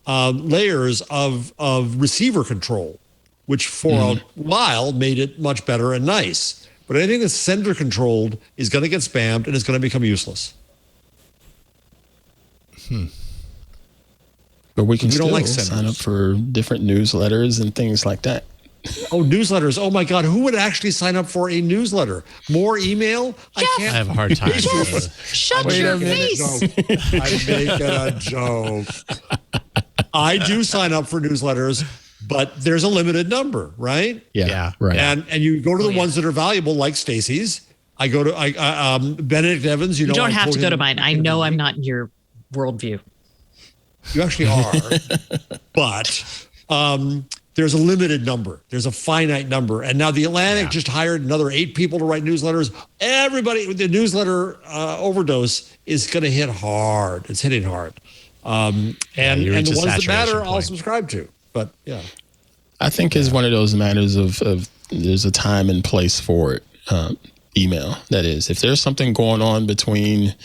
layers of receiver control, which for a while made it much better and nice. But anything that's sender controlled is going to get spammed and it's going to become useless. But we can still like sign up for different newsletters and things like that. Oh, newsletters. Oh, my God. Who would actually sign up for a newsletter? More email? I have a hard time. Shut your face. I'm making a joke. I do sign up for newsletters, but there's a limited number, right? Yeah. Right. And you go to the ones that are valuable, like Stacey's. I go to Benedict Evans. You don't have to go to mine. I know I'm not in your worldview. You actually are. But there's a limited number. There's a finite number. And now the Atlantic just hired another 8 people to write newsletters. Everybody, the newsletter overdose is going to hit hard. It's hitting hard. And the ones that matter, I'll subscribe to. But yeah. I think it's one of those matters of there's a time and place for it. Email, that is. If there's something going on between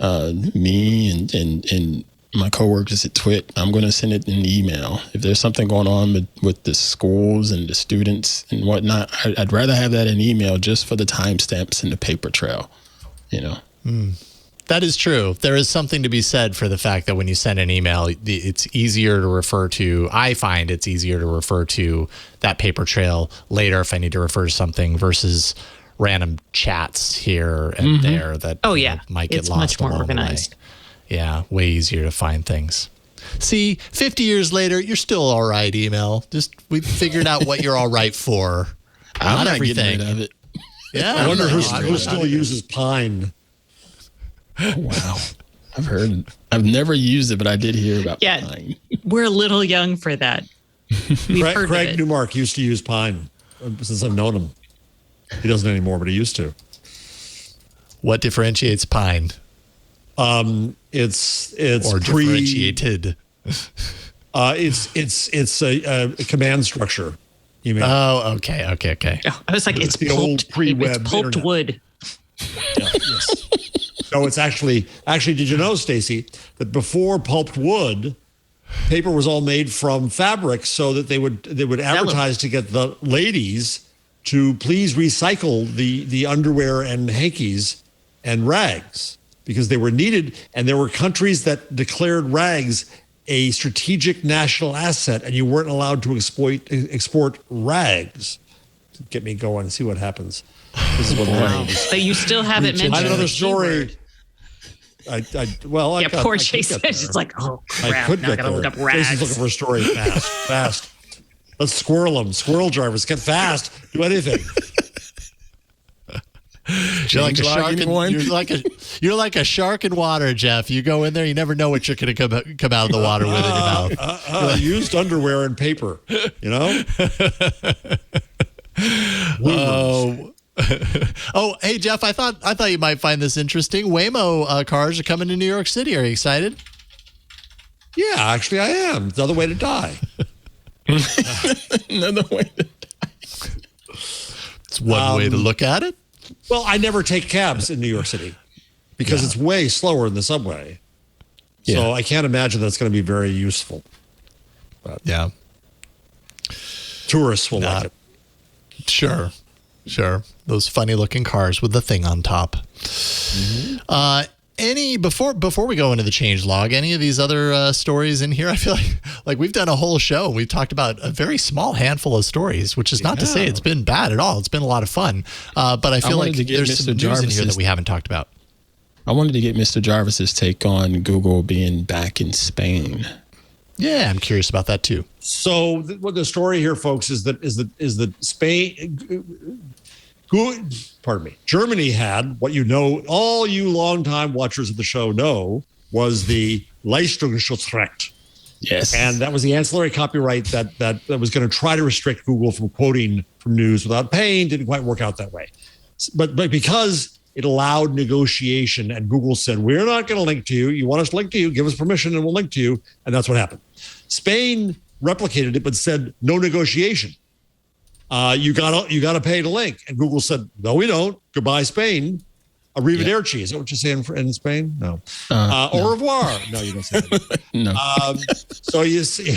me and my coworkers at Twit, I'm going to send it in an email. If there's something going on with the schools and the students and whatnot, I'd rather have that in email just for the timestamps and the paper trail, That is true. There is something to be said for the fact that when you send an email, it's easier to refer to. I find it's easier to refer to that paper trail later if I need to refer to something versus random chats here and there that might get lost. It's much more organized. Yeah, way easier to find things. See, 50 years later, you're still all right, email. Just we figured out what you're all right for. I'm not everything. Getting rid of it. Yeah, I wonder who still uses Pine. Oh, wow. I've never used it, but I did hear about Pine. We're a little young for that. Craig Newmark used to use Pine since I've known him. He doesn't anymore, but he used to. What differentiates Pine? It's differentiated. It's a command structure. Email. Oh, okay. Oh, I was like, it's the pulped, old pre-web it's pulped internet. wood. Yes. So it's actually. Did you know, Stacey, that before pulped wood, paper was all made from fabric, so that they would advertise to get the ladies to please recycle the underwear and hankies and rags, because they were needed, and there were countries that declared rags a strategic national asset, and you weren't allowed to export rags. Get me going and see what happens. This is what happens. But you still haven't mentioned. I had another story. Poor Jason. It's like, oh crap! Now I gotta look up rags. Jason's looking for a story fast. Let's squirrel them. Squirrel drivers, get fast. Do anything. You're like a shark. You're like a shark in water, Jeff. You go in there, you never know what you're going to come out of the water with in your mouth. Used underwear and paper. Oh, hey Jeff, I thought you might find this interesting. Waymo cars are coming to New York City. Are you excited? Yeah, actually, I am. It's another way to die. Another way to die. It's one way to look at it. Well, I never take cabs in New York City because it's way slower in the subway. Yeah. So I can't imagine that's going to be very useful. But tourists will like it. Sure. Those funny looking cars with the thing on top. Before we go into the change log, any of these other stories in here? I feel like we've done a whole show. We've talked about a very small handful of stories, which is not to say it's been bad at all. It's been a lot of fun. But I feel like there's some news in here that we haven't talked about. I wanted to get Mr. Jarvis's take on Google being back in Spain. Yeah, I'm curious about that too. So what the story here, folks, is that Spain. Germany had what all you longtime watchers of the show know was the Leistungsschutzrecht. Yes. And that was the ancillary copyright that was going to try to restrict Google from quoting from news without paying. Didn't quite work out that way. But because it allowed negotiation and Google said, we're not going to link to you. You want us to link to you? Give us permission and we'll link to you. And that's what happened. Spain replicated it, but said no negotiation. You gotta pay to link. And Google said, no, we don't. Goodbye, Spain. Arrivederci. Is that what you say in Spain? No. Au revoir. No, you don't say that. No. So you see,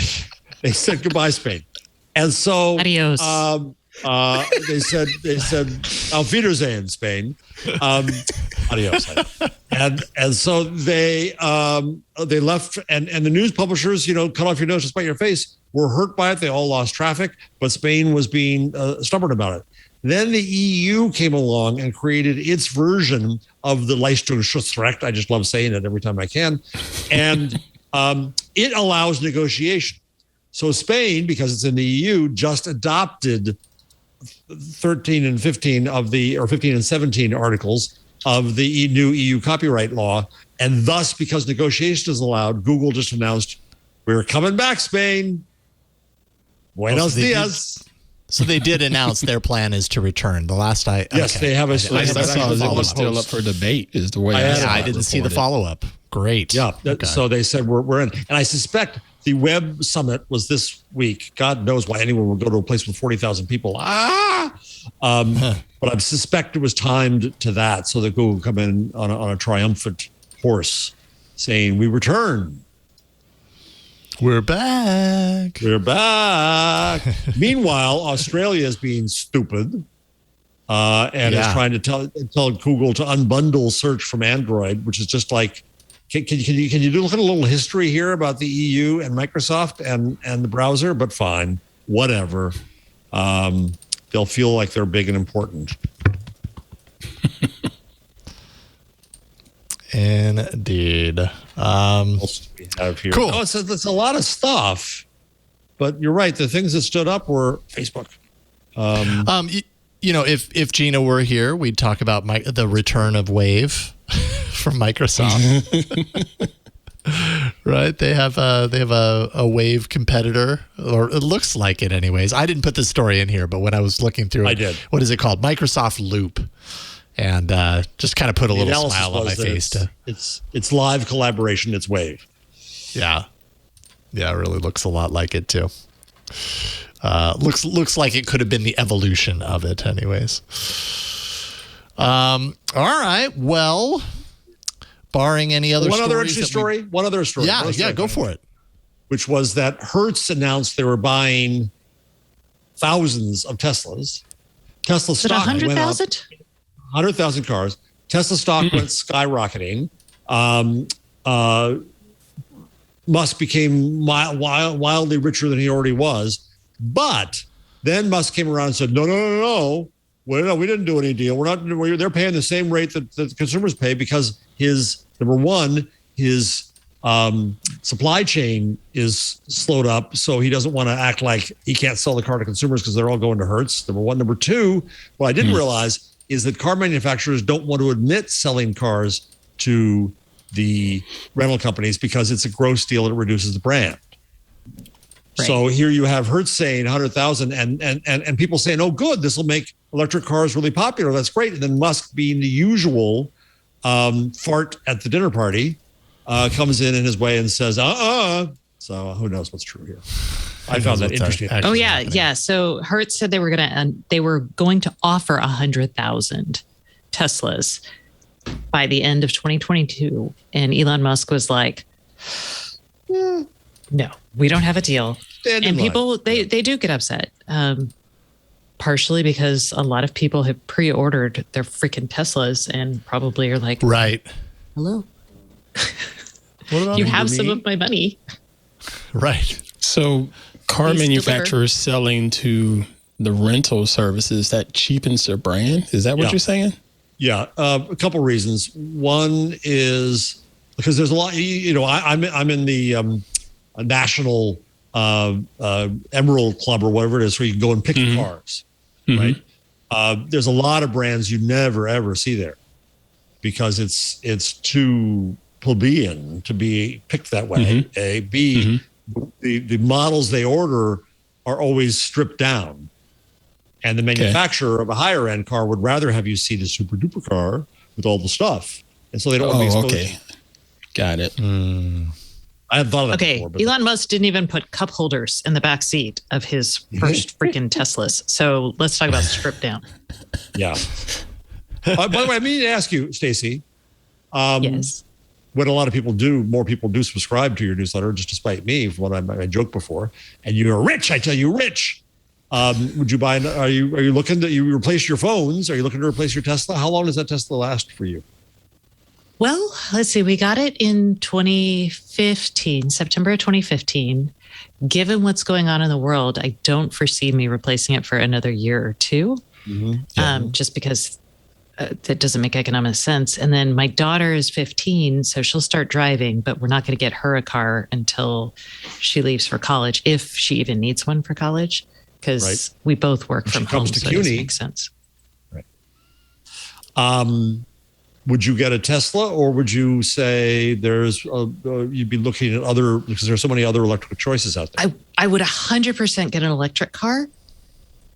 they said goodbye, Spain. And so adios. They said Auf Wiedersehen, Spain. Adios. And so they left, and the news publishers, cut off your nose, despite your face, were hurt by it. They all lost traffic, but Spain was being stubborn about it. Then the EU came along and created its version of the Leistungsschutzrecht. I just love saying it every time I can. And it allows negotiation. So Spain, because it's in the EU, just adopted 13 and 15 or 15 and 17 articles of the new EU copyright law. And thus, because negotiation is allowed, Google just announced, we're coming back, Spain. Buenos dias. So they did announce their plan is to return. The last yes, they have a. I saw it was still up for debate. Is the way I didn't see the follow-up. Great. Yeah. Okay. So they said we're in, and I suspect the Web Summit was this week. God knows why anyone would go to a place with 40,000 people. But I suspect it was timed to that, so that Google would come in on a triumphant horse, saying, "We return. We're back. We're back." Meanwhile, Australia is being stupid and is trying to tell Google to unbundle search from Android, which is just like, can you look at a little history here about the EU and Microsoft and the browser? But fine, whatever. They'll feel like they're big and important. Indeed. What we have here? Cool. Oh, it's a lot of stuff, but you're right. The things that stood up were Facebook. If Gina were here, we'd talk about the return of Wave from Microsoft. Right? They have a Wave competitor, or it looks like it, anyways. I didn't put the story in here, but when I was looking through, I did. What is it called? Microsoft Loop. And just kind of put a little smile on my face. It's live collaboration. It's Wave. Yeah, it really looks a lot like it too. Looks like it could have been the evolution of it, anyways. All right. Well, barring any other one other story. Yeah, go for it. Which was that Hertz announced they were buying thousands of Teslas. Tesla stock went up. 100,000? 100,000 cars. Tesla stock went skyrocketing. Musk became wildly richer than he already was. But then Musk came around and said, no. Well, we didn't do any deal. They're paying the same rate that the consumers pay because his supply chain is slowed up. So he doesn't want to act like he can't sell the car to consumers because they're all going to Hertz. Number one. Number two, what I didn't realize is that car manufacturers don't want to admit selling cars to the rental companies because it's a gross deal and it reduces the brand. Right. So here you have Hertz saying 100,000 and people saying, oh, good, this will make electric cars really popular. That's great. And then Musk, being the usual fart at the dinner party, comes in his way and says, So who knows what's true here? I found that interesting. Oh yeah. So Hertz said they were going to offer 100,000 Teslas by the end of 2022, and Elon Musk was like, "No, we don't have a deal." And people they do get upset, partially because a lot of people have pre-ordered their freaking Teslas and probably are like, "Right, hello, you have some of my money." Right. So car manufacturers selling to the rental services, that cheapens their brand. Is that what you're saying? Yeah. A couple reasons. One is because there's a lot, I'm in the national Emerald Club or whatever it is, where you can go and pick cars, right? There's a lot of brands you never, ever see there because it's too plebeian to be picked that way. A, B, the models they order are always stripped down. And the manufacturer of a higher end car would rather have you see the super duper car with all the stuff. And so they don't want to be exposed. Okay. Got it. I hadn't thought of that before. But Elon Musk didn't even put cup holders in the back seat of his first freaking Teslas. So let's talk about stripped down. Yeah. By the way, I mean to ask you, Stacey. Yes. What a lot of people do, more people do subscribe to your newsletter, just despite me, from what I joked before. And you're rich, I tell you, rich. Would you buy? Are you looking to you replace your phones? Are you looking to replace your Tesla? How long does that Tesla last for you? Well, let's see. We got it in 2015, September of 2015. Given what's going on in the world, I don't foresee me replacing it for another year or two, just because that doesn't make economic sense. And then my daughter is 15, so she'll start driving, but we're not going to get her a car until she leaves for college, if she even needs one for college, because we both work from home, so it doesn't make sense. Right. Would you get a Tesla, or would you say you'd be looking at other, because there's so many other electrical choices out there? I would 100% get an electric car.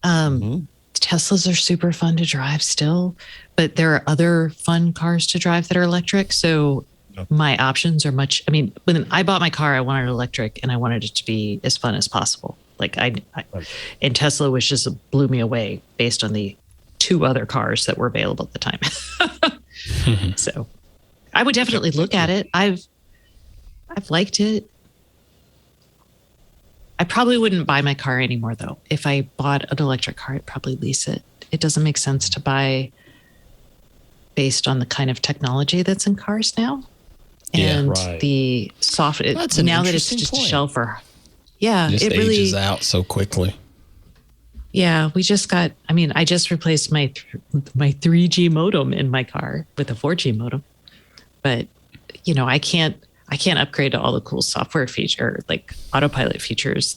Teslas are super fun to drive still, but there are other fun cars to drive that are electric. So my options are much, when I bought my car, I wanted electric and I wanted it to be as fun as possible. And Tesla was just blew me away based on the 2 other cars that were available at the time. So I would definitely look at it. I've liked it. I probably wouldn't buy my car anymore, though. If I bought an electric car, I'd probably lease it. It doesn't make sense to buy based on the kind of technology that's in cars now. And the software, now that it's just a shell for, it really ages out so quickly. Yeah, we just got, I just replaced my 3G modem in my car with a 4G modem. But, I can't upgrade to all the cool software feature, like autopilot features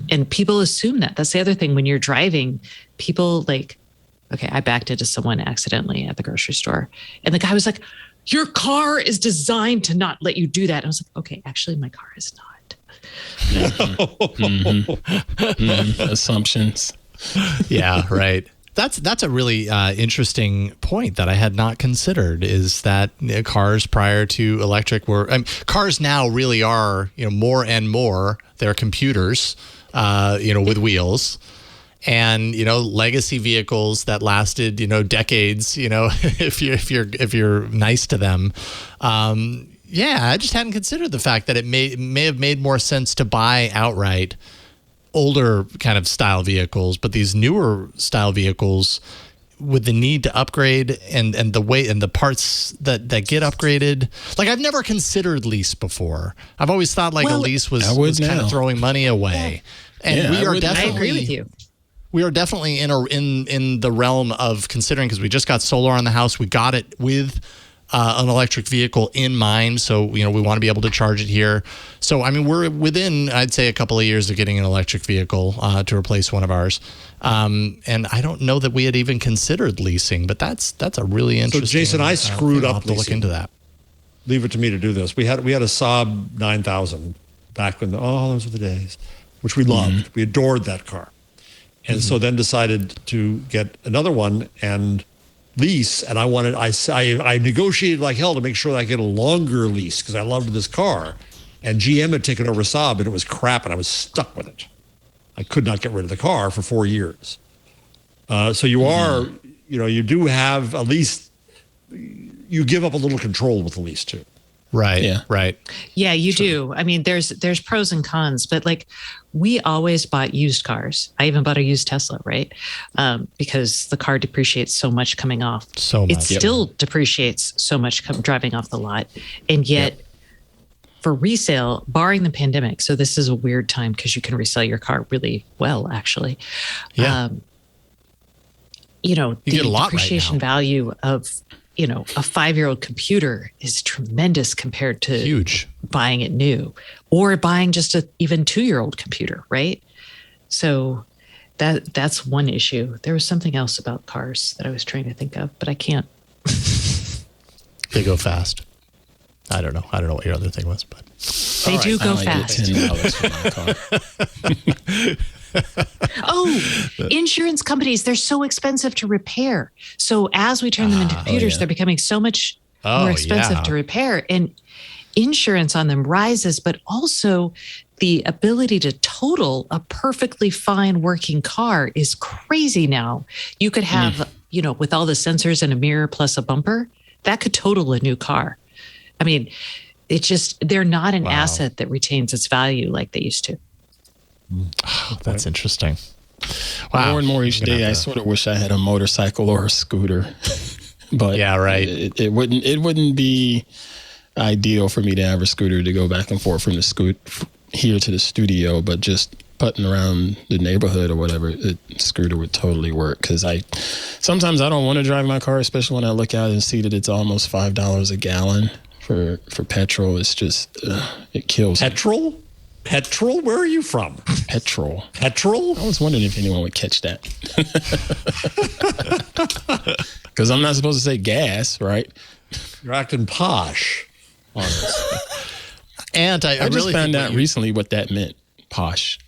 and people assume that. That's the other thing. When you're driving, people I backed into someone accidentally at the grocery store. And the guy was like, your car is designed to not let you do that. And I was like, okay, actually my car is not. Assumptions. Yeah, right. That's a really interesting point that I had not considered, is that cars prior to electric cars now really are, more and more, they're computers, with wheels. And legacy vehicles that lasted decades, if you're nice to them. I just hadn't considered the fact that it may have made more sense to buy outright older kind of style vehicles, but these newer style vehicles with the need to upgrade and the way and the parts that get upgraded. I've never considered lease before. I've always thought a lease was kind of throwing money away. And I agree with you. We are definitely in the realm of considering, because we just got solar on the house. We got it with an electric vehicle in mind. So, we want to be able to charge it here. So, we're within, I'd say, a couple of years of getting an electric vehicle to replace one of ours. And I don't know that we had even considered leasing, but that's a really interesting. So, Jason, I screwed up to look into that. Leave it to me to do this. We had a Saab 9000 back when those were the days, which we loved. We adored that car. And so then decided to get another one and lease. And I negotiated like hell to make sure that I get a longer lease, because I loved this car. And GM had taken over Saab and it was crap, and I was stuck with it. I could not get rid of the car for 4 years. So you are, you do have at least, you give up a little control with the lease too. Right. Yeah. Right. Yeah, you do. There's pros and cons, but we always bought used cars. I even bought a used Tesla, right? Because the car depreciates so much coming off. So much. It still depreciates so much driving off the lot. And yet for resale, barring the pandemic, so this is a weird time because you can resell your car really well, actually. Yeah. The get a lot depreciation right now. value of a 5-year-old computer is tremendous compared to buying it new, or buying just a even 2-year-old computer, right? So that's one issue. There was something else about cars that I was trying to think of, but I can't. They go fast. I don't know what your other thing was, but they do go fast. $10 for my car. Insurance companies, they're so expensive to repair. So as we turn them into computers, they're becoming so much more expensive to repair. And insurance on them rises, but also the ability to total a perfectly fine working car is crazy now. You could have, with all the sensors and a mirror plus a bumper, that could total a new car. It's just, they're not an asset that retains its value like they used to. Oh, that's interesting. Wow. More and more each day, I sort of wish I had a motorcycle or a scooter. But yeah, right. It wouldn't be ideal for me to have a scooter to go back and forth from the here to the studio, but just putting around the neighborhood or whatever, scooter would totally work. Because sometimes I don't want to drive my car, especially when I look out and see that it's almost $5 a gallon for petrol. It's just it kills petrol. Me. Petrol? Where are you from? Petrol. Petrol? I was wondering if anyone would catch that. Because I'm not supposed to say gas, right? You're acting posh on us. And I just really found out recently what that meant. Posh.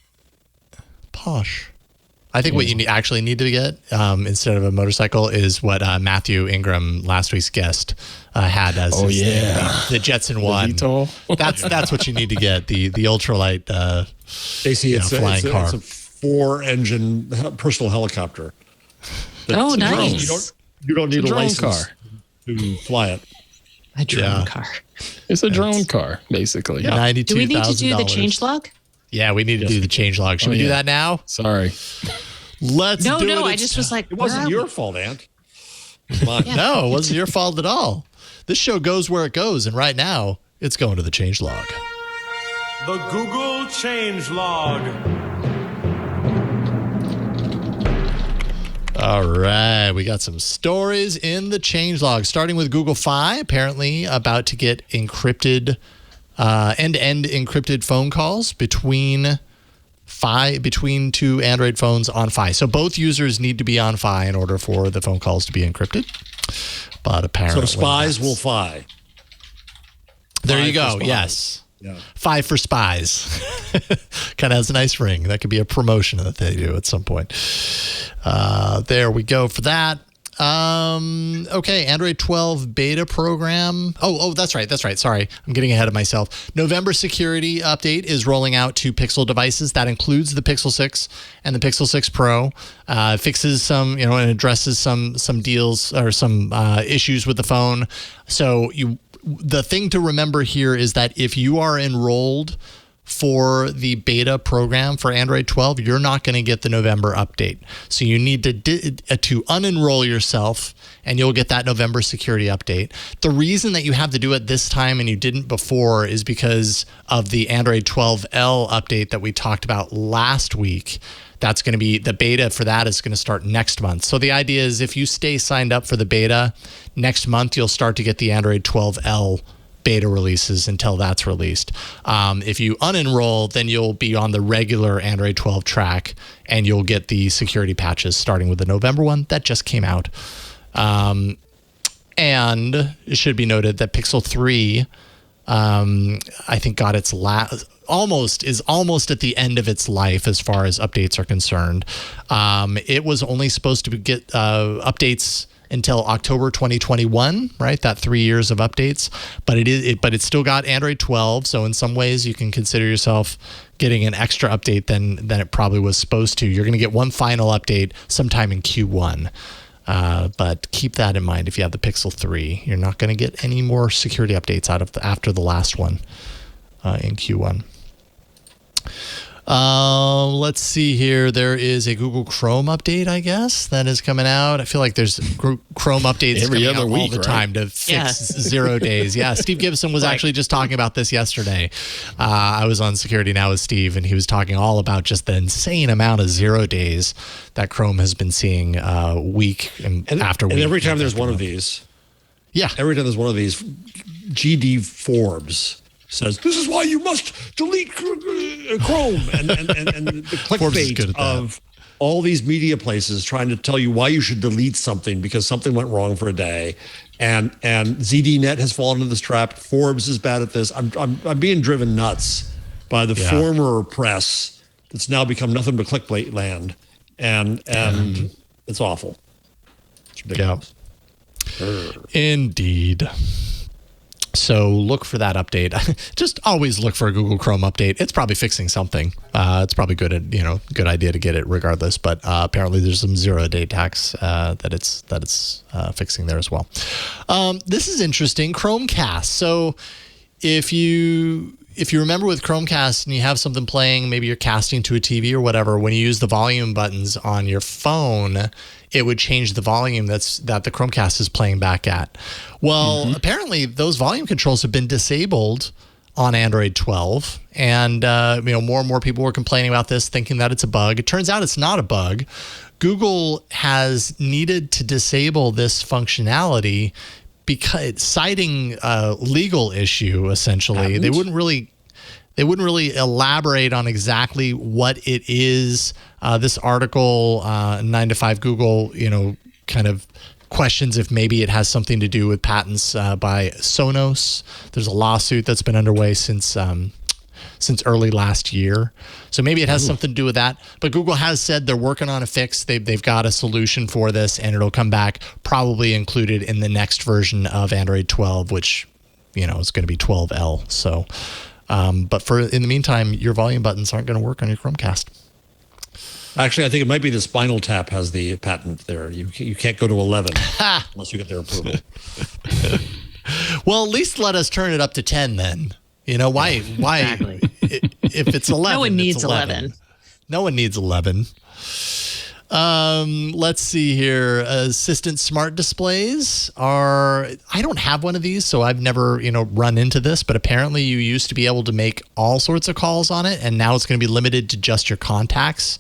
I think what you actually need to get instead of a motorcycle is what Matthew Ingram, last week's guest, had as the Jetson One. That's what you need to get, the ultralight flying car. It's a 4-engine personal helicopter. Oh, nice. You don't need a drone license car to fly it. A drone car. It's a drone car, basically. Yeah. $92,000. Do we need to do the changelog? Yeah, we need to do the changelog. Should we do that now? Sorry. Let's do it. No, I just was like, it wasn't your fault, Ant. No, it wasn't your fault at all. This show goes where it goes, and right now, it's going to the changelog. The Google changelog. All right, we got some stories in the changelog, starting with Google Fi, apparently about to get encrypted, end-to-end encrypted phone calls between two Android phones on Fi. So both users need to be on Fi in order for the phone calls to be encrypted. But apparently, so spies will Fi. There you go. Yes. Yeah. Fi for spies. Kind of has a nice ring. That could be a promotion that they do at some point. There we go for that. Okay, Android 12 beta program. Oh, that's right. Sorry, I'm getting ahead of myself. November security update is rolling out to Pixel devices. That includes the Pixel 6 and the Pixel 6 Pro. Fixes some, and addresses some deals or some issues with the phone. So the thing to remember here is that if you are enrolled for the beta program for Android 12, you're not going to get the November update. So you need to unenroll yourself, and you'll get that November security update. The reason that you have to do it this time and you didn't before is because of the Android 12L update that we talked about last week. That's going to be, the beta for that is going to start next month. So the idea is if you stay signed up for the beta, next month you'll start to get the Android 12L beta releases until that's released. If you unenroll, then you'll be on the regular Android 12 track, and you'll get the security patches starting with the November one that just came out. And it should be noted that Pixel 3, I think, got its almost at the end of its life as far as updates are concerned. It was only supposed to get updates until October 2021, right? That 3 years of updates, but it's still got Android 12. So in some ways, you can consider yourself getting an extra update than it probably was supposed to. You're going to get one final update sometime in Q1. But keep that in mind if you have the Pixel 3. You're not going to get any more security updates after the last one in Q1. Let's see here. There is a Google Chrome update, I guess, that is coming out. I feel like there's Chrome updates every coming other out week, all the right? time to fix 0 days. Yeah, Steve Gibson was actually just talking about this yesterday. I was on Security Now with Steve, and he was talking all about just the insane amount of 0 days that Chrome has been seeing week after week. And every time there's one of these, GD Forbes says, this is why you must delete Chrome. And the clickbait of all these media places trying to tell you why you should delete something because something went wrong for a day. And ZDNet has fallen into this trap. Forbes is bad at this. I'm being driven nuts by the former press that's now become nothing but clickbait land. And it's awful. It's ridiculous. Indeed. So look for that update. Just always look for a Google Chrome update. It's probably fixing something. It's probably good idea to get it regardless. But apparently there's some 0 day tax that it's fixing there as well. This is interesting. Chromecast. So if you if you remember with Chromecast and you have something playing, maybe you're casting to a TV or whatever, when you use the volume buttons on your phone, it would change the volume that the Chromecast is playing back at. Well, apparently those volume controls have been disabled on Android 12, and more and more people were complaining about this, thinking that it's a bug. It turns out it's not a bug. Google has needed to disable this functionality because citing a legal issue. Essentially, they wouldn't really elaborate on exactly what it is. This article, 9 to 5 Google, kind of questions if maybe it has something to do with patents by Sonos. There's a lawsuit that's been underway since early last year. So maybe it has something to do with that. But Google has said they're working on a fix. They've got a solution for this, and it'll come back probably included in the next version of Android 12, which, is going to be 12L. So, but in the meantime, your volume buttons aren't going to work on your Chromecast. Actually, I think it might be the Spinal Tap has the patent there. You can't go to 11 unless you get their approval. Well, at least let us turn it up to 10 then. Why? Exactly. If it's 11, no one needs it's 11. No one needs 11. Let's see here. Assistant smart displays I don't have one of these, so I've never, run into this, but apparently you used to be able to make all sorts of calls on it, and now it's going to be limited to just your contacts.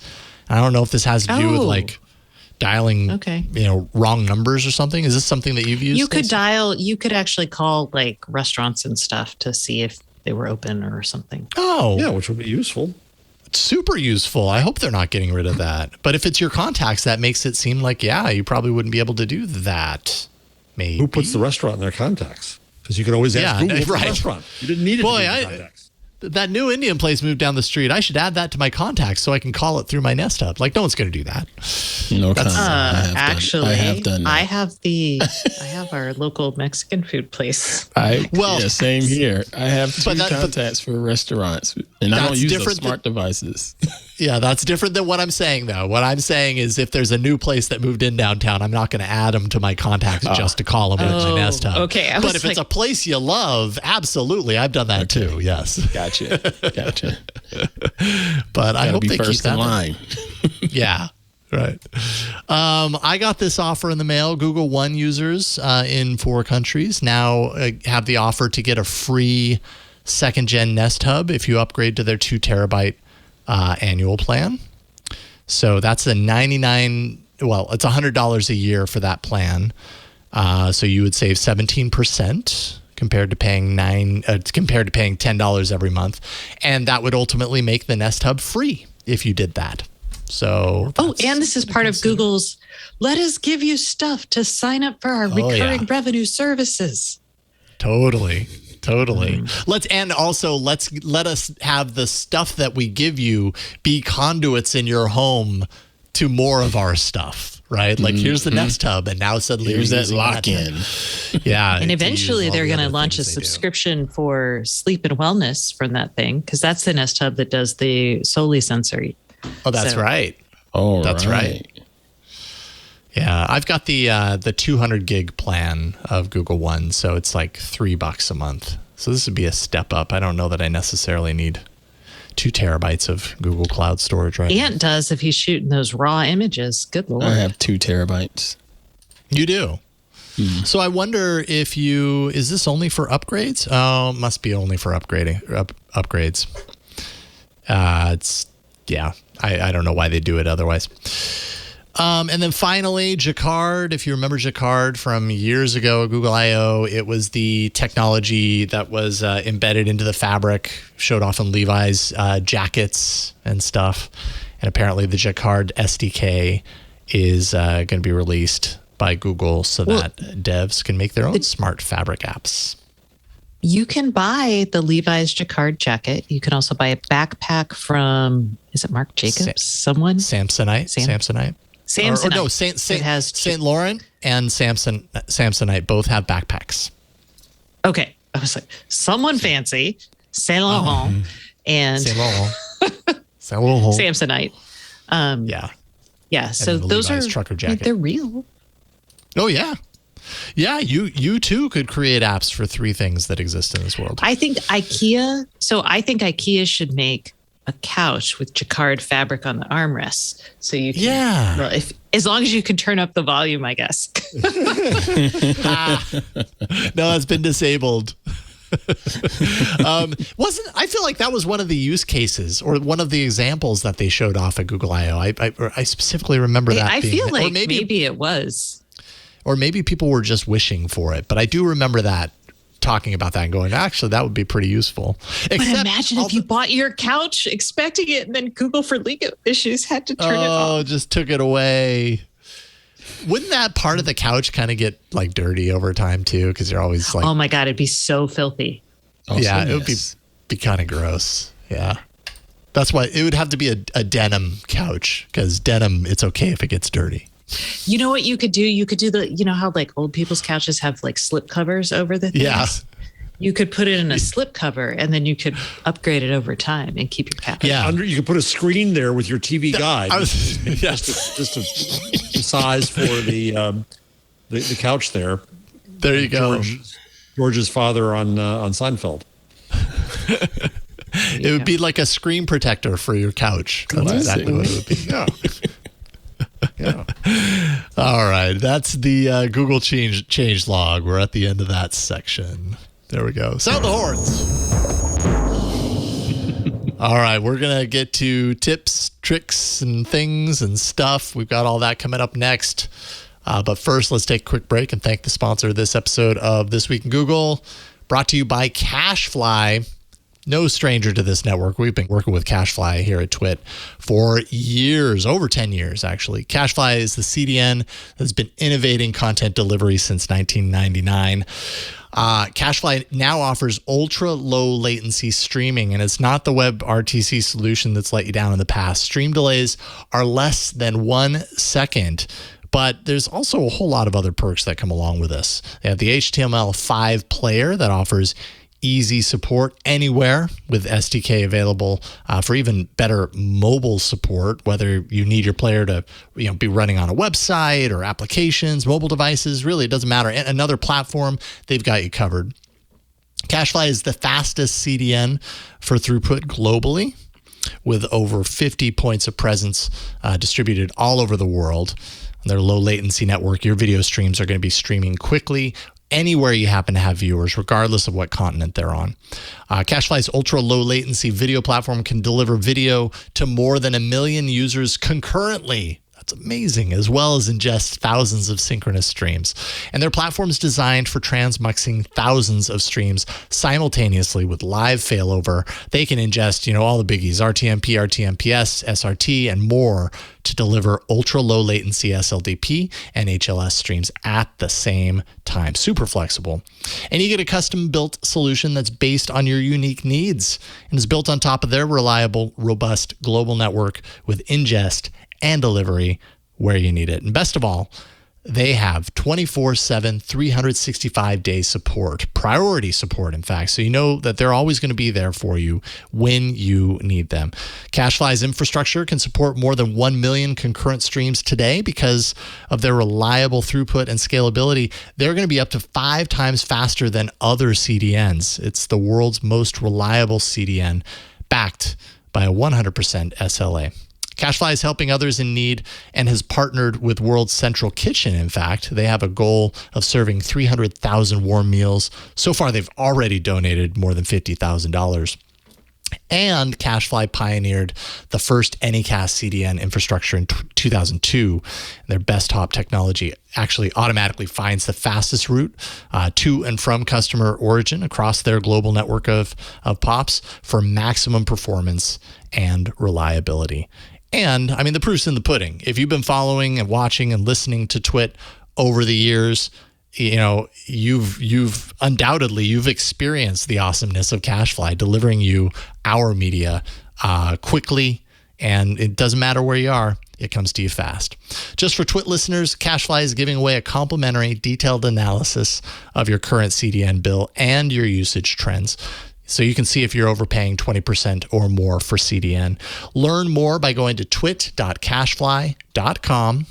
I don't know if this has to do with like dialing, wrong numbers or something. Is this something that you've used? You could actually call like restaurants and stuff to see if they were open or something. Oh, yeah, which would be useful. Super useful. I hope they're not getting rid of that. But if it's your contacts, that makes it seem like, you probably wouldn't be able to do that. Maybe. Who puts the restaurant in their contacts? Because you could always ask Google for the restaurant. You didn't need it to be in contacts. That new Indian place moved down the street. I should add that to my contacts so I can call it through my Nest Hub. Like, no one's going to do that. No, actually, I have done that. I have our local Mexican food place. Same here. I have two contacts for restaurants, and I don't use those smart devices. Yeah, that's different than what I'm saying, though. What I'm saying is if there's a new place that moved in downtown, I'm not going to add them to my contacts just to call them with my Nest Hub. Okay. But if it's a place you love, absolutely. I've done that too, yes. Gotcha. But I hope they keep that in line. Yeah, right. I got this offer in the mail. Google One users in 4 countries now have the offer to get a free second-gen Nest Hub if you upgrade to their 2 terabyte annual plan. So that's it's $100 a year for that plan. So you would save 17% compared to paying $10 every month, and that would ultimately make the Nest Hub free if you did that. So and this is part of Google's let us give you stuff to sign up for our recurring revenue services. Totally. Let us have the stuff that we give you be conduits in your home to more of our stuff, right? Like here's the Nest Hub, and now suddenly here's that lock-in. Yeah, and eventually they're going to launch a subscription for sleep and wellness from that thing, because that's the Nest Hub that does the Soli sensory. Oh, that's right. Oh, that's right. Yeah, I've got the 200 gig plan of Google One, so it's like $3 a month. So this would be a step up. I don't know that I necessarily need 2 terabytes of Google Cloud storage right now. Ant does if he's shooting those raw images. Good Lord. I have 2 terabytes. You do? So I wonder if is this only for upgrades? Oh, must be only for upgrades. I don't know why they do it otherwise. And then finally, Jacquard. If you remember Jacquard from years ago, Google I/O, it was the technology that was embedded into the fabric, showed off in Levi's jackets and stuff. And apparently the Jacquard SDK is going to be released by Google so that devs can make their own smart fabric apps. You can buy the Levi's Jacquard jacket. You can also buy a backpack from, is it Marc Jacobs? Samsonite. Samsonite. St. Laurent and Samsonite both have backpacks. Okay. I was like, someone fancy, Saint Laurent and Samsonite. Yeah. So those are, trucker jacket. They're real. Oh, yeah. Yeah, you too could create apps for 3 things that exist in this world. I think IKEA should make a couch with jacquard fabric on the armrests, so you can. Yeah. Well, as long as you can turn up the volume, I guess. No, it's been disabled. I feel like that was one of the use cases or one of the examples that they showed off at Google I/O. I specifically remember that. I feel like maybe it was, or maybe people were just wishing for it. But I do remember that talking about that and going, actually, that would be pretty useful. But imagine if you bought your couch expecting it, and then Google for legal issues had to turn it off. Oh, just took it away. Wouldn't that part of the couch kind of get like dirty over time too? Because you're always like, oh my God, it'd be so filthy. Yeah, it would be kind of gross. Yeah. That's why it would have to be a denim couch, because denim, it's okay if it gets dirty. You know what you could do? You could do how like old people's couches have like slip covers over the things? Yeah. You could put it in a slip cover, and then you could upgrade it over time and keep your couch. Yeah. You could put a screen there with your TV guide. Yes. Just a size for the couch there. There you go. George's father on Seinfeld. It would be like a screen protector for your couch. That's exactly what it would be. Yeah. All right. That's the Google change log. We're at the end of that section. There we go. Sound the horns. All right. We're going to get to tips, tricks, and things and stuff. We've got all that coming up next. But first, let's take a quick break and thank the sponsor of this episode of This Week in Google, brought to you by CashFly. No stranger to this network. We've been working with CashFly here at Twit for years, over 10 years, actually. CashFly is the CDN that's been innovating content delivery since 1999. CashFly now offers ultra low latency streaming, and it's not the WebRTC solution that's let you down in the past. Stream delays are less than 1 second. But there's also a whole lot of other perks that come along with this. They have the HTML5 player that offers easy support anywhere with SDK available for even better mobile support, whether you need your player to be running on a website or applications, mobile devices. Really, it doesn't matter. Another platform, they've got you covered. CashFly is the fastest CDN for throughput globally, with over 50 points of presence distributed all over the world. On their low latency network, your video streams are going to be streaming quickly anywhere you happen to have viewers, regardless of what continent they're on. CashFly's ultra low latency video platform can deliver video to more than 1 million users concurrently. That's amazing, as well as ingest thousands of synchronous streams. And their platform is designed for transmuxing thousands of streams simultaneously with live failover. They can ingest, all the biggies, RTMP, RTMPS, SRT, and more to deliver ultra low latency SLDP and HLS streams at the same time. Super flexible. And you get a custom built solution that's based on your unique needs and is built on top of their reliable, robust global network with ingest and delivery where you need it. And best of all, they have 24/7, 365-day support, priority support, in fact. So you know that they're always going to be there for you when you need them. CashFly's infrastructure can support more than 1 million concurrent streams today because of their reliable throughput and scalability. They're going to be up to 5 times faster than other CDNs. It's the world's most reliable CDN, backed by a 100% SLA. CashFly is helping others in need and has partnered with World Central Kitchen. In fact, they have a goal of serving 300,000 warm meals. So far, they've already donated more than $50,000. And CashFly pioneered the first Anycast CDN infrastructure in 2002. Their Best-Hop technology actually automatically finds the fastest route to and from customer origin across their global network of POPs for maximum performance and reliability. And the proof's in the pudding. If you've been following and watching and listening to Twit over the years, you've undoubtedly experienced the awesomeness of CashFly delivering you our media quickly, and it doesn't matter where you are. It comes to you fast. Just for Twit listeners, CashFly is giving away a complimentary detailed analysis of your current CDN bill and your usage trends, so you can see if you're overpaying 20% or more for CDN. Learn more by going to twit.cashfly.com.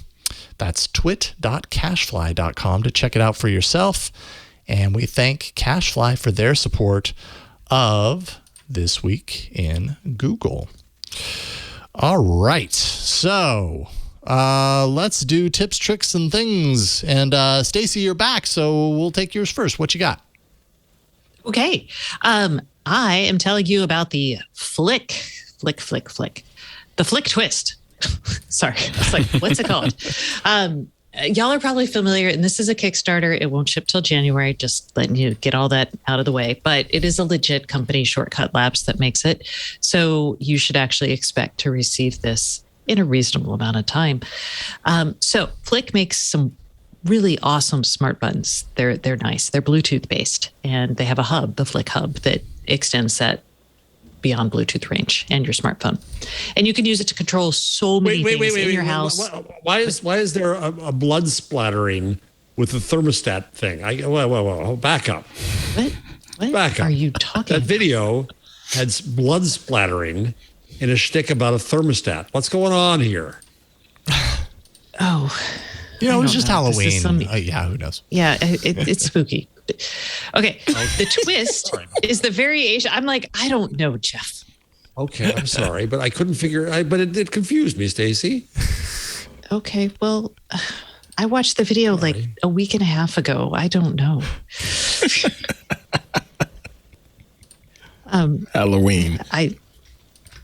That's twit.cashfly.com to check it out for yourself. And we thank Cashfly for their support of This Week in Google. All right. So let's do tips, tricks, and things. And Stacey, you're back, so we'll take yours first. What you got? Okay. I am telling you about the flick. The flick twist. Sorry. It's like, what's it called? Y'all are probably familiar, and this is a Kickstarter. It won't ship till January, just letting you get all that out of the way. But it is a legit company, Shortcut Labs, that makes it. So you should actually expect to receive this in a reasonable amount of time. So Flick makes some really awesome smart buttons. They're nice. They're Bluetooth based, and they have a hub, the Flick hub, that extends that beyond Bluetooth range and your smartphone. And you can use it to control so many things in your house. Why is there a blood splattering with the thermostat thing? Whoa, back up. What back up. Are you talking That video had blood splattering in a shtick about a thermostat. What's going on here? Oh. It was just Halloween. Yeah, who knows? Yeah, it's spooky. Okay, the twist is the variation. I'm like, I don't know, Jeff. Okay, I'm sorry, but I couldn't figure. But it confused me, Stacey. Okay, well, I watched the video like a week and a half ago. I don't know. Halloween.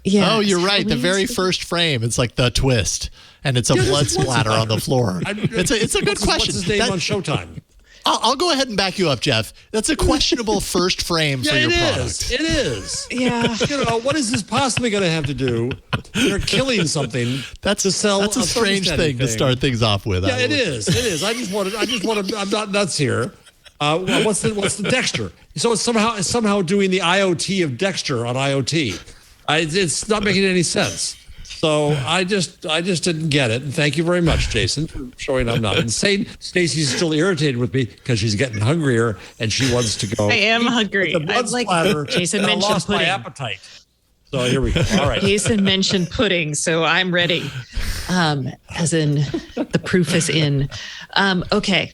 Yeah. Oh, you're right. The very first frame, it's like the twist, and it's a blood splatter on the floor. It's a good question. What's his name on Showtime? I'll go ahead and back you up, Jeff. That's a questionable first frame for your product. It is. Yeah. What is this possibly going to have to do? They're killing something to sell. That's a strange thing to start things off with. Yeah, it is. I just want to. I'm not nuts here. What's the Dexter? So it's somehow doing the IoT of Dexter on IoT. It's not making any sense. So I just didn't get it. And thank you very much, Jason, for showing I'm not insane. Stacey's still irritated with me because she's getting hungrier and she wants to go. I am hungry. The blood splatter. Jason mentioned lost pudding. my appetite. So here we go. All right. Jason mentioned pudding, so I'm ready. As in, the proof is in. Okay.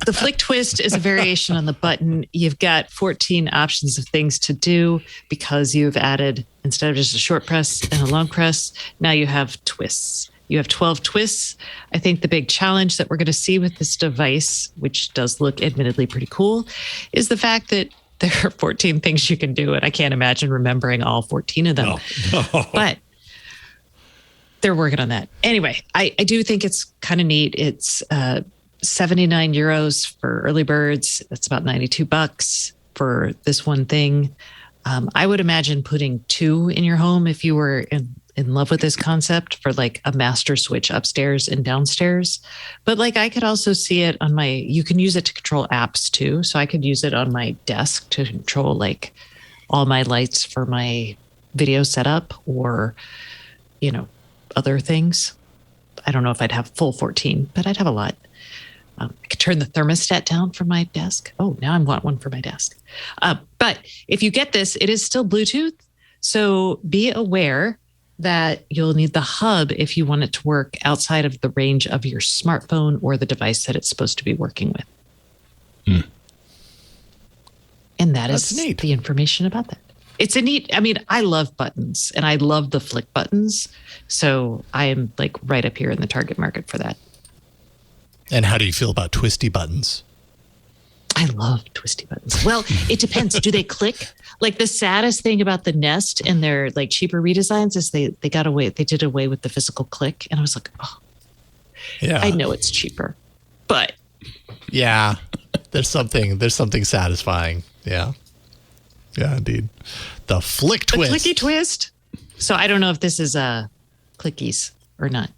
The Flick Twist is a variation on the button. You've got 14 options of things to do because you've added, instead of just a short press and a long press, now you have twists. You have 12 twists. I think the big challenge that we're going to see with this device, which does look admittedly pretty cool, is the fact that there are 14 things you can do, and I can't imagine remembering all 14 of them. No. But they're working on that. Anyway, I do think it's kind of neat. It's 79 euros for early birds. That's about $92 for this one thing. I would imagine putting two in your home if you were in love with this concept for like a master switch upstairs and downstairs. But like I could also see it on you can use it to control apps too. So I could use it on my desk to control like all my lights for my video setup or, other things. I don't know if I'd have full 14, but I'd have a lot. I could turn the thermostat down from my desk. Oh, now I want one for my desk. But if you get this, it is still Bluetooth. So be aware that you'll need the hub if you want it to work outside of the range of your smartphone or the device that it's supposed to be working with. And that's neat. The information about that. It's a neat, I love buttons and I love the Flick buttons. So I am like right up here in the target market for that. And how do you feel about Twisty Buttons? I love Twisty Buttons. Well, it depends. Do they click? Like the saddest thing about the Nest and their like cheaper redesigns is they did away with the physical click. And I was like, oh, yeah, I know it's cheaper, but yeah, there's something satisfying. Yeah. Yeah, indeed. The Flick Twist. The clicky twist. So I don't know if this is clickies or not.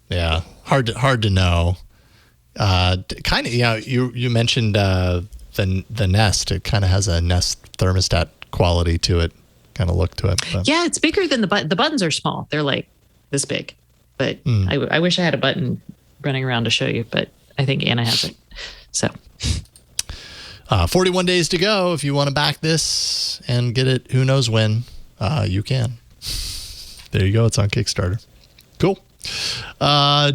Yeah. Hard to know. Kind of, yeah. You mentioned the Nest. It kind of has a Nest thermostat quality to it, kind of look to it. But. Yeah, it's bigger than the button. The buttons are small. They're like this big. But I wish I had a button running around to show you, but I think Anna has it. So 41 days to go. If you want to back this and get it, who knows when, you can. There you go. It's on Kickstarter. Cool.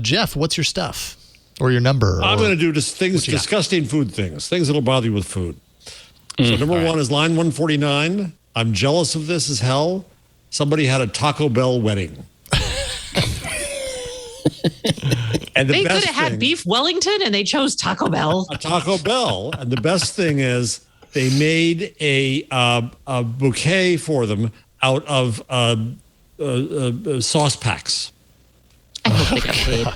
Jeff, what's your stuff or your number? I'm going to do just things, disgusting food things that'll bother you with food. So number one is line 149. I'm jealous of this as hell. Somebody had a Taco Bell wedding. And they could have had beef Wellington and they chose Taco Bell. A Taco Bell. And the best thing is they made a bouquet for them out of sauce packs. I hope they got paid.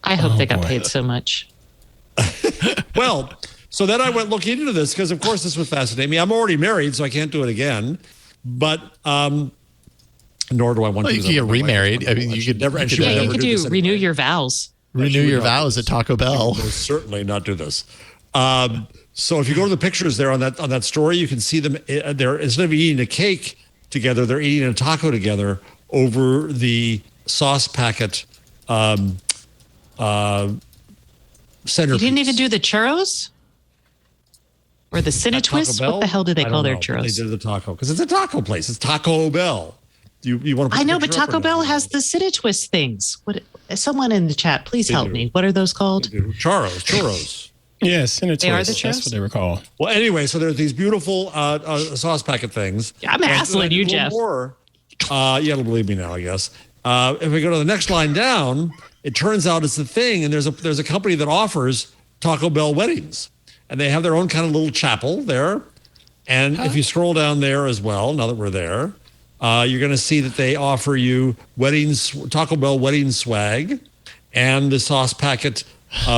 I hope they got paid so much. Well, so then I went looking into this because, of course, this would fascinate me. I'm already married, so I can't do it again. But nor do I want to. You can get remarried. I mean, you could never. You could do renew your vows. Renew your vows at Taco Bell. We'll certainly not do this. So if you go to the pictures there on that story, you can see them. They're instead of eating a cake together, they're eating a taco together over the sauce packet centerpiece. You didn't even do the churros or the Cinetwists. What the hell do they call their churros? They did the taco because it's a taco place. It's Taco Bell. You want to? I know, but Taco Bell has the Cinetwist things. What? Someone in the chat, please help me. What are those called? Churros. Yes, Cinetwist. They are the churros? That's what they were called. Well, anyway, so there's these beautiful sauce packet things. I'm hassling you, Jeff. You'll believe me now, I guess. If we go to the next line down, it turns out it's the thing, and there's a company that offers Taco Bell weddings, and they have their own kind of little chapel there. And if you scroll down there as well, now that we're there, you're going to see that they offer you Taco Bell wedding swag, and the sauce packet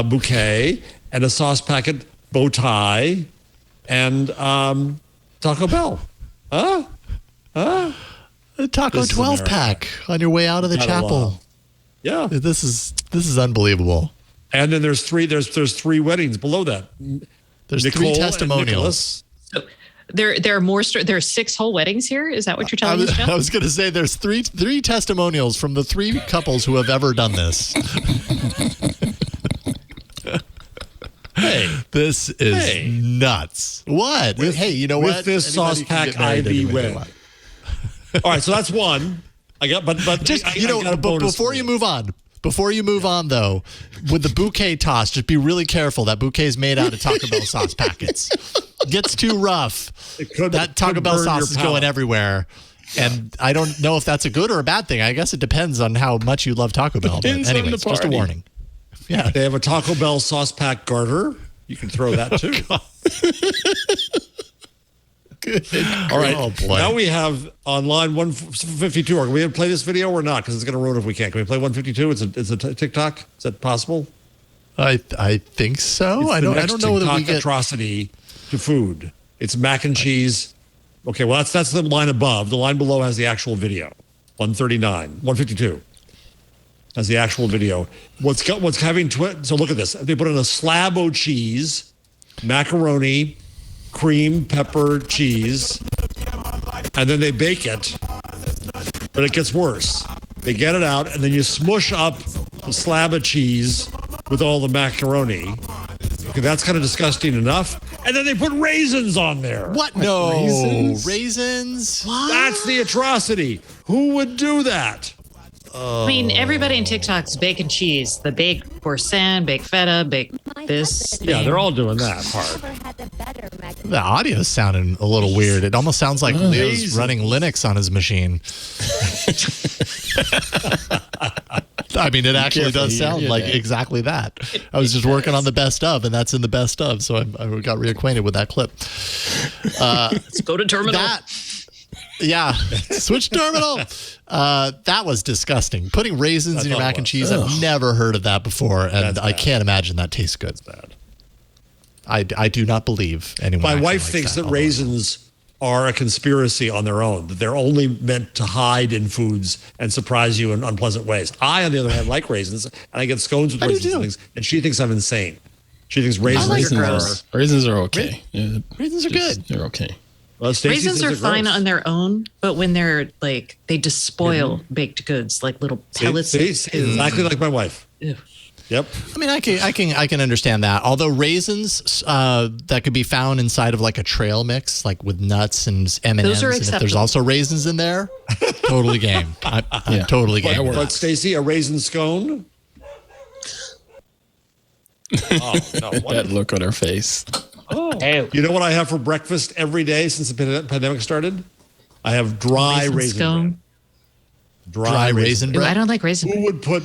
bouquet, and a sauce packet bow tie, and Taco Bell. A Taco 12 pack on your way out of the chapel. Yeah, this is unbelievable. And then there's three weddings below that. There's Nicole 3 testimonials. So there are more. There are 6 whole weddings here. Is that what you're telling us, Jeff? I was going to say there's three testimonials from the 3 couples who have ever done this. Hey, this is nuts. What? Hey, you know what? With this sauce pack IV win. All right, so that's one. But before you move on, though, with the bouquet toss, just be really careful. That bouquet is made out of Taco Bell sauce packets. Gets too rough. That Taco Bell sauce is going everywhere. And I don't know if that's a good or a bad thing. I guess it depends on how much you love Taco Bell. But anyways, just a warning. Yeah, they have a Taco Bell sauce pack garter. You can throw that too. Good. All right. Oh, now we have on line 152. Are we going to play this video or not? Because it's going to ruin if we can't. Can we play 152? It's a TikTok. Is that possible? I think so. I don't know whether we get atrocity to food. It's mac and cheese. Okay, well that's the line above. The line below has the actual video. 152 has the actual video. What's having so look at this. They put in a slab of cheese, macaroni, cream, pepper, cheese, and then they bake it. But it gets worse. They get it out, and then you smush up a slab of cheese with all the macaroni. Okay, that's kind of disgusting enough. And then they put raisins on there. What? No. Raisins? What? That's the atrocity. Who would do that? I mean, everybody in TikTok's baking cheese. The baked croissant, baked feta, baked this. Yeah, they're all doing that part. The audio's sounding a little weird. It almost sounds like Leo's running Linux on his machine. I mean, it actually does sound like exactly that. I was just working on the best of, and that's in the best of, so I got reacquainted with that clip. Let's go to terminal. Yeah, switch terminal. That was disgusting. Putting raisins in your mac and cheese, I've never heard of that before, and I can't imagine that tastes good. Bad. I do not believe anyone. My wife thinks that raisins are a conspiracy on their own, that they're only meant to hide in foods and surprise you in unpleasant ways. I, on the other hand, like raisins, and I get scones with raisins and things, and she thinks I'm insane. She thinks raisins are okay. Yeah, raisins are good. They're okay. Well, raisins are fine on their own, but when they're like, they just spoil baked goods, like little pellets. Exactly like my wife. Ew. Yep. I mean, I can understand that. Although raisins that could be found inside of like a trail mix, like with nuts and M&Ms, and if there's also raisins in there, totally game. I'm totally game. But Stacey, a raisin scone? That look on her face. You know what I have for breakfast every day since the pandemic started? I have dry raisin scone. bread. Dry raisin bread? I don't like raisin bread. Who would put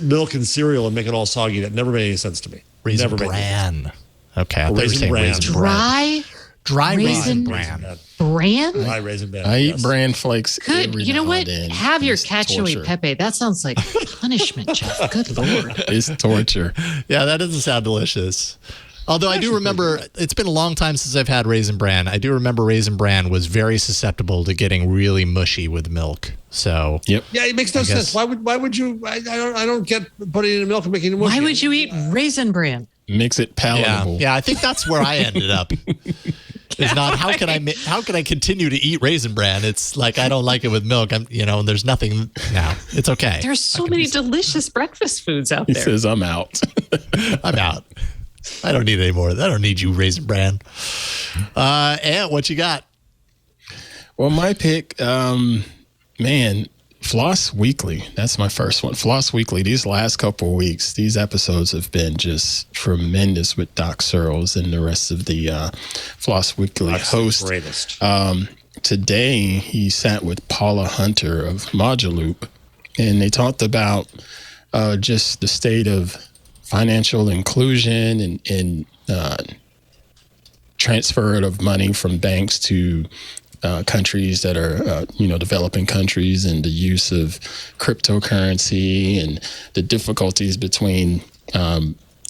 milk in cereal and make it all soggy? That never made any sense to me. Raisin never bran. Okay, I thought you were saying bran. raisin bread. Dry raisin bran. Dry raisin bran. I eat bran flakes. Good. Every You know now what? and then. Have your It's cacio e torture. pepe. That sounds like punishment, Jeff. Good Lord. It's torture. Yeah, that doesn't sound delicious. Although I do remember, it's been a long time since I've had Raisin Bran. I do remember Raisin Bran was very susceptible to getting really mushy with milk. So Yep. Yeah, it makes no sense. Why would you? I don't get putting it in milk and making it mushy. Why would you eat Raisin Bran? Mix it palatable. yeah, I think that's where I ended up. It's not how can I continue to eat Raisin Bran? It's like I don't like it with milk. And there's nothing now. It's okay. There's so many delicious breakfast foods out He there. says, I'm out. I'm out. I don't need any more. I don't need you, Raisin Bran. Ant, what you got? Well, my pick, Floss Weekly. That's my first one. Floss Weekly. These last couple of weeks, these episodes have been just tremendous with Doc Searles and the rest of the Floss Weekly hosts. Greatest. Today, he sat with Paula Hunter of Modulup, and they talked about just the state of financial inclusion and transfer of money from banks to countries that are, developing countries, and the use of cryptocurrency and the difficulties between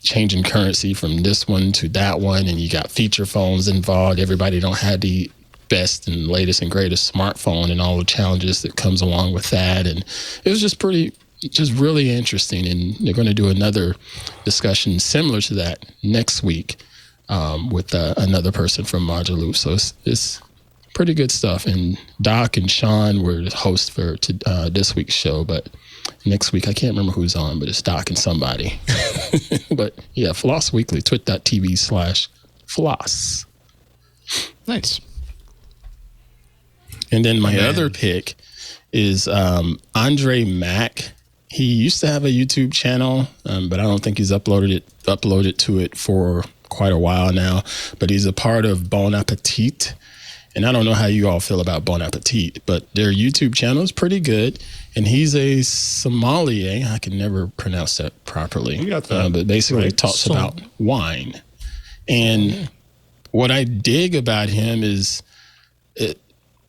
changing currency from this one to that one. And you got feature phones involved. Everybody don't have the best and latest and greatest smartphone and all the challenges that comes along with that. And it was just really interesting. And they're going to do another discussion similar to that next week with another person from Modulup. So it's pretty good stuff. And Doc and Sean were the hosts for this week's show, but next week I can't remember who's on, but it's Doc and somebody. But yeah, Floss Weekly, twit.tv/floss. Nice. And then my other pick is Andre Mack. He used to have a YouTube channel, but I don't think he's uploaded to it for quite a while now. But he's a part of Bon Appetit. And I don't know how you all feel about Bon Appetit, but their YouTube channel is pretty good. And he's a sommelier. I can never pronounce that properly. You got that. But basically talks about wine. And what I dig about him is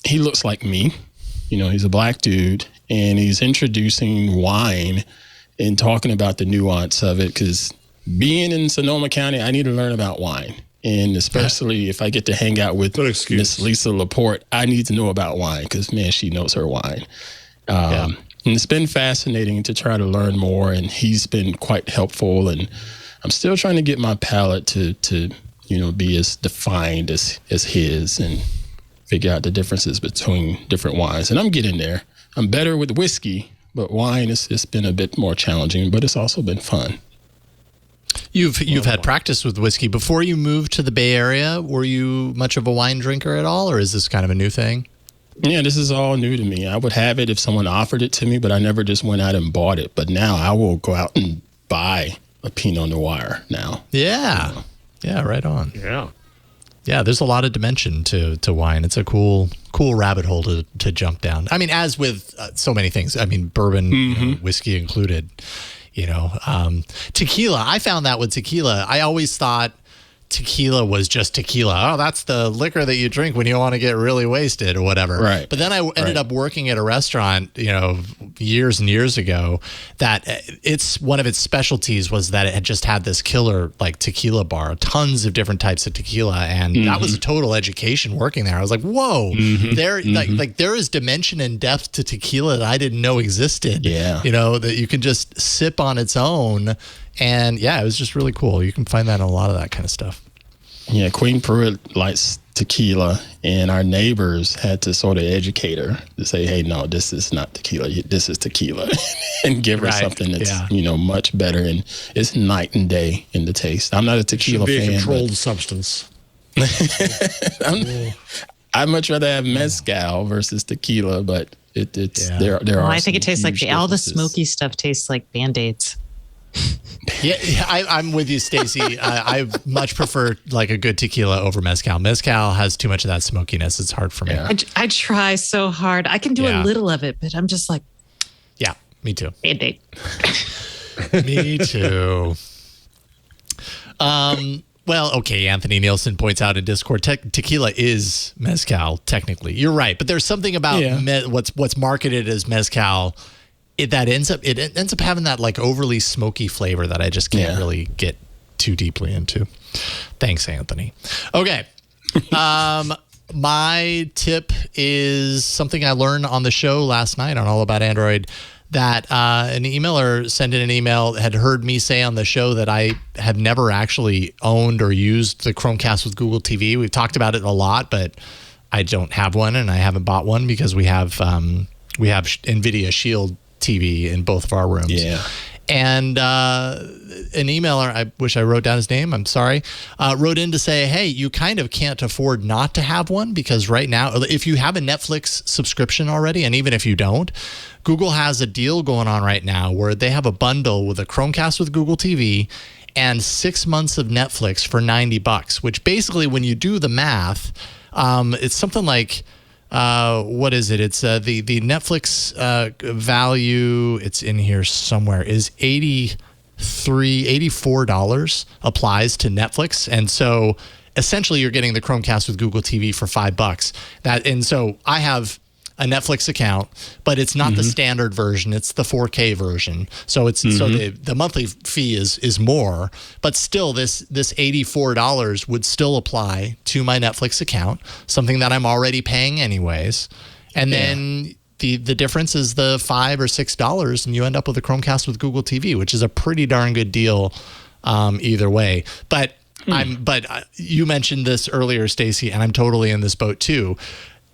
he looks like me. He's a black dude, and he's introducing wine and talking about the nuance of it, because being in Sonoma County, I need to learn about wine. And especially if I get to hang out with Miss Lisa Laporte, I need to know about wine, because, man, she knows her wine. And it's been fascinating to try to learn more, and he's been quite helpful. And I'm still trying to get my palate to be as defined as his, and figure out the differences between different wines. And I'm getting there. I'm better with whiskey, but wine it's been a bit more challenging, but it's also been fun. You've had practice with whiskey. Before you moved to the Bay Area, were you much of a wine drinker at all, or is this kind of a new thing? Yeah, this is all new to me. I would have it if someone offered it to me, but I never just went out and bought it. But now I will go out and buy a Pinot Noir now. Yeah. Yeah, right on. Yeah. Yeah, there's a lot of dimension to wine. It's a cool rabbit hole to jump down. I mean, as with so many things. I mean, bourbon, whiskey included. Tequila. I found that with tequila. I always thought tequila was just tequila. Oh, that's the liquor that you drink when you want to get really wasted or whatever. Right. But then I ended up working at a restaurant, years and years ago, that it's one of its specialties was that it had just had this killer like tequila bar, tons of different types of tequila. And that was a total education working there. I was like, whoa, like there is dimension and depth to tequila that I didn't know existed. Yeah. That you can just sip on its own. And yeah, it was just really cool. You can find that in a lot of that kind of stuff. Yeah, Queen Pruitt likes tequila, and our neighbors had to sort of educate her to say, hey, no, this is not tequila. This is tequila, and give her something that's, much better. And it's night and day in the taste. I'm not a tequila fan. It should be a controlled substance. I'd much rather have mezcal versus tequila, but there are. I think it tastes like all the smoky stuff tastes like Band-Aids. I'm with you, Stacey. I much prefer like a good tequila over mezcal. Mezcal has too much of that smokiness. It's hard for me. I try so hard. I can do a little of it, but I'm just like, yeah, me too. Band-Aid. Me too. Well, okay, Anthony Nielsen points out in Discord, tequila is mezcal, technically. You're right, but there's something about what's marketed as mezcal that ends up having that like overly smoky flavor that I just can't really get too deeply into. Thanks, Anthony. Okay. My tip is something I learned on the show last night on All About Android, that an emailer sent in an email, had heard me say on the show that I have never actually owned or used the Chromecast with Google TV. We've talked about it a lot, but I don't have one, and I haven't bought one because we have NVIDIA Shield TV in both of our rooms. Yeah. And an emailer, I wish I wrote down his name, I'm sorry, wrote in to say, hey, you kind of can't afford not to have one, because right now, if you have a Netflix subscription already, and even if you don't, Google has a deal going on right now where they have a bundle with a Chromecast with Google TV and 6 months of Netflix for $90, which basically, when you do the math, it's something like, what is it? It's the Netflix value, it's in here somewhere, is $84 applies to Netflix. And so essentially you're getting the Chromecast with Google TV for $5. And so I have a Netflix account, but it's not the standard version, it's the 4K version. So it's so the monthly fee is more, but still this $84 would still apply to my Netflix account, something that I'm already paying anyways. And then the difference is the $5 or $6, and you end up with a Chromecast with Google TV, which is a pretty darn good deal either way. But you mentioned this earlier, Stacey, and I'm totally in this boat too.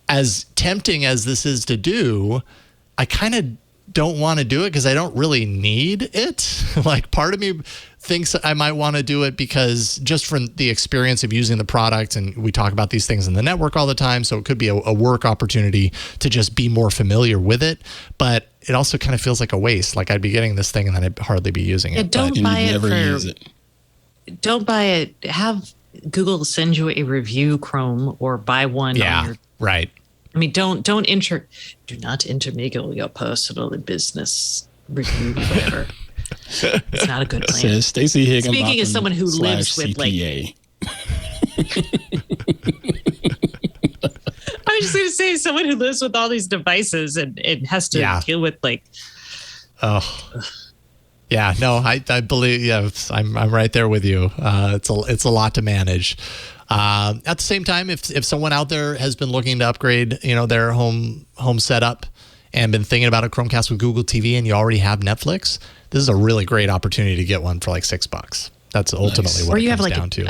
As tempting as this is to do, I kind of don't want to do it because I don't really need it. Like, part of me thinks I might want to do it because just from the experience of using the product, and we talk about these things in the network all the time, so it could be a work opportunity to just be more familiar with it. But it also kind of feels like a waste. Like, I'd be getting this thing and then I'd hardly be using it. Don't buy it. Have Google send you a review Chrome, or buy one. Yeah, right. I mean, do not intermingle your personal and business review, whatever. It's not a good plan. Says Stacey Higginbotham. Speaking as someone who lives with CPA. I was just going to say, someone who lives with all these devices and has to deal with like. Oh. Yeah, no, I believe. Yeah, I'm right there with you. It's a lot to manage. At the same time, if someone out there has been looking to upgrade, their home setup and been thinking about a Chromecast with Google TV, and you already have Netflix, this is a really great opportunity to get one for like $6. That's ultimately what it comes down to.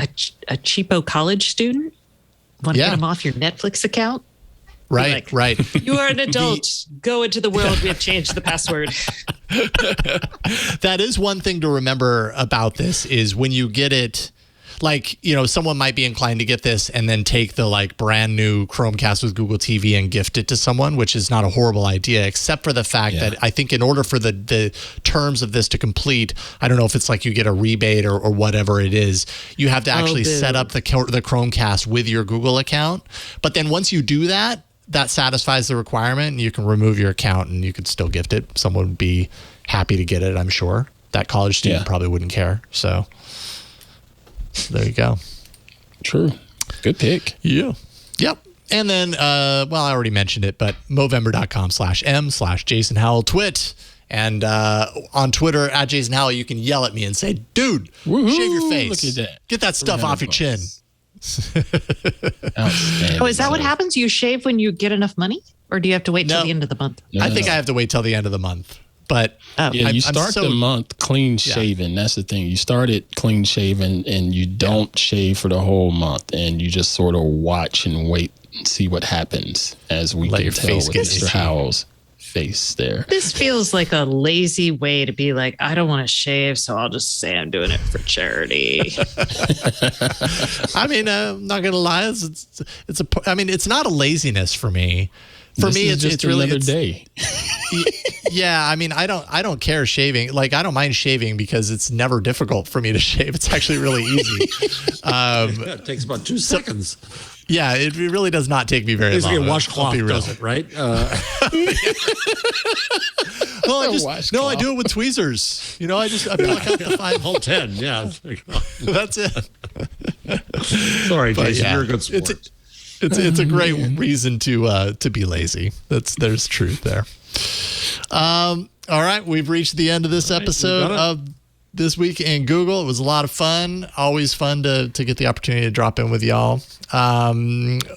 A cheapo college student, want to get them off your Netflix account? Right, right. You are an adult. Go into the world. We have changed the password. That is one thing to remember about this, is when you get it, like, someone might be inclined to get this and then take the like brand new Chromecast with Google TV and gift it to someone, which is not a horrible idea, except for the fact that I think in order for the terms of this to complete, I don't know if it's like you get a rebate or whatever it is, you have to actually set up the Chromecast with your Google account. But then once you do that satisfies the requirement, and you can remove your account and you could still gift it. Someone would be happy to get it, I'm sure. That college student probably wouldn't care. So there you go. True. Good pick. Yeah. Yep. And then, I already mentioned it, but Movember.com/m/Jason Howell twit. And on Twitter at Jason Howell, you can yell at me and say, dude, shave your face. Look at that. Get that stuff off your chin. Oh, is that what happens? You shave when you get enough money? Or do you have to wait till the end of the month? I think I have to wait till the end of the month. But you start the month clean shaven. Yeah. That's the thing. You start it clean shaven and you don't shave for the whole month, and you just sort of watch and wait and see what happens as we can tell with Mr. Howell's face there. This feels like a lazy way to be like, I don't want to shave, so I'll just say I'm doing it for charity. I mean, I'm not gonna lie. It's not a laziness for me. For me, it's really another day. Yeah, I mean, I don't care shaving. Like, I don't mind shaving because it's never difficult for me to shave. It's actually really easy. It takes about 2 seconds. Yeah, it really does not take me very long. A washcloth does it, right? I do it with tweezers. You know, I pluck out the 5 whole 10. Yeah, that's it. Sorry, Jason, you're a good sport. It's a great reason to be lazy. There's truth there. All right, we've reached the end of this episode of This Week in Google. It was a lot of fun. Always fun to get the opportunity to drop in with y'all.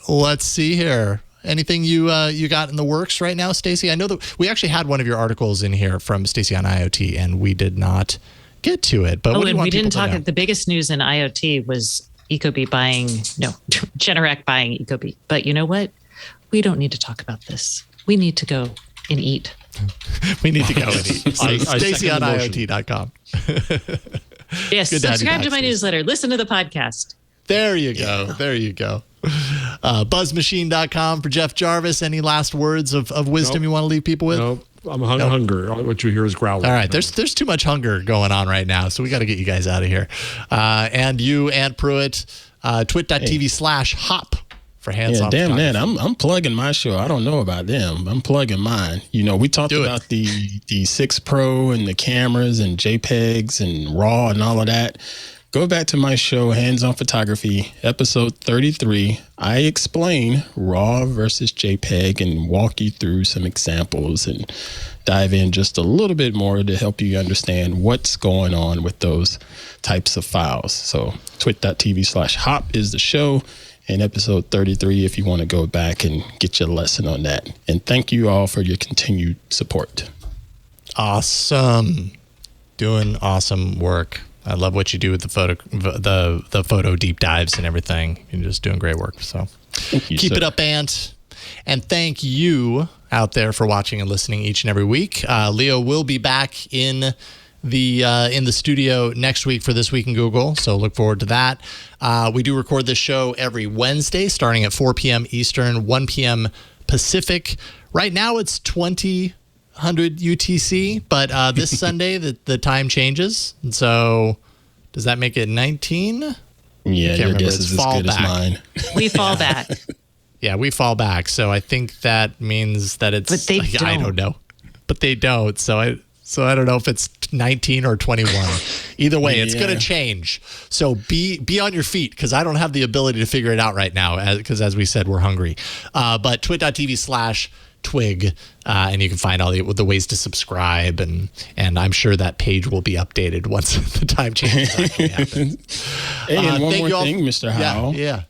Let's see here. Anything you got in the works right now, Stacey? I know that we actually had one of your articles in here from Stacey on IoT, and we did not get to it. But we didn't talk. The biggest news in IoT was Ecobee Generac buying Ecobee. But you know what? We don't need to talk about this. We need to go and eat. We need to go and eat. Stacey on IoT.com. Yes, subscribe to my newsletter. Listen to the podcast. There you go. There you go. Buzzmachine.com for Jeff Jarvis. Any last words of wisdom you want to leave people with? Nope. I'm hunger. What you hear is growling. All right. There's too much hunger going on right now, so we got to get you guys out of here. And you, Ant Pruitt, twit.tv/hop for hands-on. Yeah, damn that. I'm plugging my show. I don't know about them. I'm plugging mine. You know, we talked about the 6 Pro and the cameras and JPEGs and RAW and all of that. Go back to my show, Hands on Photography, episode 33. I explain RAW versus JPEG and walk you through some examples and dive in just a little bit more to help you understand what's going on with those types of files. So twit.tv/hop is the show, and episode 33 if you want to go back and get your lesson on that. And thank you all for your continued support. Awesome. Doing awesome work. I love what you do with the photo deep dives and everything. You're just doing great work. So keep it up, Ant. And thank you out there for watching and listening each and every week. Leo will be back in the studio next week for This Week in Google, so look forward to that. We do record this show every Wednesday starting at 4 p.m. Eastern, 1 p.m. Pacific. Right now it's 2000 UTC, but this Sunday the time changes, and so does that make it 19? Yeah, your guess is as good as mine. We fall back. Yeah, we fall back. So I think that means that it's. But they don't. I don't know, but they don't. So I don't know if it's 19 or 21. Either way, it's going to change. So be on your feet, because I don't have the ability to figure it out right now, because as we said, we're hungry. But twit.tv/twig, and you can find all the ways to subscribe, and I'm sure that page will be updated once the time changes actually happen. Hey, and one more thing, Mr. Howell. Yeah.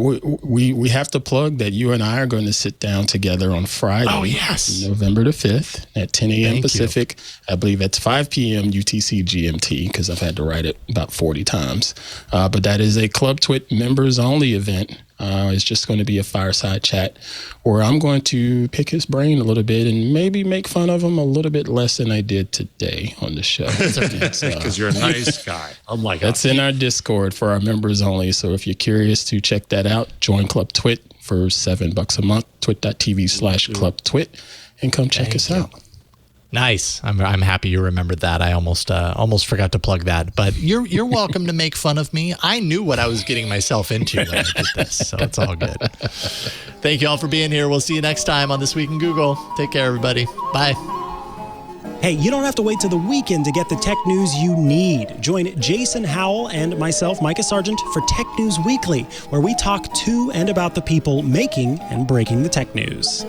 We have to plug that you and I are going to sit down together on Friday. Oh, yes. November the 5th at 10 a.m. Pacific. I believe that's 5 p.m. UTC GMT, because I've had to write it about 40 times. But that is a Club Twit members only event. It's just going to be a fireside chat where I'm going to pick his brain a little bit and maybe make fun of him a little bit less than I did today on the show. Because you're a nice guy. That's in our Discord for our members only. So if you're curious to check that out, join Club Twit for $7 a month, twit.tv/Club Twit, and come check us out. Nice. I'm happy you remembered that. I almost forgot to plug that. But you're welcome to make fun of me. I knew what I was getting myself into when I did this, so it's all good. Thank you all for being here. We'll see you next time on This Week in Google. Take care, everybody. Bye. Hey, you don't have to wait till the weekend to get the tech news you need. Join Jason Howell and myself, Micah Sargent, for Tech News Weekly, where we talk to and about the people making and breaking the tech news.